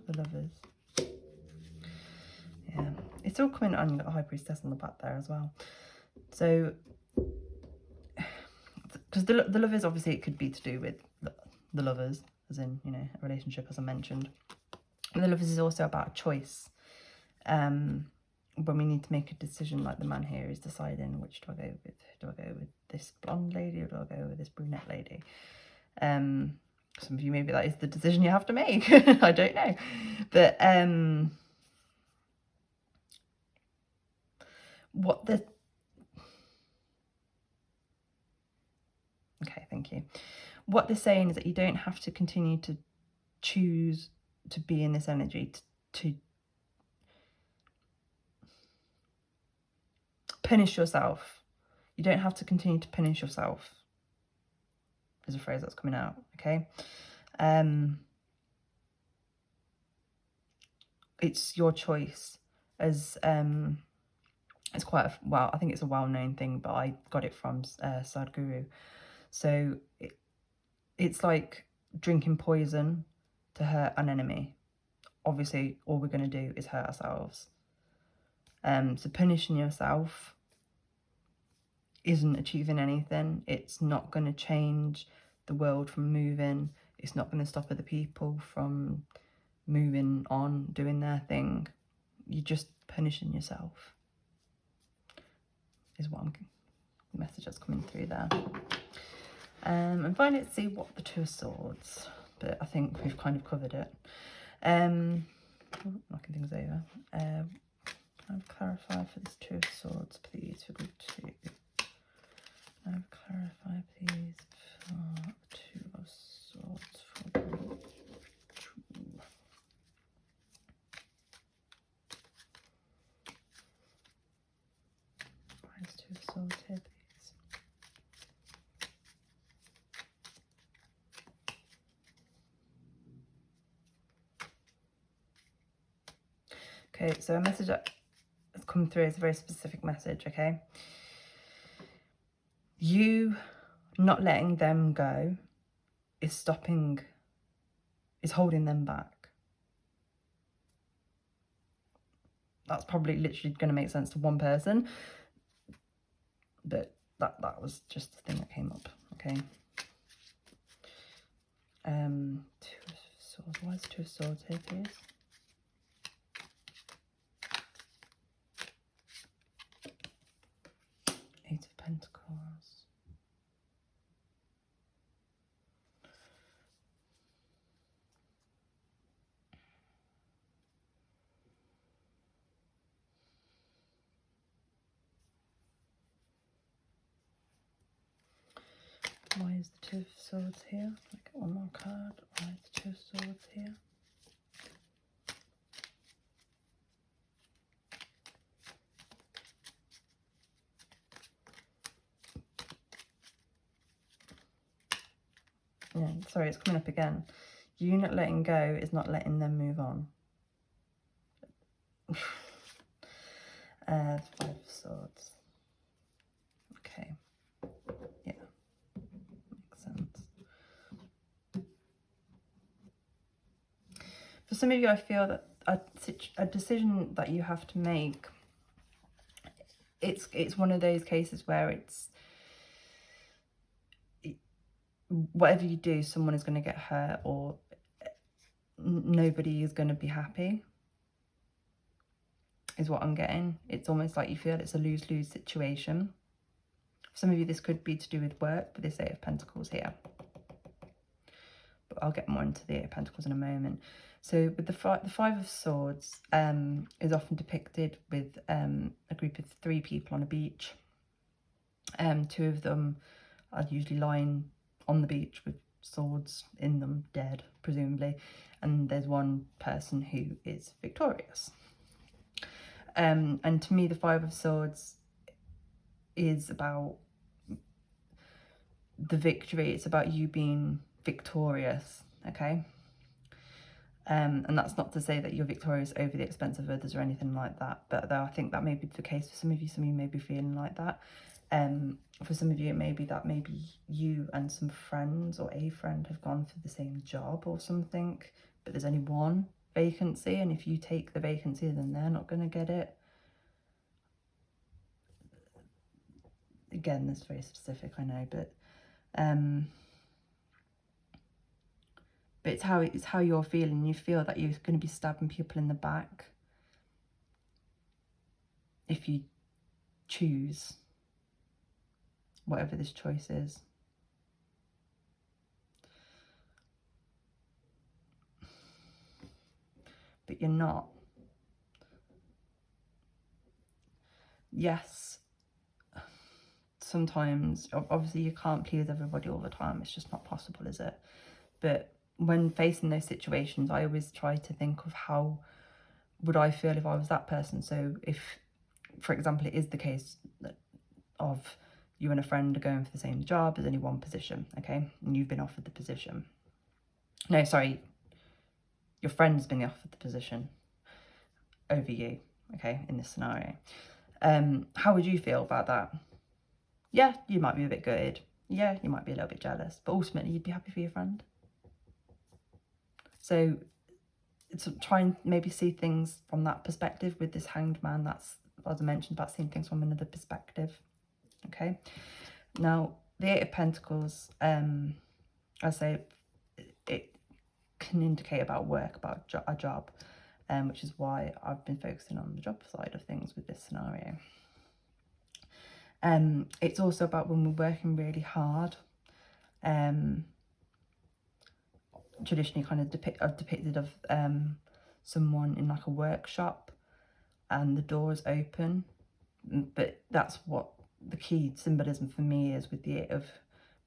The Lovers. Yeah. It's all coming on. You've got a High Priestess on the back there as well. So, because the Lovers, obviously, it could be to do with the lovers, as in, you know, a relationship, as I mentioned. And the Lovers is also about a choice. when we need to make a decision, like the man here is deciding which do I go with. Do I go with this blonde lady or do I go with this brunette lady? Some of you, maybe that is the decision you have to make. I don't know. But okay, thank you. What they're saying is that you don't have to continue to choose to be in this energy, to punish yourself. You don't have to continue to punish yourself. There's a phrase that's coming out, okay? It's your choice. As it's quite a, well, I think it's a well-known thing, but I got it from Sadhguru. So it's like drinking poison to hurt an enemy. Obviously, all we're going to do is hurt ourselves. So punishing yourself isn't achieving anything. It's not going to change the world from moving. It's not going to stop other people from moving on, doing their thing. You're just punishing yourself, is what the message that's coming through there. And finally, let's see what the Two of Swords, but I think we've kind of covered it. Knocking things over. Can I clarify for this Two of Swords, please, for group 2? Clarify, please, for Two of Swords for group 2. Why is Two of Swords here, please? Okay, so a message that has come through is a very specific message, okay? You not letting them go is holding them back. That's probably literally going to make sense to one person, but that was just the thing that came up, okay? Two of Swords. Why is Two of Swords here, please? Eight of Pentacles. Why is the Two of Swords here? I'll get one more card. Why is the Two of Swords here? Yeah, sorry, it's coming up again. You not letting go is not letting them move on. Five of Swords. Okay. Yeah. Makes sense. For some of you, I feel that a decision that you have to make, it's one of those cases where whatever you do, someone is going to get hurt, or nobody is going to be happy, is what I'm getting. It's almost like you feel it's a lose-lose situation. For some of you, this could be to do with work, but this Eight of Pentacles here. But I'll get more into the Eight of Pentacles in a moment. So with the Five of Swords is often depicted with a group of 3 people on a beach. 2 of them are usually lying on the beach with swords in them, dead, presumably. And there's one person who is victorious. And to me, the Five of Swords is about the victory. It's about you being victorious, okay? And that's not to say that you're victorious over the expense of others or anything like that. But though I think that may be the case for some of you may be feeling like that. For some of you, it may be that maybe you and some friends or a friend have gone for the same job or something, but there's only one vacancy, and if you take the vacancy, then they're not going to get it. Again, that's very specific, I know, but it's how you're feeling. You feel that you're going to be stabbing people in the back. if you choose whatever this choice is. But you're not. Yes, sometimes, obviously you can't please everybody all the time. It's just not possible, is it? But when facing those situations, I always try to think of how would I feel if I was that person. So if, for example, it is the case of you and a friend are going for the same job, there's only one position, okay? And you've been offered the position. No, sorry, your friend's been offered the position over you, okay, in this scenario. How would you feel about that? Yeah, you might be a bit gutted. Yeah, you might be a little bit jealous, but ultimately you'd be happy for your friend. So try and maybe see things from that perspective with this Hanged Man. That's, as I mentioned, about seeing things from another perspective. Okay. Now, the Eight of Pentacles, I say it can indicate about work, about a job, which is why I've been focusing on the job side of things with this scenario. It's also about when we're working really hard. Traditionally kind of depicted of someone in like a workshop and the doors open, but that's what the key symbolism for me is with the Eight of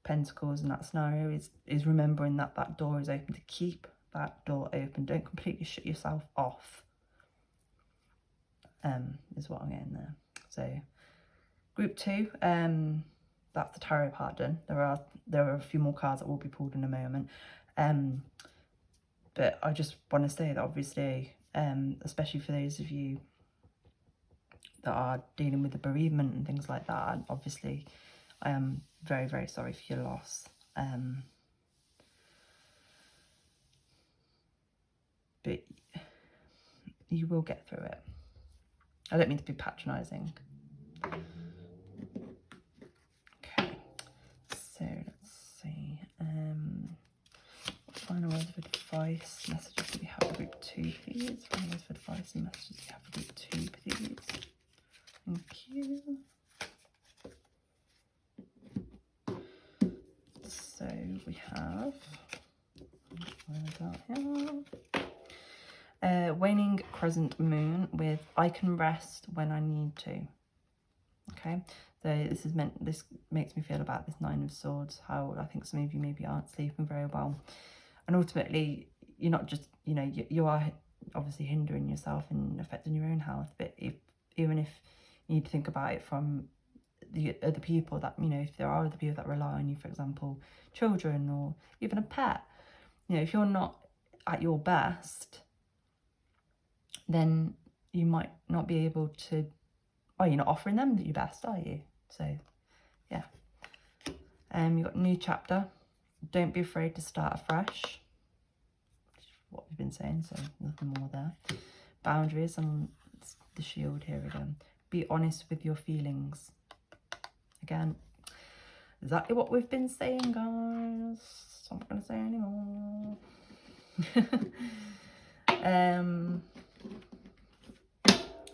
Pentacles in that scenario, is remembering that that door is open, to keep that door open. Don't completely shut yourself off, is what I'm getting there. So group 2, that's the tarot part done. There are a few more cards that will be pulled in a moment. But I just want to say that obviously, especially for those of you that are dealing with the bereavement and things like that, obviously I am very, very sorry for your loss. But you will get through it. I don't mean to be patronising. Okay, so let's see. Final words of advice, messages that we have for group 2, please. Final words of advice and messages we have for group 2, please. Thank you. So we have, waning crescent moon with I can rest when I need to. Okay, so this makes me feel about this Nine of Swords, how I think some of you maybe aren't sleeping very well, and ultimately you're not just, you know, you are obviously hindering yourself and affecting your own health, but even if you need to think about it from the other people that, you know, if there are other people that rely on you, for example, children or even a pet, you know, if you're not at your best, then you might not be able to, oh, you're not offering them your best, are you? So, yeah. You've got new chapter. Don't be afraid to start afresh. Which is what we've been saying, so nothing more there. Boundaries, and the shield here again. Be honest with your feelings. Again, exactly what we've been saying, guys. So I'm not going to say anymore.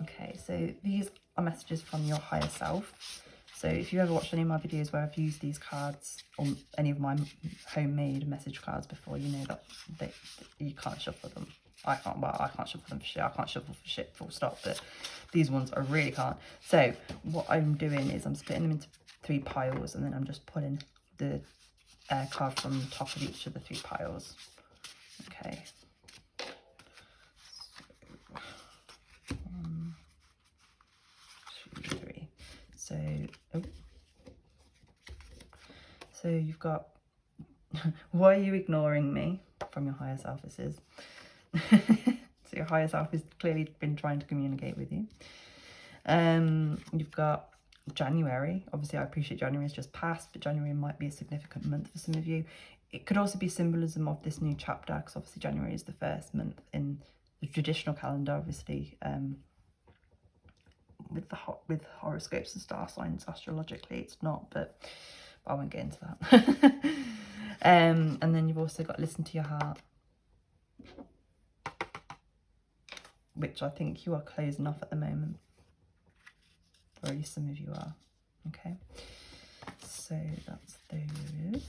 Okay, so these are messages from your higher self. So if you ever watched any of my videos where I've used these cards or any of my homemade message cards before, you know that you can't shuffle them. I can't shuffle them for shit. I can't shuffle for shit, full stop. But these ones I really can't. So what I'm doing is I'm splitting them into 3 piles, and then I'm just pulling the card from the top of each of the 3 piles. Okay. So, 1, 2, 3. So you've got why are you ignoring me from your higher self, this is. So your higher self has clearly been trying to communicate with you. You've got January. Obviously I appreciate January has just passed, but January might be a significant month for some of you. It could also be symbolism of this new chapter, because obviously January is the first month in the traditional calendar, obviously, with horoscopes and star signs. Astrologically it's not, but I won't get into that. And then you've also got listen to your heart, which I think you are closing off at the moment. or at least some of you are. Okay, so that's those,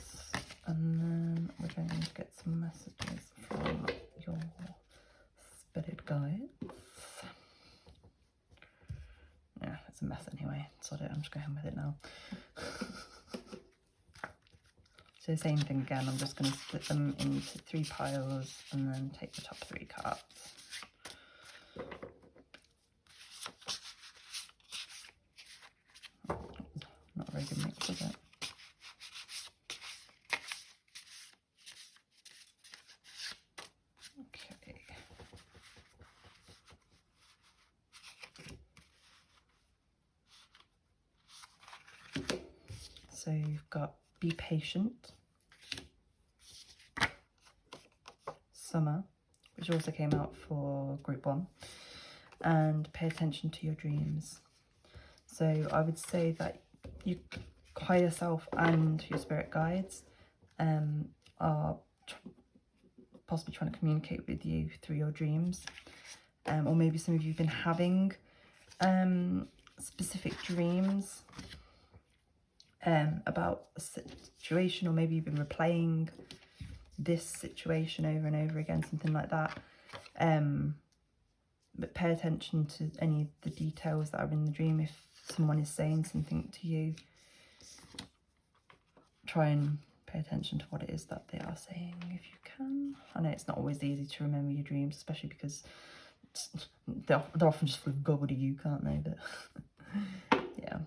and then we're going to get some messages from your spirit guides. Yeah, it's a mess anyway. Sod it, I'm just going with it now. So same thing again, I'm just going to split them into 3 piles and then take the top 3 cards. Not a very good mix, is it? Okay. So you've got be patient, summer, which also came out for group 1, and pay attention to your dreams. So I would say that you, higher self and your spirit guides are possibly trying to communicate with you through your dreams, or maybe some of you have been having specific dreams about a situation, or maybe you've been replaying this situation over and over again, something like that. But pay attention to any of the details that are in the dream. If someone is saying something to you, try and pay attention to what it is that they are saying if you can. I know it's not always easy to remember your dreams, especially because they're often just full of gobbledygook, aren't they? But yeah.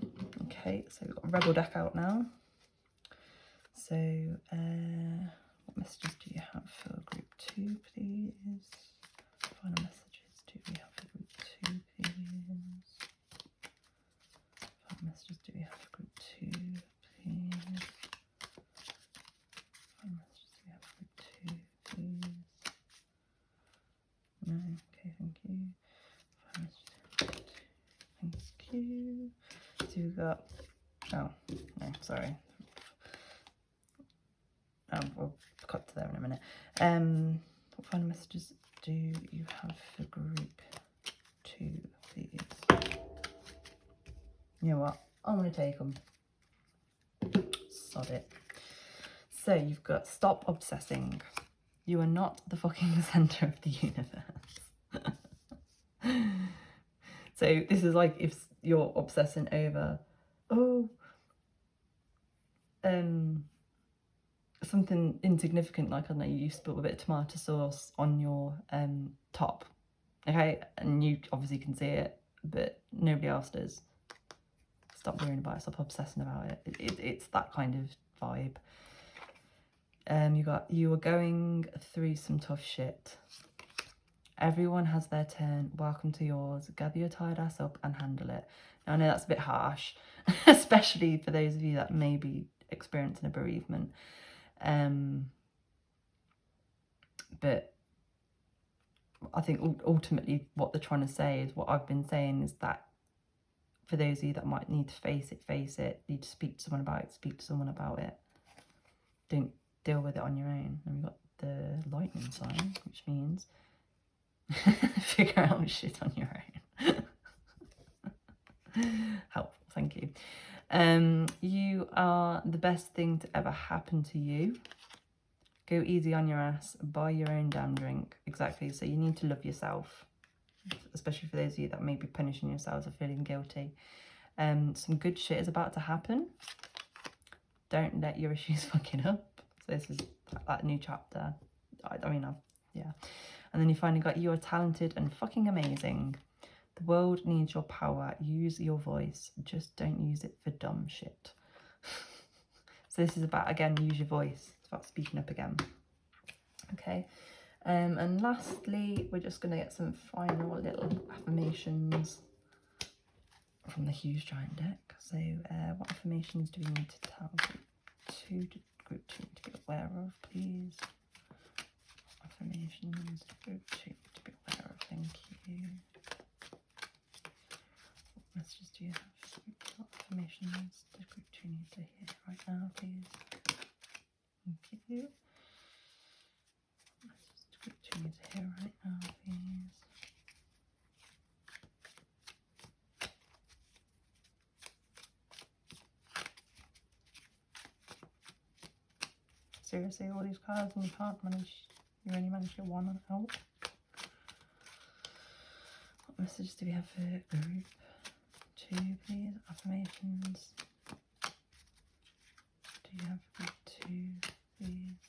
Okay, so we've got a Rebel deck out now. So what messages do you have for group 2, please? Final messages do we have for group 2, please? Final messages do we have for group 2, please? Final messages do we have for group 2, please? No, okay, thank you. Final messages, thank you. So we've got, oh, no, sorry. We'll cut to there in a minute. What final messages do you have for group 2, please? You know what? I'm going to take them. Sod it. So you've got stop obsessing. You are not the fucking centre of the universe. So this is like if you're obsessing over, something insignificant, like, I don't know, you spilled a bit of tomato sauce on your top, okay, and you obviously can see it, but nobody else does. Stop worrying about it, stop obsessing about it. It's that kind of vibe. You are going through some tough shit. Everyone has their turn. Welcome to yours. Gather your tired ass up and handle it. Now, I know that's a bit harsh, especially for those of you that may be experiencing a bereavement. But I think ultimately what they're trying to say is what I've been saying, is that for those of you that might need to face it, need to speak to someone about it. Don't deal with it on your own. And we've got the lightning sign, which means figure out shit on your own. Helpful, thank you. You are the best thing to ever happen to you. Go easy on your ass. Buy your own damn drink. Exactly. So you need to love yourself, especially for those of you that may be punishing yourselves or feeling guilty. Some good shit is about to happen. Don't let your issues fuck it up. So this is that new chapter. Yeah. And then you finally got, you are talented and fucking amazing. The world needs your power. Use your voice. Just don't use it for dumb shit. So this is about, again, use your voice. It's about speaking up again. Okay. And lastly, we're just going to get some final little affirmations from the huge giant deck. So what affirmations do we need to tell group 2 to be aware of, please? Affirmations group 2 to be aware of. Thank you. What messages do you have? What affirmations does group 2 need to hear right now, please? Thank you. What messages does group 2 need to hear right now, please? seriously, all these cards, and you only manage to get one out. What messages do we have for group 2, please? Affirmations. Do you have group 2, please?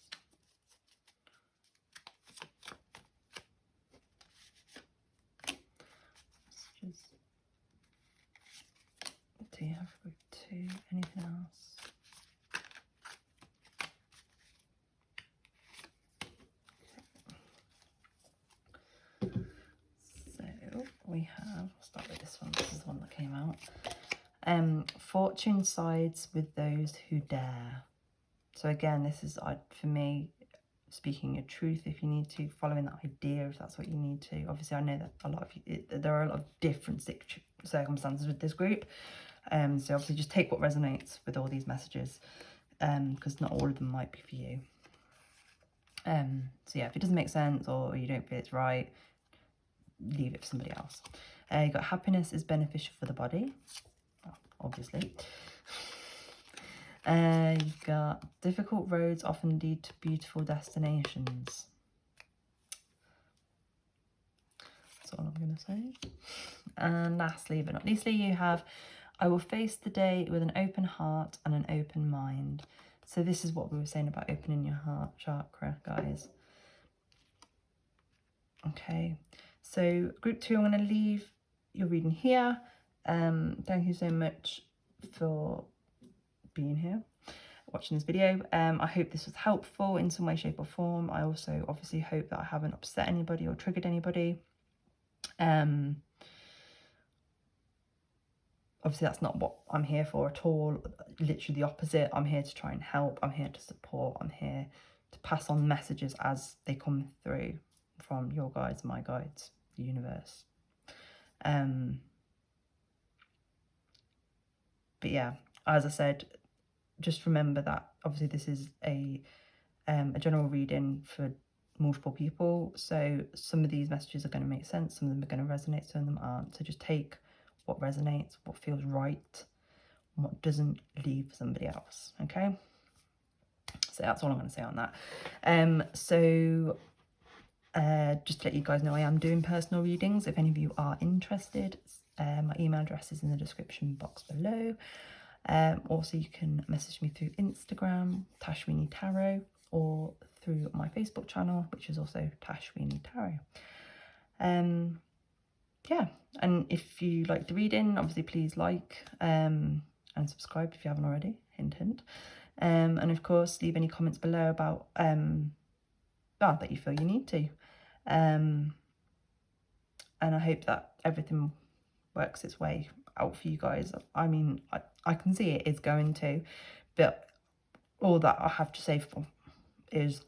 Messages. Do you have group 2? Anything else? We have, I'll start with this one, this is the one that came out. Fortune sides with those who dare. So again, this is, for me, speaking your truth if you need to, following that idea if that's what you need to. Obviously, I know that a lot of you, there are a lot of different circumstances with this group. So obviously just take what resonates with all these messages, because not all of them might be for you. So yeah, if it doesn't make sense or you don't feel it's right, leave it for somebody else. You got happiness is beneficial for the body, well, obviously. You got difficult roads often lead to beautiful destinations. That's all I'm going to say. And lastly, but not leastly, you have, I will face the day with an open heart and an open mind. So this is what we were saying about opening your heart chakra, guys. Okay, so group 2, I'm going to leave your reading here. Thank you so much for being here, watching this video. I hope this was helpful in some way, shape or form. I also obviously hope that I haven't upset anybody or triggered anybody. Obviously that's not what I'm here for at all, literally the opposite. I'm here to try and help, I'm here to support, I'm here to pass on messages as they come through from your guides, my guides, the universe. But yeah, as I said, just remember that obviously this is a general reading for multiple people, so some of these messages are going to make sense, some of them are going to resonate, some of them aren't. So just take what resonates, what feels right, and what doesn't, leave for somebody else. Okay, so that's all I'm going to say on that. Just to let you guys know, I am doing personal readings. If any of you are interested, my email address is in the description box below. Also, you can message me through Instagram, Tashwini Tarot, or through my Facebook channel, which is also Tashwini Tarot. Yeah, and if you like the reading, obviously please like and subscribe if you haven't already, hint hint. And of course, leave any comments below about that you feel you need to. And I hope that everything works its way out for you guys. I mean, I can see it is going to, but all that I have to say is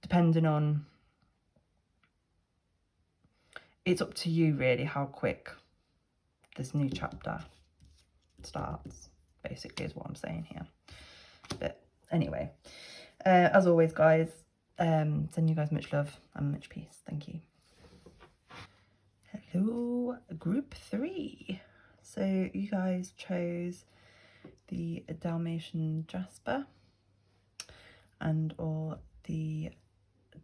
depending on, it's up to you really how quick this new chapter starts, basically, is what I'm saying here. But anyway, as always, guys, send you guys much love and much peace. Thank you. Hello, group 3. So you guys chose the Dalmatian Jasper and or the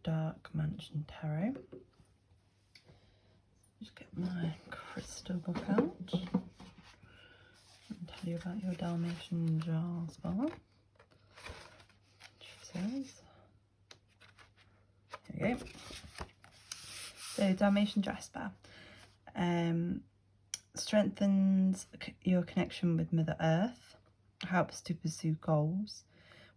Dark Mansion Tarot. Just get my crystal book out and tell you about your Dalmatian Jasper. Says, there we go. So Dalmatian Jasper strengthens your connection with Mother Earth, helps to pursue goals,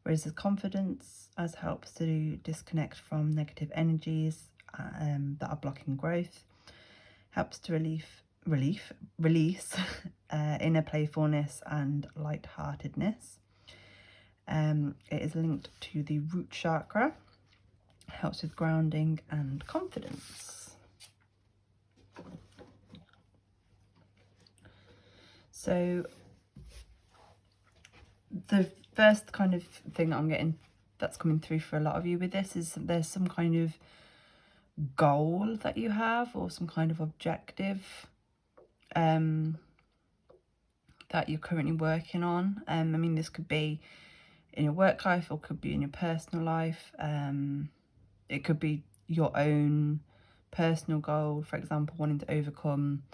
raises confidence, as helps to disconnect from negative energies that are blocking growth, helps to release inner playfulness and lightheartedness. It is linked to the root chakra, helps with grounding and confidence. So the first kind of thing that I'm getting that's coming through for a lot of you with this is there's some kind of goal that you have, or some kind of objective that you're currently working on. I mean, this could be, in your work life, or could be in your personal life. It could be your own personal goal, for example, wanting to overcome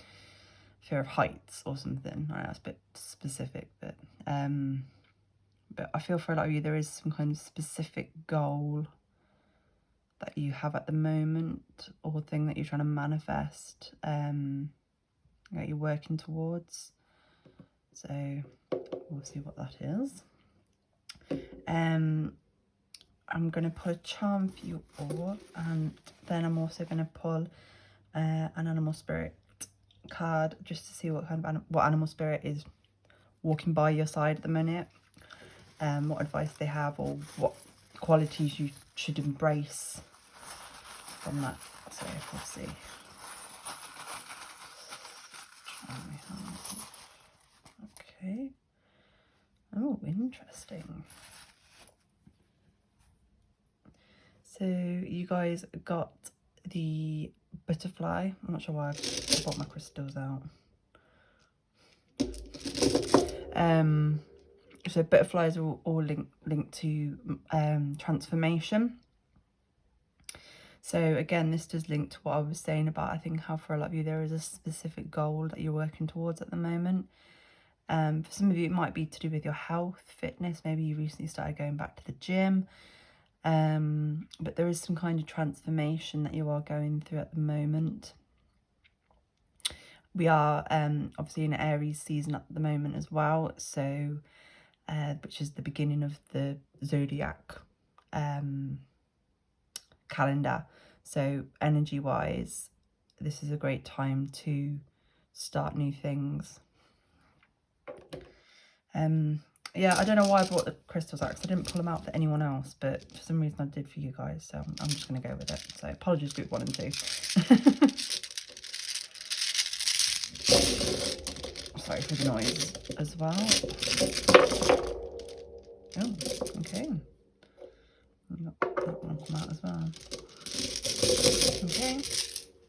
fear of heights or something. I know that's a bit specific, but I feel for a lot of you there is some kind of specific goal that you have at the moment, or thing that you're trying to manifest, that you're working towards. So we'll see what that is. I'm going to pull a charm for you all, and then I'm also going to pull an animal spirit card, just to see what kind of what animal spirit is walking by your side at the minute, what advice they have, or what qualities you should embrace from that. So we'll see. Okay. Oh, interesting. So you guys got the butterfly. I'm not sure why I brought my crystals out. So butterflies are all linked to transformation. So again, this does link to what I was saying about, I think, how for a lot of you there is a specific goal that you're working towards at the moment. For some of you, it might be to do with your health, fitness. Maybe you recently started going back to the gym. But there is some kind of transformation that you are going through at the moment. We are obviously in Aries season at the moment as well, so which is the beginning of the zodiac calendar. So energy wise, this is a great time to start new things. Yeah, I don't know why I brought the crystals out, because I didn't pull them out for anyone else, but for some reason I did for you guys, so I'm just going to go with it. So apologies, group 1 and 2. Sorry for the noise as well. Oh, okay. That one come out as well. Okay,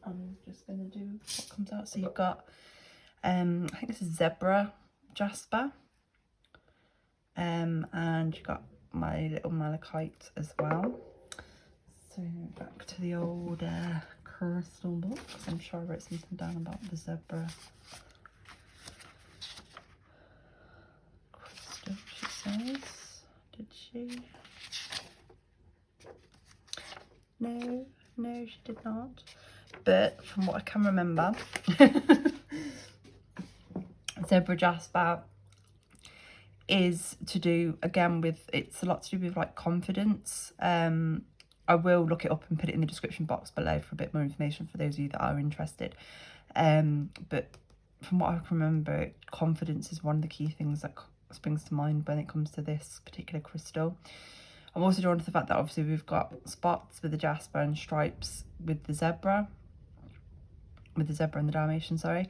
I'm just going to do what comes out. So you've got, I think this is zebra jasper. And you got my little malachite as well. So back to the old crystal book, because I'm sure I wrote something down about the zebra crystal, she says. Did she? No, she did not. But from what I can remember, zebra jasper is to do, again, with, it's a lot to do with like confidence. I will look it up and put it in the description box below for a bit more information for those of you that are interested. But from what I can remember, confidence is one of the key things that springs to mind when it comes to this particular crystal. I'm also drawn to the fact that obviously we've got spots with the jasper and stripes with the zebra. With the zebra and the Dalmatian, sorry.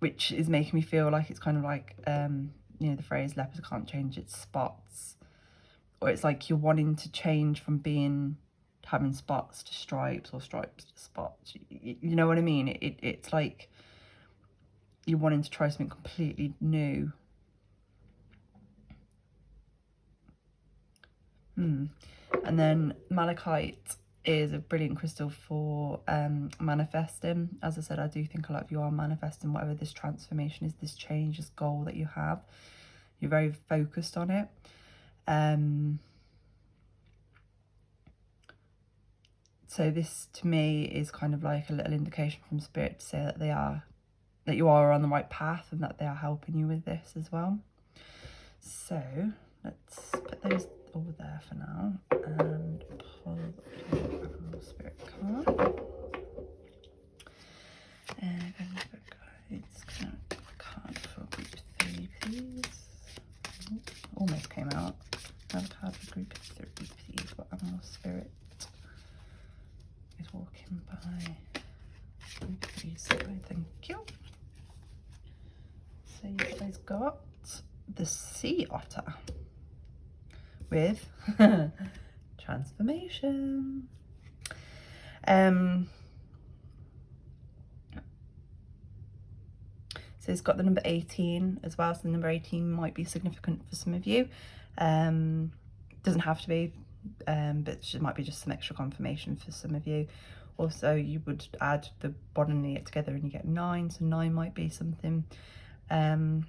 Which is making me feel like it's kind of like, you know, the phrase leopards can't change its spots. Or it's like you're wanting to change from having spots to stripes, or stripes to spots. You know what I mean? It's like you're wanting to try something completely new. And then malachite is a brilliant crystal for manifesting. As I said, I do think a lot of you are manifesting whatever this transformation is, this change, this goal that you have. You're very focused on it. So this to me is kind of like a little indication from spirit to say that you are on the right path, and that they are helping you with this as well. So let's put those all there for now and pull the spirit card. Card for group 3, please. Almost came out. Another card for group 3, please. What animal spirit is walking by group 3 side? Thank you. So you guys got the sea otter with transformation. So it's got the number 18 as well, so the number 18 might be significant for some of you. Doesn't have to be, but it might be just some extra confirmation for some of you. Also, you would add the bottom and the 8 together and you get 9, so 9 might be something. So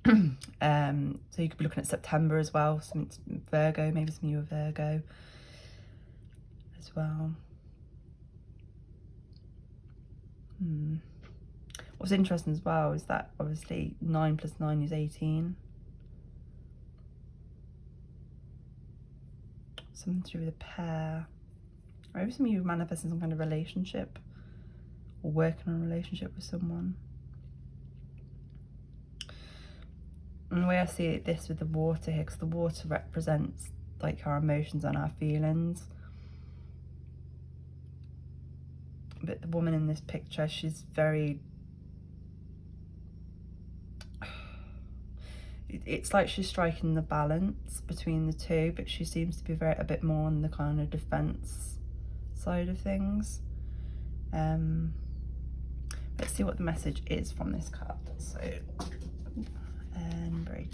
you could be looking at September as well, some Virgo, maybe some of you are Virgo as well. What's interesting as well is that obviously 9 plus 9 is 18. Something to do with a pair. Maybe some of you are manifesting some kind of relationship or working on a relationship with someone. And the way I see it, this with the water here, because the water represents like our emotions and our feelings. But the woman in this picture, she's very, it's like she's striking the balance between the two, but she seems to be a bit more on the kind of defense side of things. Let's see what the message is from this card. So number 18.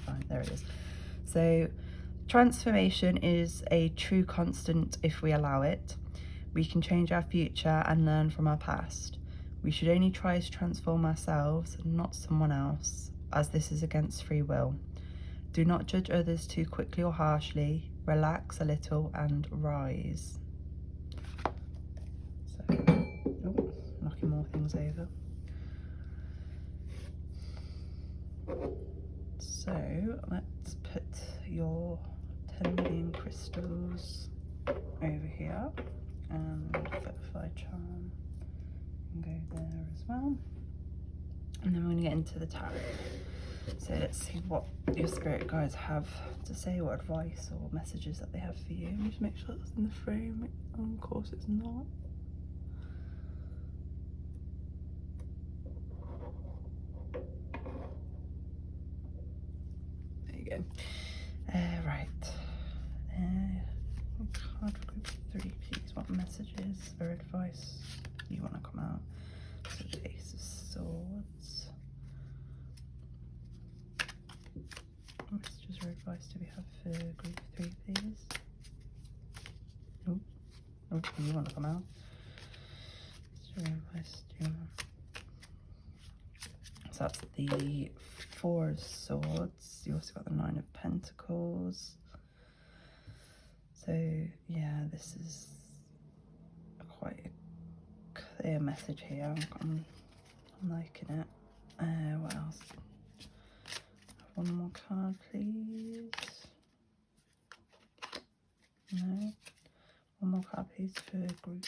Fine, there it is. So transformation is a true constant if we allow it. We can change our future and learn from our past. We should only try to transform ourselves, not someone else, as this is against free will. Do not judge others too quickly or harshly. Relax a little and rise. So, oh, knocking more things over. So let's put your 10 million crystals over here and butterfly charm and go there as well. And then we're going to get into the tarot. So let's see what your spirit guides have to say, what advice or messages that they have for you. Let me just make sure that's in the frame. Of course it's not. There you go. Right. Card for group 3, please. What messages or advice you want to come out? So the Ace of Swords. What messages or advice do we have for group 3, please? Oh, you want to come out? What's your advice do you want? So that's the 4 of Swords. You also got the 9 of Pentacles. So yeah, this is quite a clear message here. I'm liking it. What else? One more card, please. No. One more card, please, for group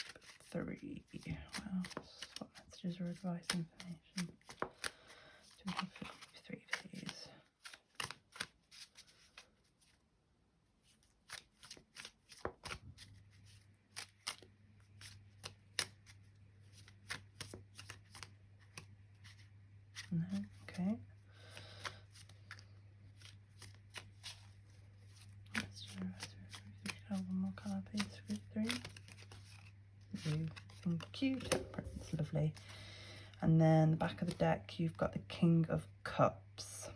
3. What else? What messages or advice, information do we have for group 3, please? No, okay. Let's do one more card, please, for group 3. Thank you, Temperance, lovely. And then the back of the deck, you've got the King of Cups.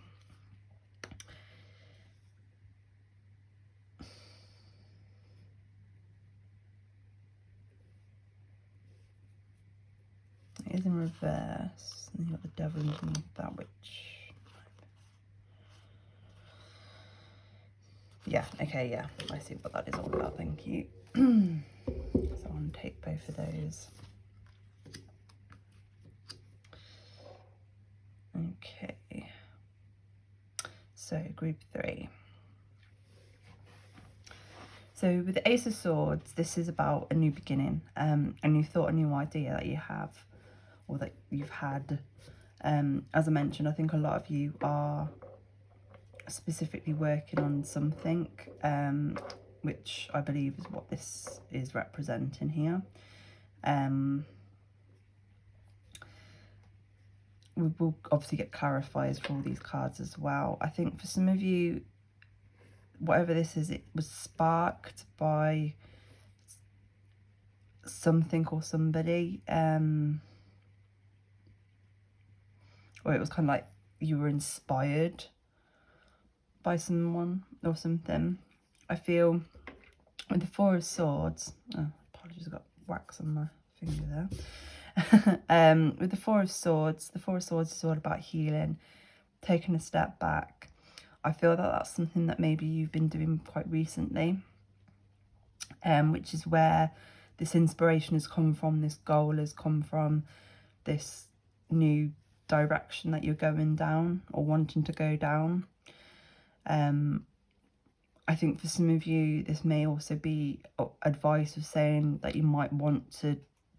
It is in reverse, and you've got the Devil underneath that, which... Yeah, okay, yeah, I see what that is all about, thank you. So I'm going to take both of those. Okay, so group 3. So with the Ace of Swords, this is about a new beginning, a new thought, a new idea that you have, or that you've had. As I mentioned, I think a lot of you are specifically working on something, which I believe is what this is representing here. We will obviously get clarifiers for all these cards as well. I think for some of you, whatever this is, it was sparked by something or somebody, or it was kind of like you were inspired by someone or something. I feel with the Four of Swords, oh, apologies, I got wax on my finger there. With the Four of Swords is all about healing, taking a step back. I feel that that's something that maybe you've been doing quite recently, which is where this inspiration has come from, this goal has come from, this new direction that you're going down or wanting to go down. I think for some of you, this may also be advice of saying that you might want to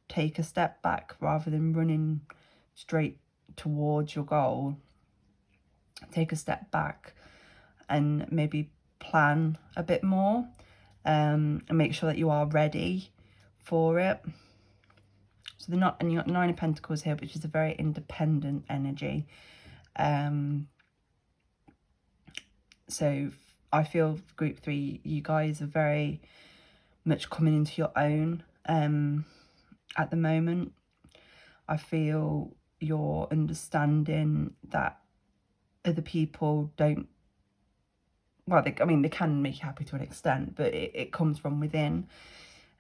take a step back rather than running straight towards your goal. Take a step back and maybe plan a bit more, and make sure that you are ready for it. So and you got Nine of Pentacles here, which is a very independent energy. So I feel group 3, you guys are very much coming into your own at the moment. I feel you're understanding that other people don't, well, they can make you happy to an extent, but it comes from within.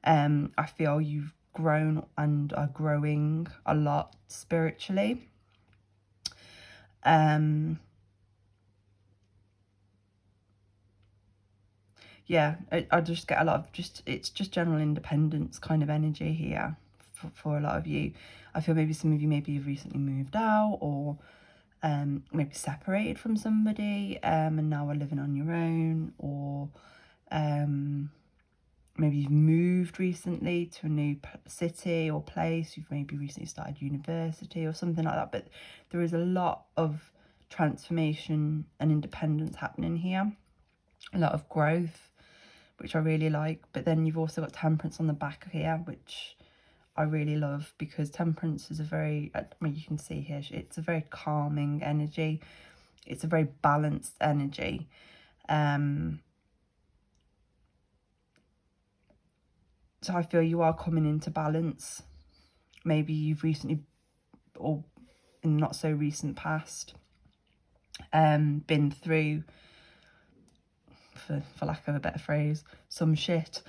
I feel you've grown and are growing a lot spiritually. Yeah, I just get a lot of it's just general independence kind of energy here for a lot of you. I feel maybe some of you maybe you've recently moved out, or maybe separated from somebody and now are living on your own, or maybe you've moved recently to a new city or place. You've maybe recently started university or something like that. But there is a lot of transformation and independence happening here. A lot of growth, which I really like. But then you've also got Temperance on the back here, which I really love, because Temperance is a very, I mean, you can see here, it's a very calming energy. It's a very balanced energy. So I feel you are coming into balance. Maybe you've recently, or in not so recent past, been through, for lack of a better phrase, some shit.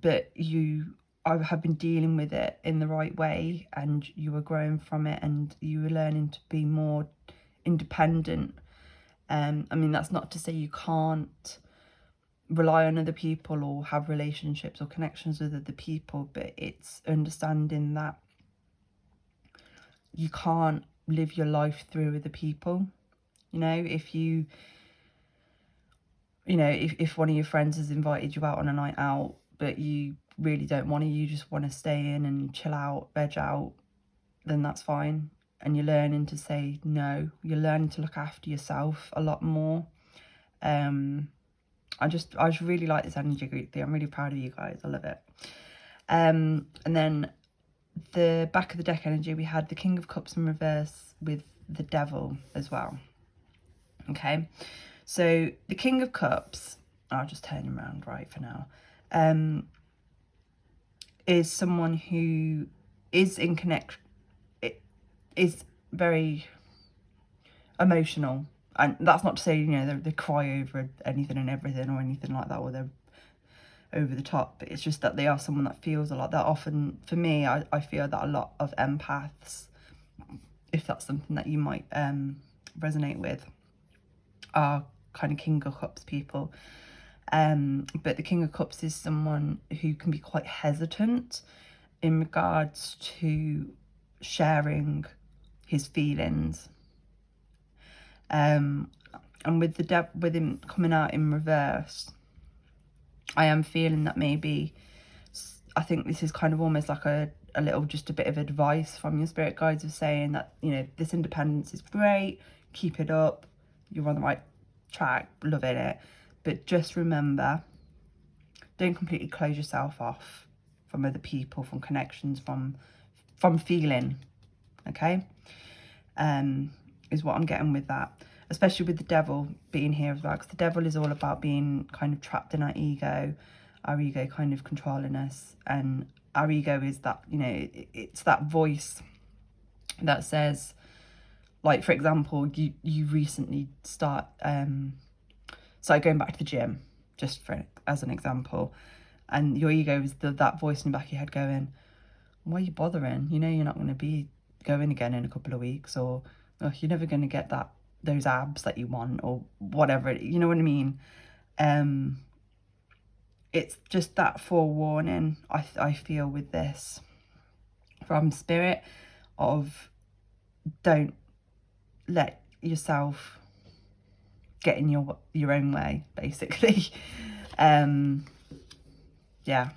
But you have been dealing with it in the right way, and you are growing from it, and you are learning to be more independent. I mean, that's not to say you can't rely on other people or have relationships or connections with other people, but it's understanding that you can't live your life through other people. You know, if if one of your friends has invited you out on a night out, but you really don't want to, you just want to stay in and chill out, veg out, then that's fine. And you're learning to say no. You're learning to look after yourself a lot more. I just really like this energy group thing. I'm really proud of you guys. I love it. And then the back of the deck energy, we had the King of Cups in reverse with the Devil as well. Okay, so the King of Cups, I'll just turn him around right for now, is someone who is is very emotional. And that's not to say, they cry over anything and everything or anything like that, or they're over the top. But it's just that they are someone that feels a lot. That often, for me, I feel that a lot of empaths, if that's something that you might resonate with, are kind of King of Cups people. But the King of Cups is someone who can be quite hesitant in regards to sharing his feelings. And with with him coming out in reverse, I am feeling that maybe, I think this is kind of almost like a bit of advice from your spirit guides, of saying that, this independence is great, keep it up, you're on the right track, loving it. But just remember, don't completely close yourself off from other people, from connections, from feeling, okay? Is what I'm getting with that. especially with the devil being here as well, because the devil is all about being kind of trapped in our ego kind of controlling us. And our ego is that, you know, it's that voice that says, like, for example, you recently started going back to the gym, just as an example, and your ego is that voice in the back of your head going, why are you bothering? You know you're not going to be going again in a couple of weeks, or oh, you're never going to get those abs that you want, or whatever, you know what I mean? It's just that forewarning, I feel, with this from spirit, of don't let yourself get in your own way, basically. Yeah,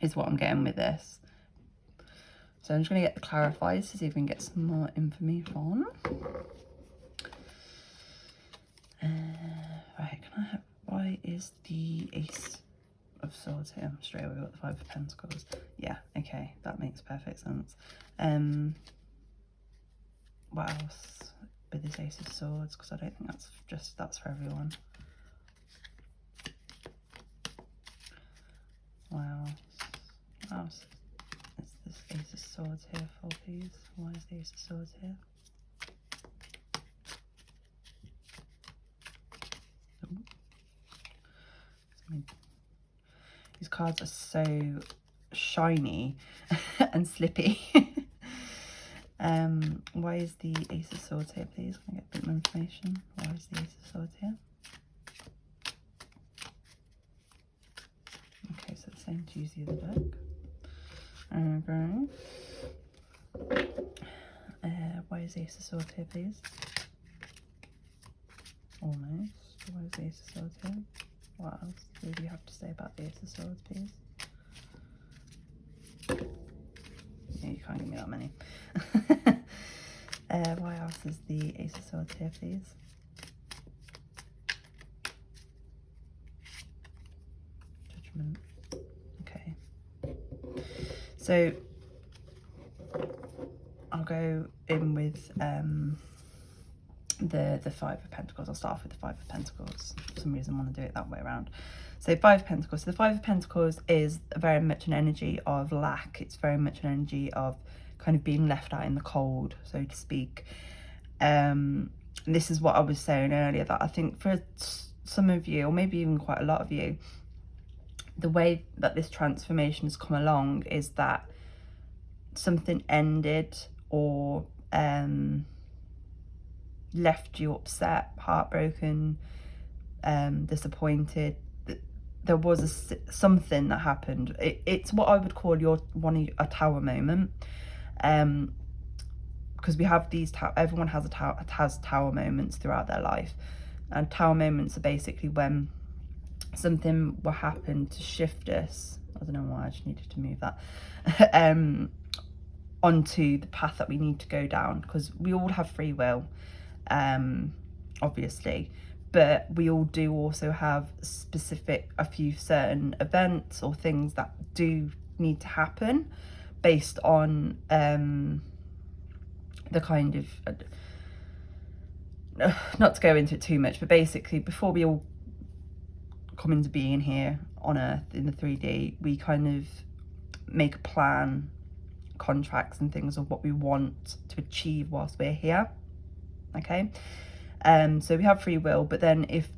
is what I'm getting with this. So I'm just going to get the clarifiers to see if we can get some more information. Right, can I have, why is the Ace of Swords here? Straight away we've got the Five of Pentacles. Yeah, okay, that makes perfect sense. What else with this Ace of Swords? Because I don't think that's for everyone. Wow. What else is this Ace of Swords here for, please? Why is the Ace of Swords here? These cards are so shiny and slippy. Why is the Ace of Swords here, please? Can I get a bit more information? Why is the Ace of Swords here? Okay, so the same to use the other deck. Why is the Ace of Swords here, please? Almost. Why is the Ace of Swords here? What else do you have to say about the Ace of Swords, please? Yeah, you can't give me that many. Why else is the Ace of Swords here, please? Judgment. Okay. So I'll go in with the Five of Pentacles. I'll start off with the Five of Pentacles. For some reason I want to do it that way around. So Five of Pentacles. So the Five of Pentacles is very much an energy of lack. It's very much an energy of kind of being left out in the cold, so to speak. This is what I was saying earlier, that I think for some of you, or maybe even quite a lot of you, the way that this transformation has come along is that something ended, or left you upset, heartbroken, disappointed. There was something that happened. It's what I would call a tower moment, because we have these everyone has tower moments throughout their life, and tower moments are basically when something will happen to shift us. I don't know why, I just needed to move that onto the path that we need to go down, because we all have free will, obviously, but we all do also have a few certain events or things that do need to happen based on the kind of, not to go into it too much, but basically before we all come into being here on Earth in the 3D, we kind of make a plan, contracts and things of what we want to achieve whilst we're here. Okay, so we have free will, but then if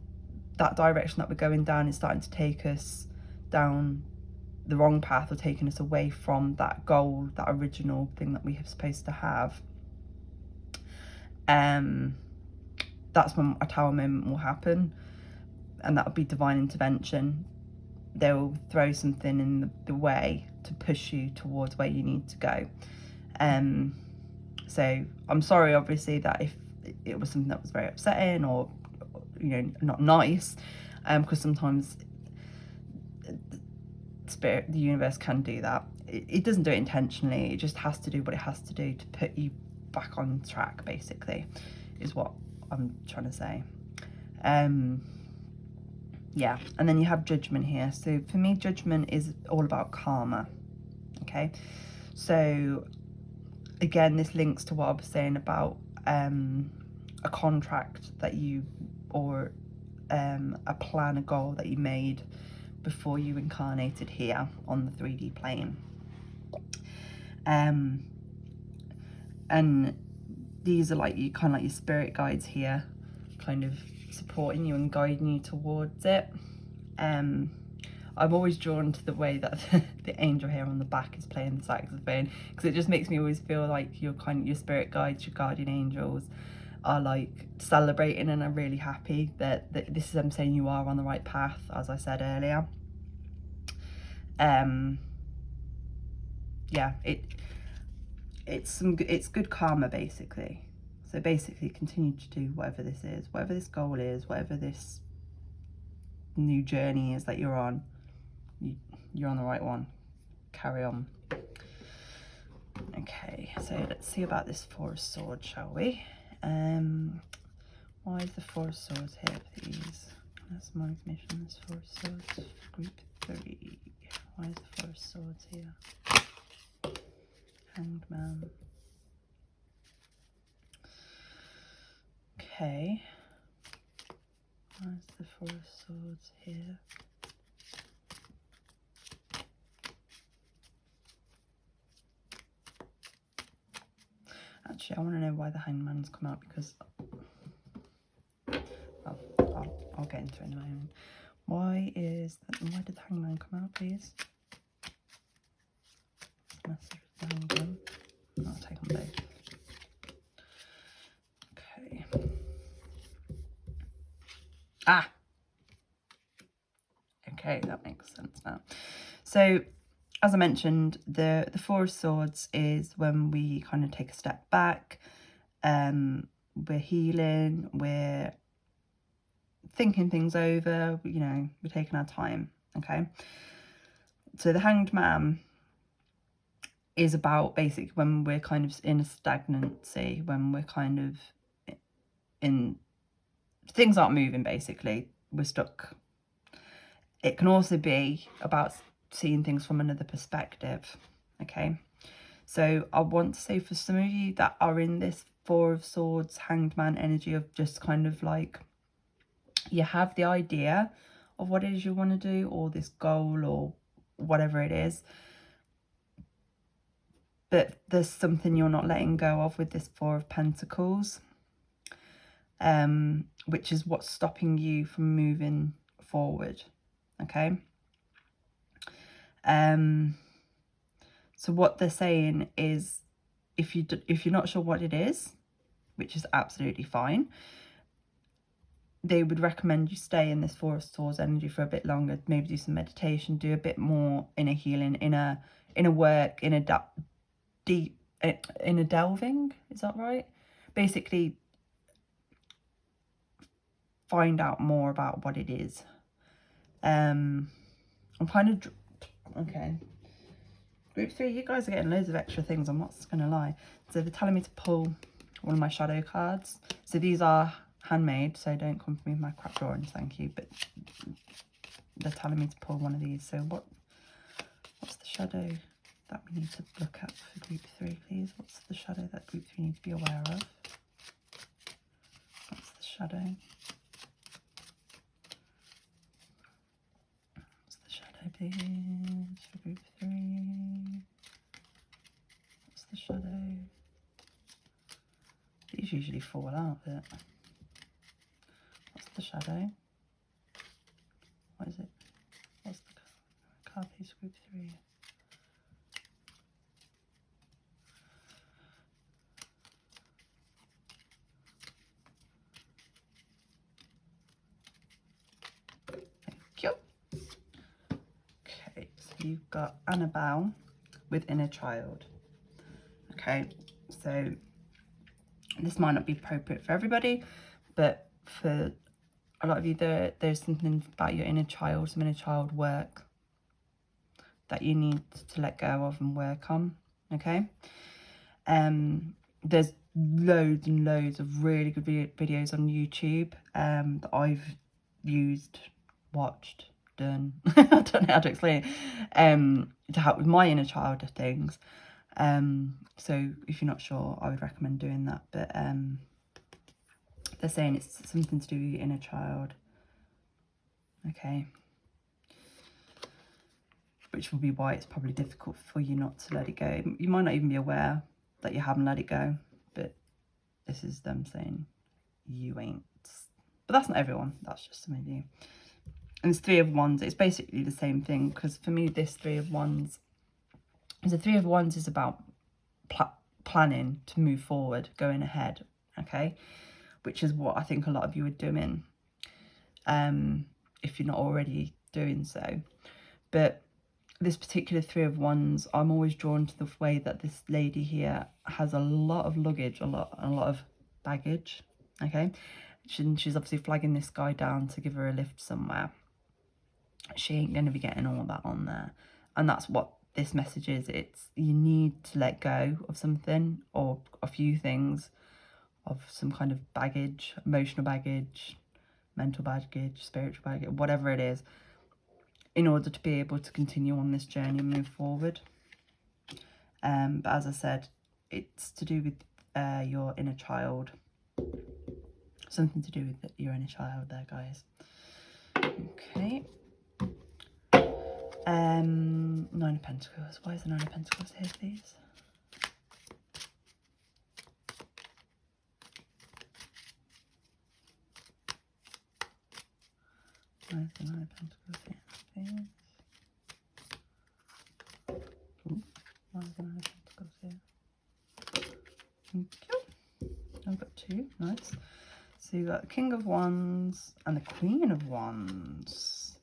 that direction that we're going down is starting to take us down the wrong path, or taking us away from that goal, that original thing that we are supposed to have, that's when a tower moment will happen, and that will be divine intervention. They will throw something in the way to push you towards where you need to go. So I'm sorry, obviously, that if it was something that was very upsetting, or, you know, not nice, because sometimes spirit, the universe can do that. It doesn't do it intentionally. It just has to do what it has to do to put you back on track, basically, is what I'm trying to say. Yeah, and then you have judgment here. So for me, judgment is all about karma. Okay, so again, this links to what I was saying about a contract that you, or a plan, a goal that you made before you incarnated here on the 3D plane. And these are like you, kind of like your spirit guides here, kind of supporting you and guiding you towards it. I'm always drawn to the way that the angel here on the back is playing the saxophone, because it just makes me always feel like your spirit guides, your guardian angels, are like celebrating and are really happy that this is them saying you are on the right path, as I said earlier. Yeah, it's good karma, basically. So basically continue to do whatever this is, whatever this goal is, whatever this new journey is that you're on. You're on the right one. Carry on. Okay, so let's see about this Four of Swords, shall we? Why is the Four of Swords here, please? That's more information on this Four of Swords. Group 3. Why is the Four of Swords here? Hanged Man. Okay. Why is the Four of Swords here? Actually, I want to know why the Hanged Man's come out, because I'll get into it in a moment. Why did the Hanged Man come out, please? Message with the Hanged Man. I'll take on both. Okay. Okay, that makes sense now. So, as I mentioned, the Four of Swords is when we kind of take a step back. We're healing, we're thinking things over, you know, we're taking our time, okay? So the Hanged Man is about basically when we're kind of in a stagnancy, when we're kind of in, things aren't moving, basically, we're stuck. It can also be about seeing things from another perspective, okay? So I want to say, for some of you that are in this Four of Swords, Hanged Man energy of just kind of like, you have the idea of what it is you want to do, or this goal, or whatever it is, but there's something you're not letting go of with this Four of Pentacles, which is what's stopping you from moving forward, okay? So what they're saying is, if you're not sure what it is, which is absolutely fine, they would recommend you stay in this Four of Swords energy for a bit longer. Maybe do some meditation, do a bit more inner healing, inner work, inner delving. Is that right? Basically, find out more about what it is. I'm kind of okay. Group 3, you guys are getting loads of extra things, I'm not going to lie. So they're telling me to pull one of my shadow cards. So these are handmade, so don't come for me with my crap drawings, thank you. But they're telling me to pull one of these. So what's the shadow that we need to look at for Group 3, please? What's the shadow that Group 3 needs to be aware of? What's the shadow? What's the shadow, please, for Group 3? What's the shadow? These usually fall out, but what's the shadow? What is it? What's the card, please, Group 3? Thank you. Okay, so you've got Annabelle with Inner Child. Okay, so this might not be appropriate for everybody, but for a lot of you, there's something about your inner child, some inner child work that you need to let go of and work on, okay? There's loads and loads of really good videos on YouTube that I've used, watched, done, I don't know how to explain it, to help with my inner child things. So if you're not sure, I would recommend doing that. But They're saying it's something to do with your inner child. Okay. Which will be why it's probably difficult for you not to let it go. You might not even be aware that you haven't let it go, but this is them saying you ain't. But that's not everyone, that's just some of you. And it's Three of Wands. It's basically the same thing, because for me this Three of Wands, the Three of Wands is about planning to move forward, going ahead, okay? Which is what I think a lot of you are doing, if you're not already doing so. But this particular Three of Wands, I'm always drawn to the way that this lady here has a lot of luggage, a lot of baggage, okay? She's obviously flagging this guy down to give her a lift somewhere. She ain't going to be getting all that on there. And that's what this message is. It's you need to let go of something, or a few things, of some kind of baggage, emotional baggage, mental baggage, spiritual baggage, whatever it is, in order to be able to continue on this journey and move forward. But as I said, it's to do with your inner child. Something to do with your inner child there, guys. Okay. Nine of Pentacles. Why is the Nine of Pentacles here, please? Why is the Nine of Pentacles here, please? Ooh, why is the Nine of Pentacles here? Thank you. I've got two. Nice. So you've got the King of Wands and the Queen of Wands.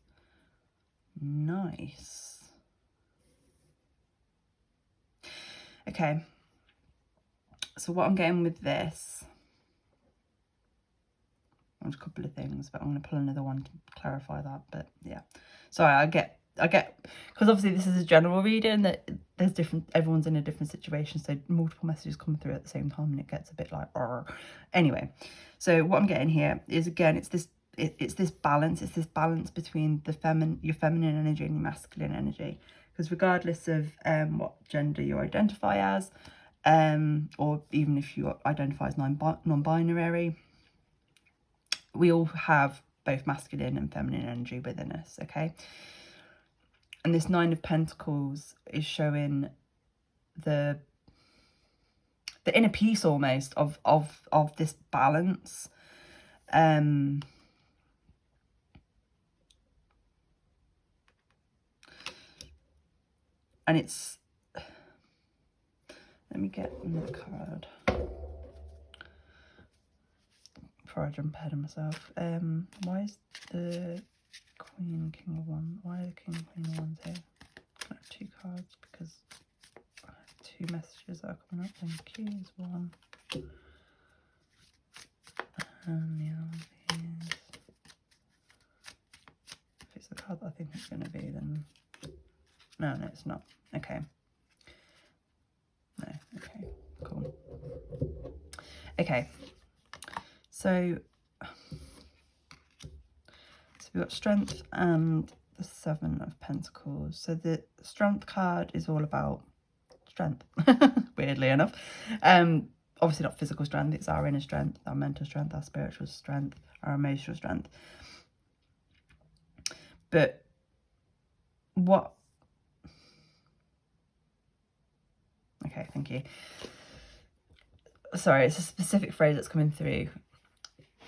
Nice. Okay. So what I'm getting with this, there's a couple of things, but I'm going to pull another one to clarify that. But yeah, sorry, I get, because obviously this is a general reading, that there's everyone's in a different situation, so multiple messages come through at the same time, and it gets a bit like, anyway. So what I'm getting here is, again, it's this balance. It's this balance between your feminine energy and your masculine energy, because regardless of what gender you identify as, or even if you identify as non-binary, we all have both masculine and feminine energy within us, okay? And this Nine of Pentacles is showing the inner peace almost of this balance. And it's, let me get another card before I jump ahead of myself. Why is the Queen, King of Wands, why are the King, Queen of Wands here? I have two cards because I have two messages that are coming up. Thank you, is one. And the other is, if it's the card that I think it's going to be, then no, it's not. Okay. No, okay, cool. Okay, so we've got Strength and the Seven of Pentacles. So the Strength card is all about strength, weirdly enough. Obviously not physical strength, it's our inner strength, our mental strength, our spiritual strength, our emotional strength. But what... Okay, thank you. Sorry, it's a specific phrase that's coming through.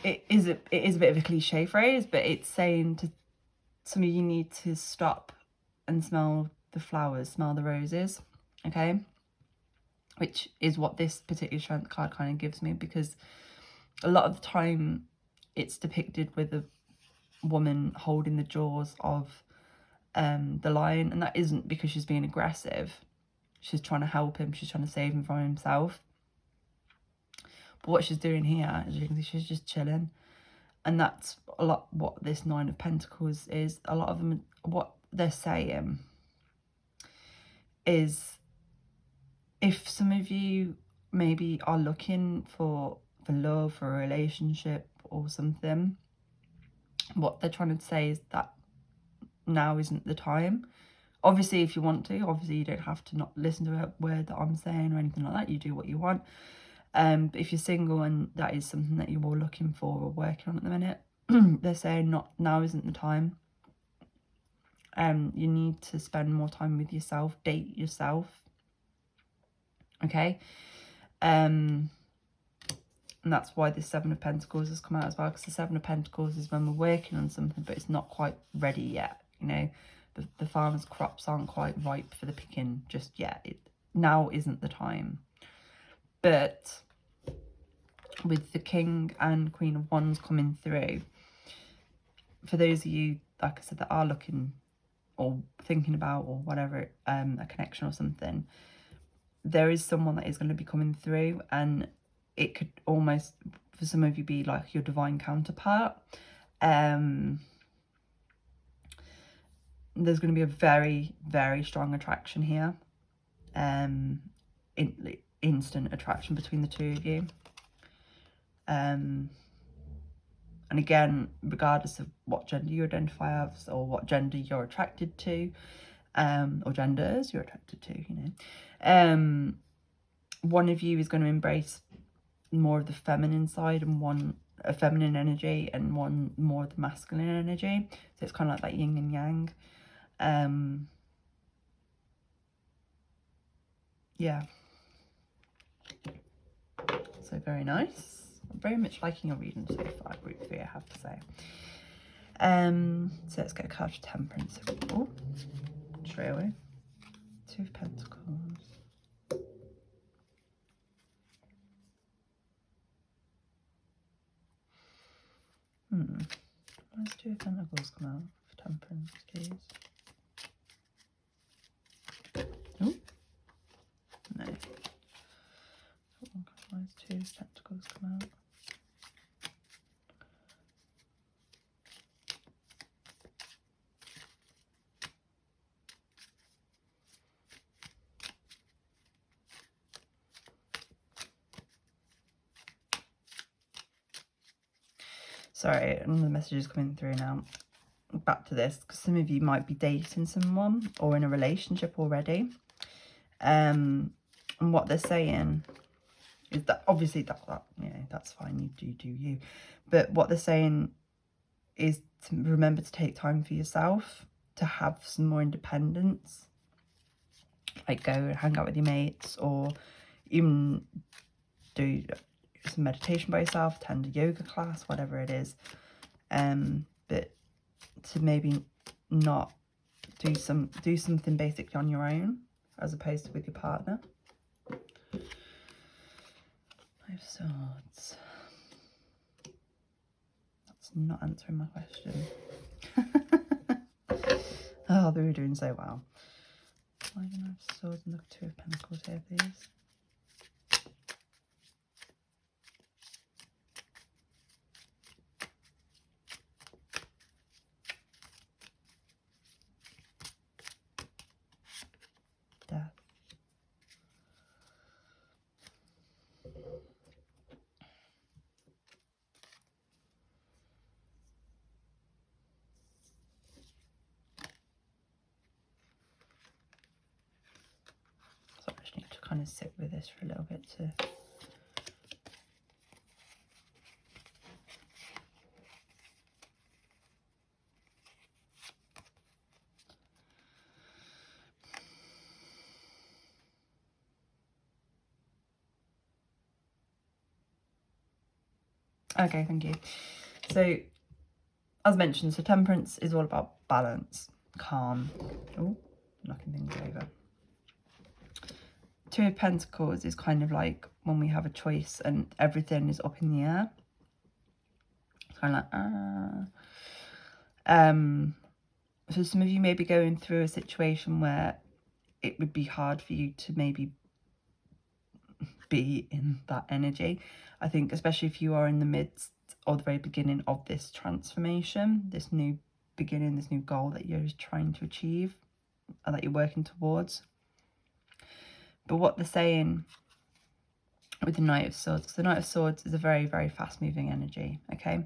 It is a bit of a cliche phrase, but it's saying to some of you need to stop and smell the flowers, smell the roses, okay? Which is what this particular strength card kind of gives me, because a lot of the time it's depicted with a woman holding the jaws of the lion, and that isn't because she's being aggressive. She's trying to help him, she's trying to save him from himself. But what she's doing here, as you can see, she's just chilling. And that's a lot what this Nine of Pentacles is. A lot of them, what they're saying is, if some of you maybe are looking for love, for a relationship or something, what they're trying to say is that now isn't the time. Obviously, if you want to, obviously you don't have to not listen to a word that I'm saying or anything like that. You do what you want. But if you're single and that is something that you're all looking for or working on at the minute, they're saying now isn't the time. You need to spend more time with yourself, date yourself. Okay. And that's why the Seven of Pentacles has come out as well, because the Seven of Pentacles is when we're working on something, but it's not quite ready yet. You know, the farmer's crops aren't quite ripe for the picking just yet. Now isn't the time. But with the King and Queen of Wands coming through, for those of you, like I said, that are looking or thinking about or whatever, a connection or something, there is someone that is going to be coming through, and it could almost, for some of you, be like your divine counterpart. There's going to be a very, very strong attraction here. Instant attraction between the two of you. And again, regardless of what gender you identify as or what gender you're attracted to, or genders you're attracted to, you know, one of you is going to embrace more of the feminine side and a feminine energy, and one more of the masculine energy. So it's kind of like that yin and yang. Yeah. So very nice. I'm very much liking your reading so far, group 3, I have to say. So let's get a card for Temperance. Oh, straight away. 2 of Pentacles. Why does 2 of Pentacles come out for Temperance, please? Oh, no. Why does 2 of Pentacles come out? Sorry, another message is coming through now. Back to this, because some of you might be dating someone or in a relationship already. And what they're saying is that obviously that you know, that's fine, you do you. But what they're saying is to remember to take time for yourself, to have some more independence. Like go and hang out with your mates, or even do some meditation by yourself, attend a yoga class, whatever it is. But to maybe not do something basically on your own as opposed to with your partner. 5 of Swords. That's not answering my question. Oh, they were doing so well. Why do I have Swords and the 2 of Pentacles here, please? Death. So I just need to kind of sit with this for a little bit to... Okay, thank you. So, as mentioned, so Temperance is all about balance, calm. Oh, knocking things over. 2 of Pentacles is kind of like when we have a choice and everything is up in the air. It's kind of like, so some of you may be going through a situation where it would be hard for you to maybe be in that energy. I think especially if you are in the midst or the very beginning of this transformation, this new beginning, this new goal that you're trying to achieve and that you're working towards. But what they're saying with the Knight of Swords, because the Knight of Swords is a very, very fast moving energy, okay?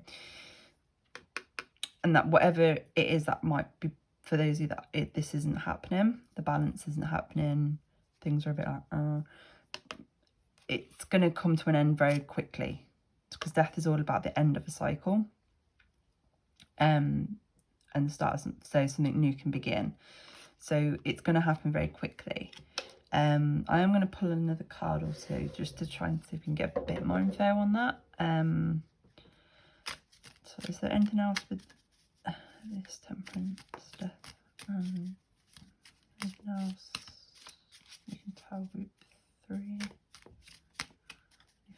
And that whatever it is that might be, for those of you that this isn't happening, the balance isn't happening, things are a bit like, it's going to come to an end very quickly, because death is all about the end of a cycle, and the start of so something new can begin. So it's going to happen very quickly. I am going to pull another card or two just to try and see if we can get a bit more info on that. So is there anything else with this temperance stuff? Anything else you can tell group 3? Any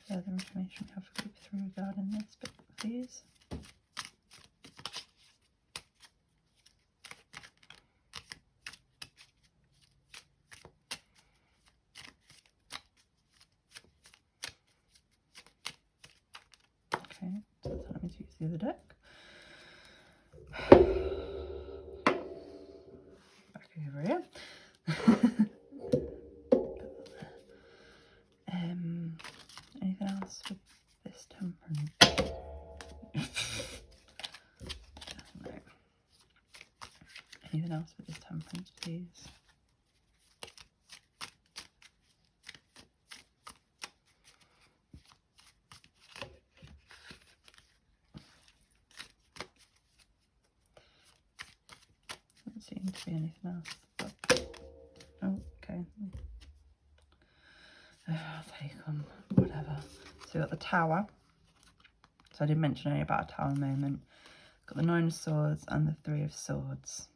further information we have for group 3 regarding this bit, please? Okay, so that's let me use the other deck. Back over here. Anything else with this temperance? No. Anything else with this temperance, please? Doesn't seem to be anything else. But, oh, okay. I'll take them, whatever. So we've got the Tower. So I didn't mention any about a Tower moment. Got the 9 of Swords and the 3 of Swords.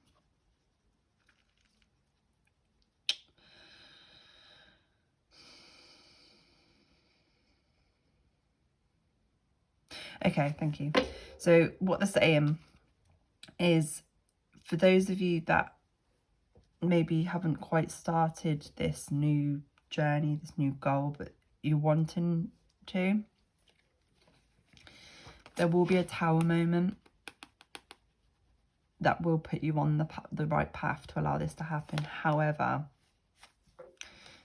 Okay, thank you. So what they're saying is, for those of you that maybe haven't quite started this new journey, this new goal, but you're wanting to, there will be a Tower moment that will put you on the right path to allow this to happen. However,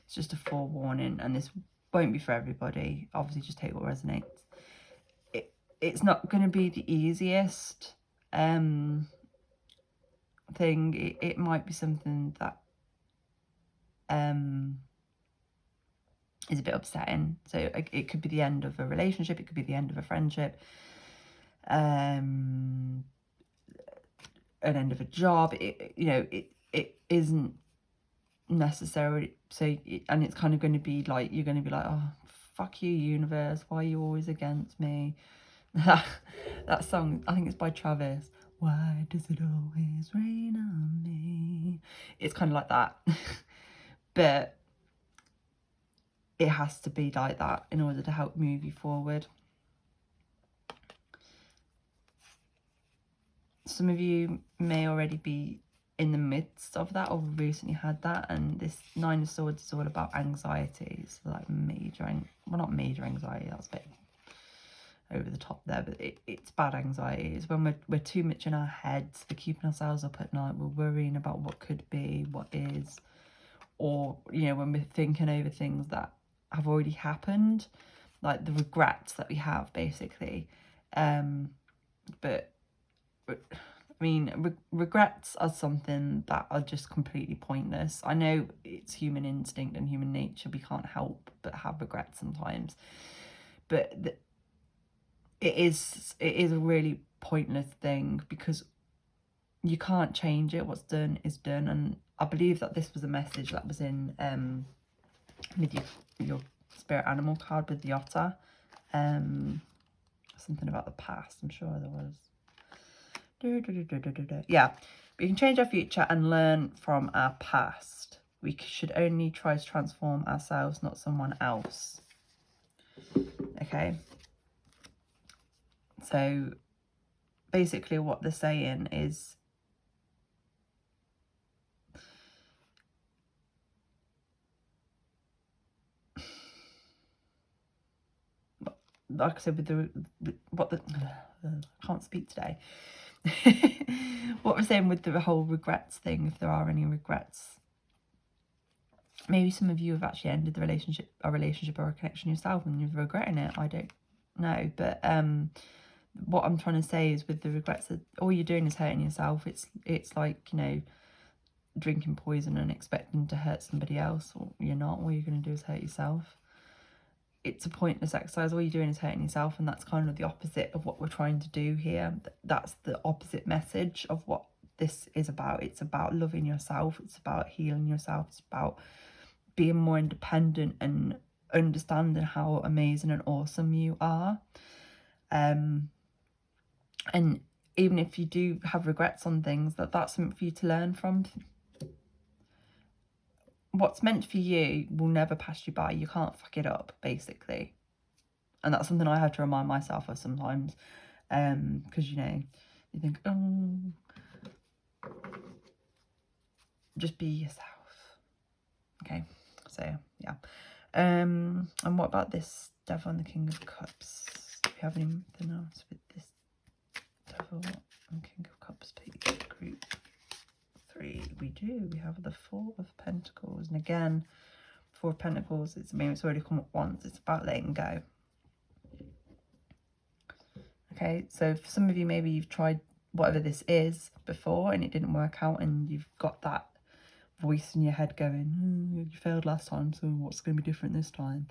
it's just a forewarning, and this won't be for everybody. Obviously, just take what resonates. It's not going to be the easiest thing. It might be something that is a bit upsetting. So it could be the end of a relationship, it could be the end of a friendship, an end of a job. It isn't necessarily so, and it's kind of going to be like, you're going to be like, oh, fuck you, universe, why are you always against me? That song, I think it's by Travis. Why does it always rain on me? It's kind of like that. But it has to be like that in order to help move you forward. Some of you may already be in the midst of that or recently had that, and this 9 of Swords is all about anxiety. It's like major, well, not major anxiety, that's a bit over the top there, but it's bad anxiety. It's when we're too much in our heads, we're keeping ourselves up at night, we're worrying about what could be, what is, or when we're thinking over things that have already happened, like the regrets that we have, basically. But I mean, regrets are something that are just completely pointless. I know it's human instinct and human nature, we can't help but have regrets sometimes, but it is a really pointless thing, because you can't change it. What's done is done. And I believe that this was a message that was in with your spirit animal card with the otter. Something about the past, I'm sure there was. Yeah, we can change our future and learn from our past. We should only try to transform ourselves, not someone else. Okay. So basically what they're saying is, like I said, with I can't speak today. What we're saying with the whole regrets thing, if there are any regrets, maybe some of you have actually ended the relationship or a connection yourself and you're regretting it. I don't know, but what I'm trying to say is, with the regrets, that all you're doing is hurting yourself. It's like, drinking poison and expecting to hurt somebody else, or you're not. All you're going to do is hurt yourself. it's a pointless exercise. All you're doing is hurting yourself, and that's kind of the opposite of what we're trying to do here. That's the opposite message of what this is about. It's about loving yourself. It's about healing yourself. It's about being more independent and understanding how amazing and awesome you are. And even if you do have regrets on things, that's something for you to learn from. What's meant for you will never pass you by. You can't fuck it up, basically. And that's something I have to remind myself of sometimes. Because, you know, you think, oh, just be yourself. Okay, so, yeah. And what about this Devil and the King of Cups? Do we have anything else with this Devil and King of Cups, please? Group 3. We do. We have the Four of Pentacles. And again, Four of Pentacles, it's already come up once. It's about letting go. Okay, so for some of you, maybe you've tried whatever this is before and it didn't work out, and you've got that voice in your head going, you failed last time, so what's going to be different this time?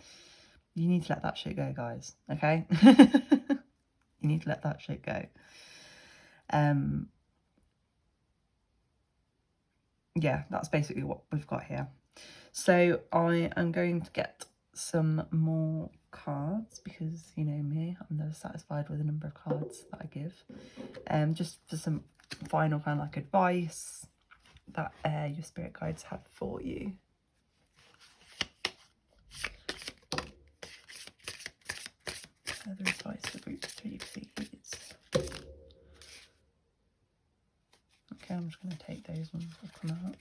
You need to let that shit go, guys, okay? You need to let that shit go. Yeah, that's basically what we've got here. So I am going to get some more cards because, you know me, I'm never satisfied with the number of cards that I give. Just for some final kind of like advice that your spirit guides have for you. Further advice for group 3, please. Okay, I'm just going to take those ones that come out.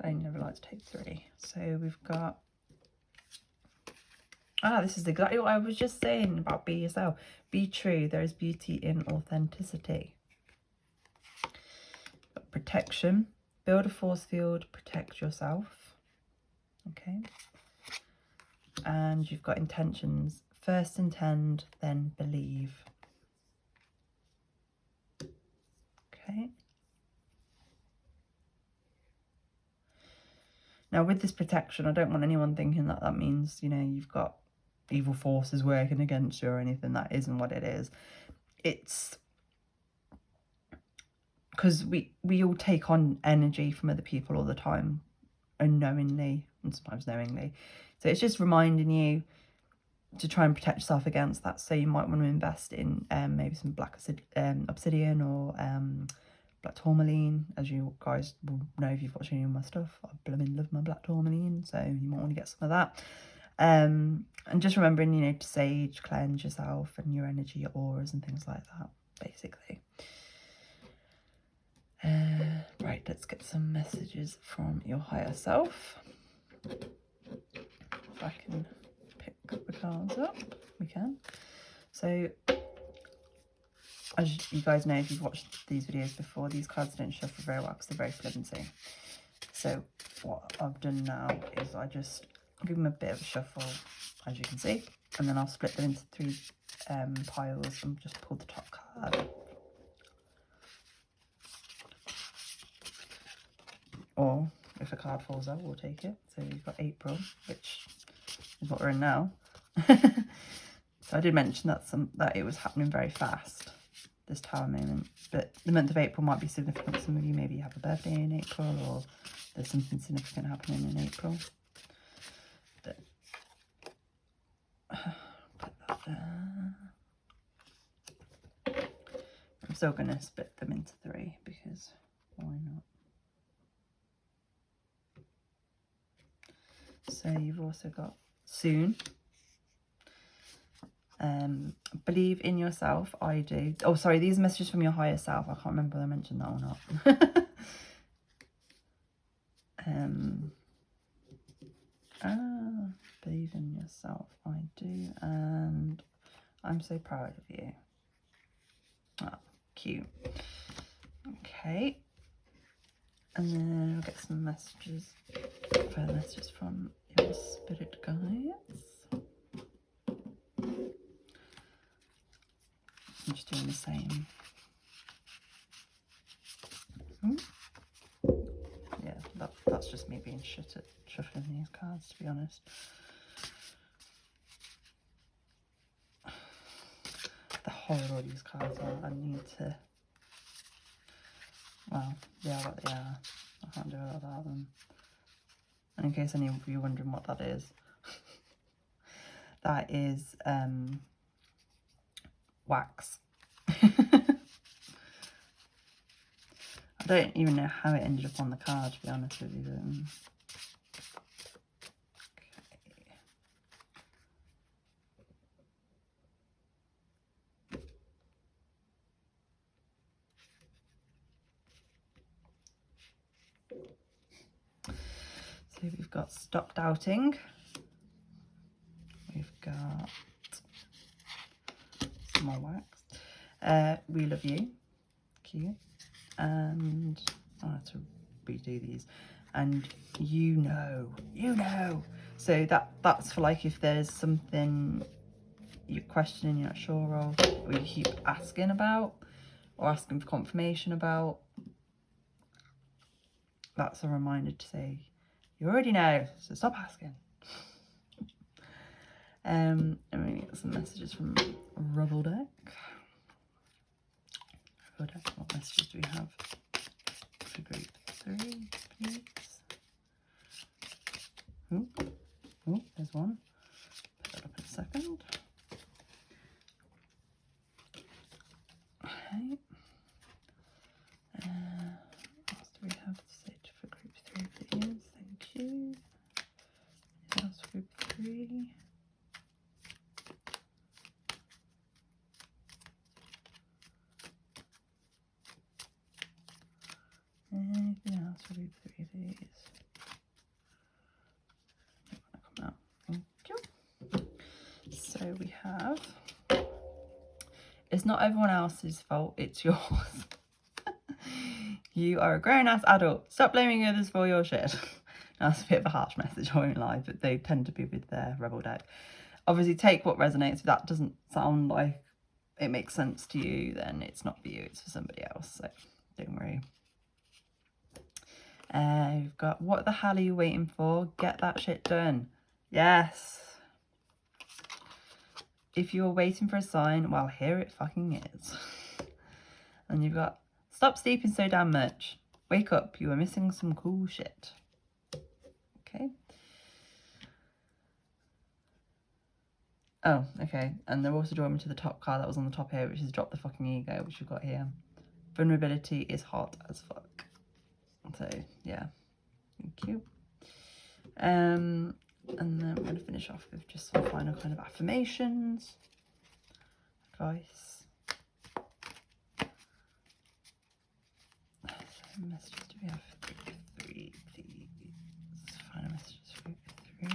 I never like to take 3. So we've got... this is exactly what I was just saying about be yourself. Be true. There is beauty in authenticity. Protection. Build a force field. Protect yourself. Okay. And you've got intentions. First intend, then believe. Okay. Now with this protection, I don't want anyone thinking that that means, you know, you've got evil forces working against you or anything. That isn't what it is. It's because we all take on energy from other people all the time, unknowingly and sometimes knowingly. So it's just reminding you to try and protect yourself against that. So you might want to invest in maybe some black obsidian or black tourmaline. As you guys will know if you've watched any of my stuff, I blooming love my black tourmaline, so you might want to get some of that. And just remembering, you know, to sage, cleanse yourself and your energy, your auras and things like that, basically. Right, let's get some messages from your higher self. If I can pick the cards up, we can. So, as you guys know, if you've watched these videos before, these cards don't shuffle very well because they're very flimsy. So what I've done now is I just give them a bit of a shuffle, as you can see, and then I'll split them into 3 piles and just pull the top card. Or if a card falls out, we'll take it. So you've got April, which is what we're in now. So I did mention that it was happening very fast, this Tower moment. But the month of April might be significant. Some of you maybe have a birthday in April, or there's something significant happening in April. But, put that there. I'm still going to split them into 3 because why not? So you've also got soon. Believe in yourself. I do. Oh, sorry, these are messages from your higher self. I can't remember whether I mentioned that or not. Believe in yourself. I do. And I'm so proud of you. Oh, cute. Okay. And then we'll get some messages, further messages from your spirit guides. I'm just doing the same. Yeah, that's just me being shit at shuffling these cards, to be honest. horrible these cards are. I need to... Well, they are what they are. I can't do a lot about them. And in case any of you are wondering what that is, that is wax. I don't even know how it ended up on the card, to be honest with you. But, so we've got Stop Doubting. We've got some more wax. We Love You. Cute. And I have to redo these. And you know. So that's for like if there's something you're questioning, you're not sure of, or you keep asking about, or asking for confirmation about. That's a reminder to say, you already know, so stop asking. And we get some messages from Rubble Deck. What messages do we have for group 3, please? Oh, there's one. Put that up in a second. Okay. What else do we have to say for group 3, please? Thank you. Anything else for group 3? Anything else for group 3, please? Come out. Thank you. So we have, it's not everyone else's fault, it's yours. You are a grown-ass adult. Stop blaming others for your shit. That's a bit of a harsh message, I won't lie, but they tend to be with their Rebel Deck. Obviously, take what resonates. If that doesn't sound like it makes sense to you, then it's not for you, it's for somebody else, so don't worry. You've got, what the hell are you waiting for? Get that shit done. Yes. If you're waiting for a sign, well, here it fucking is. And you've got, stop sleeping so damn much. Wake up, you are missing some cool shit. Okay. Oh, okay. And they're also drawing me to the top card that was on the top here, which is Drop the Fucking Ego, which we've got here. Vulnerability is hot as fuck. So, yeah. Thank you. And then we're going to finish off with just some final kind of affirmations, advice. So messages do we have for group 3, please? Final messages for group 3.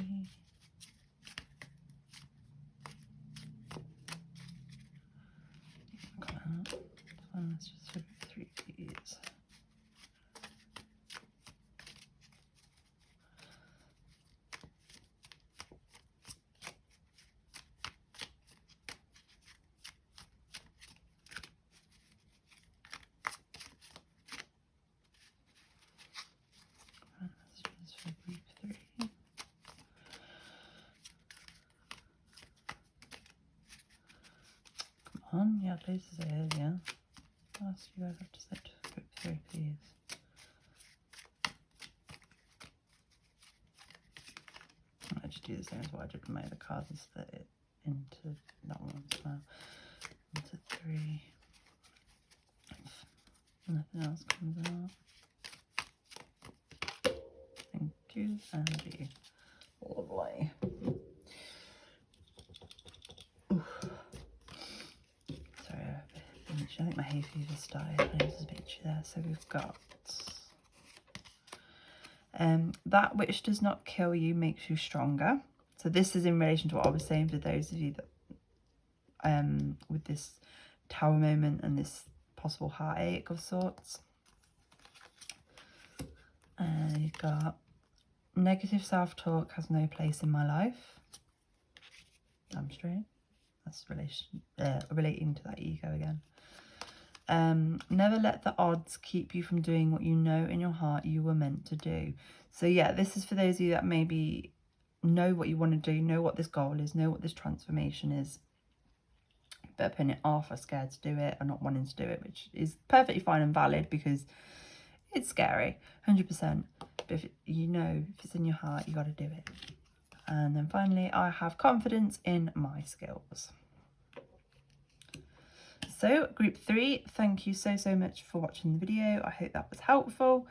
Come out. Final messages for group 3, please. Yeah, places ahead, yeah. What else do you guys have to say to group 3, please? I just do the same as what I did with my other cards and split it into that one as well. Into 3. Nothing else comes out. Thank you, Andy. Lovely. I think my hay fever started. My nose is a bit itchy there. So we've got that which does not kill you makes you stronger. So this is in relation to what I was saying for those of you that with this tower moment and this possible heartache of sorts. You've got negative self-talk has no place in my life. Damn straight. That's relating to that ego again. Never let the odds keep you from doing what you know in your heart you were meant to do. So yeah, this is for those of you that maybe know what you want to do, know what this goal is, know what this transformation is, but are putting it off, are scared to do it, or not wanting to do it, which is perfectly fine and valid because it's scary, 100%. But if it's in your heart, you got to do it. And then finally, I have confidence in my skills. So group 3, thank you so much for watching the video. I hope that was helpful.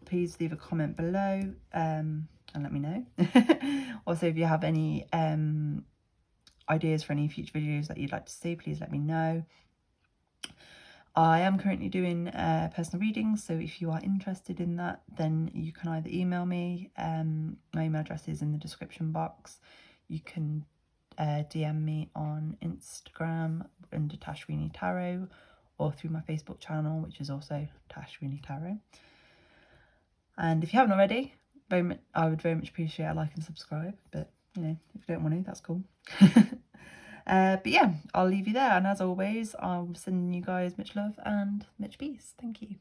Please leave a comment below and let me know. Also, if you have any ideas for any future videos that you'd like to see, please let me know. I am currently doing personal readings, so if you are interested in that, then you can either email me, my email address is in the description box. You can DM me on Instagram under Tashweenie Tarot, or through my Facebook channel, which is also Tashweenie Tarot. And if you haven't already, I would very much appreciate a like and subscribe, but if you don't want to, that's cool. But yeah, I'll leave you there, and as always, I'm sending you guys much love and much peace. Thank you.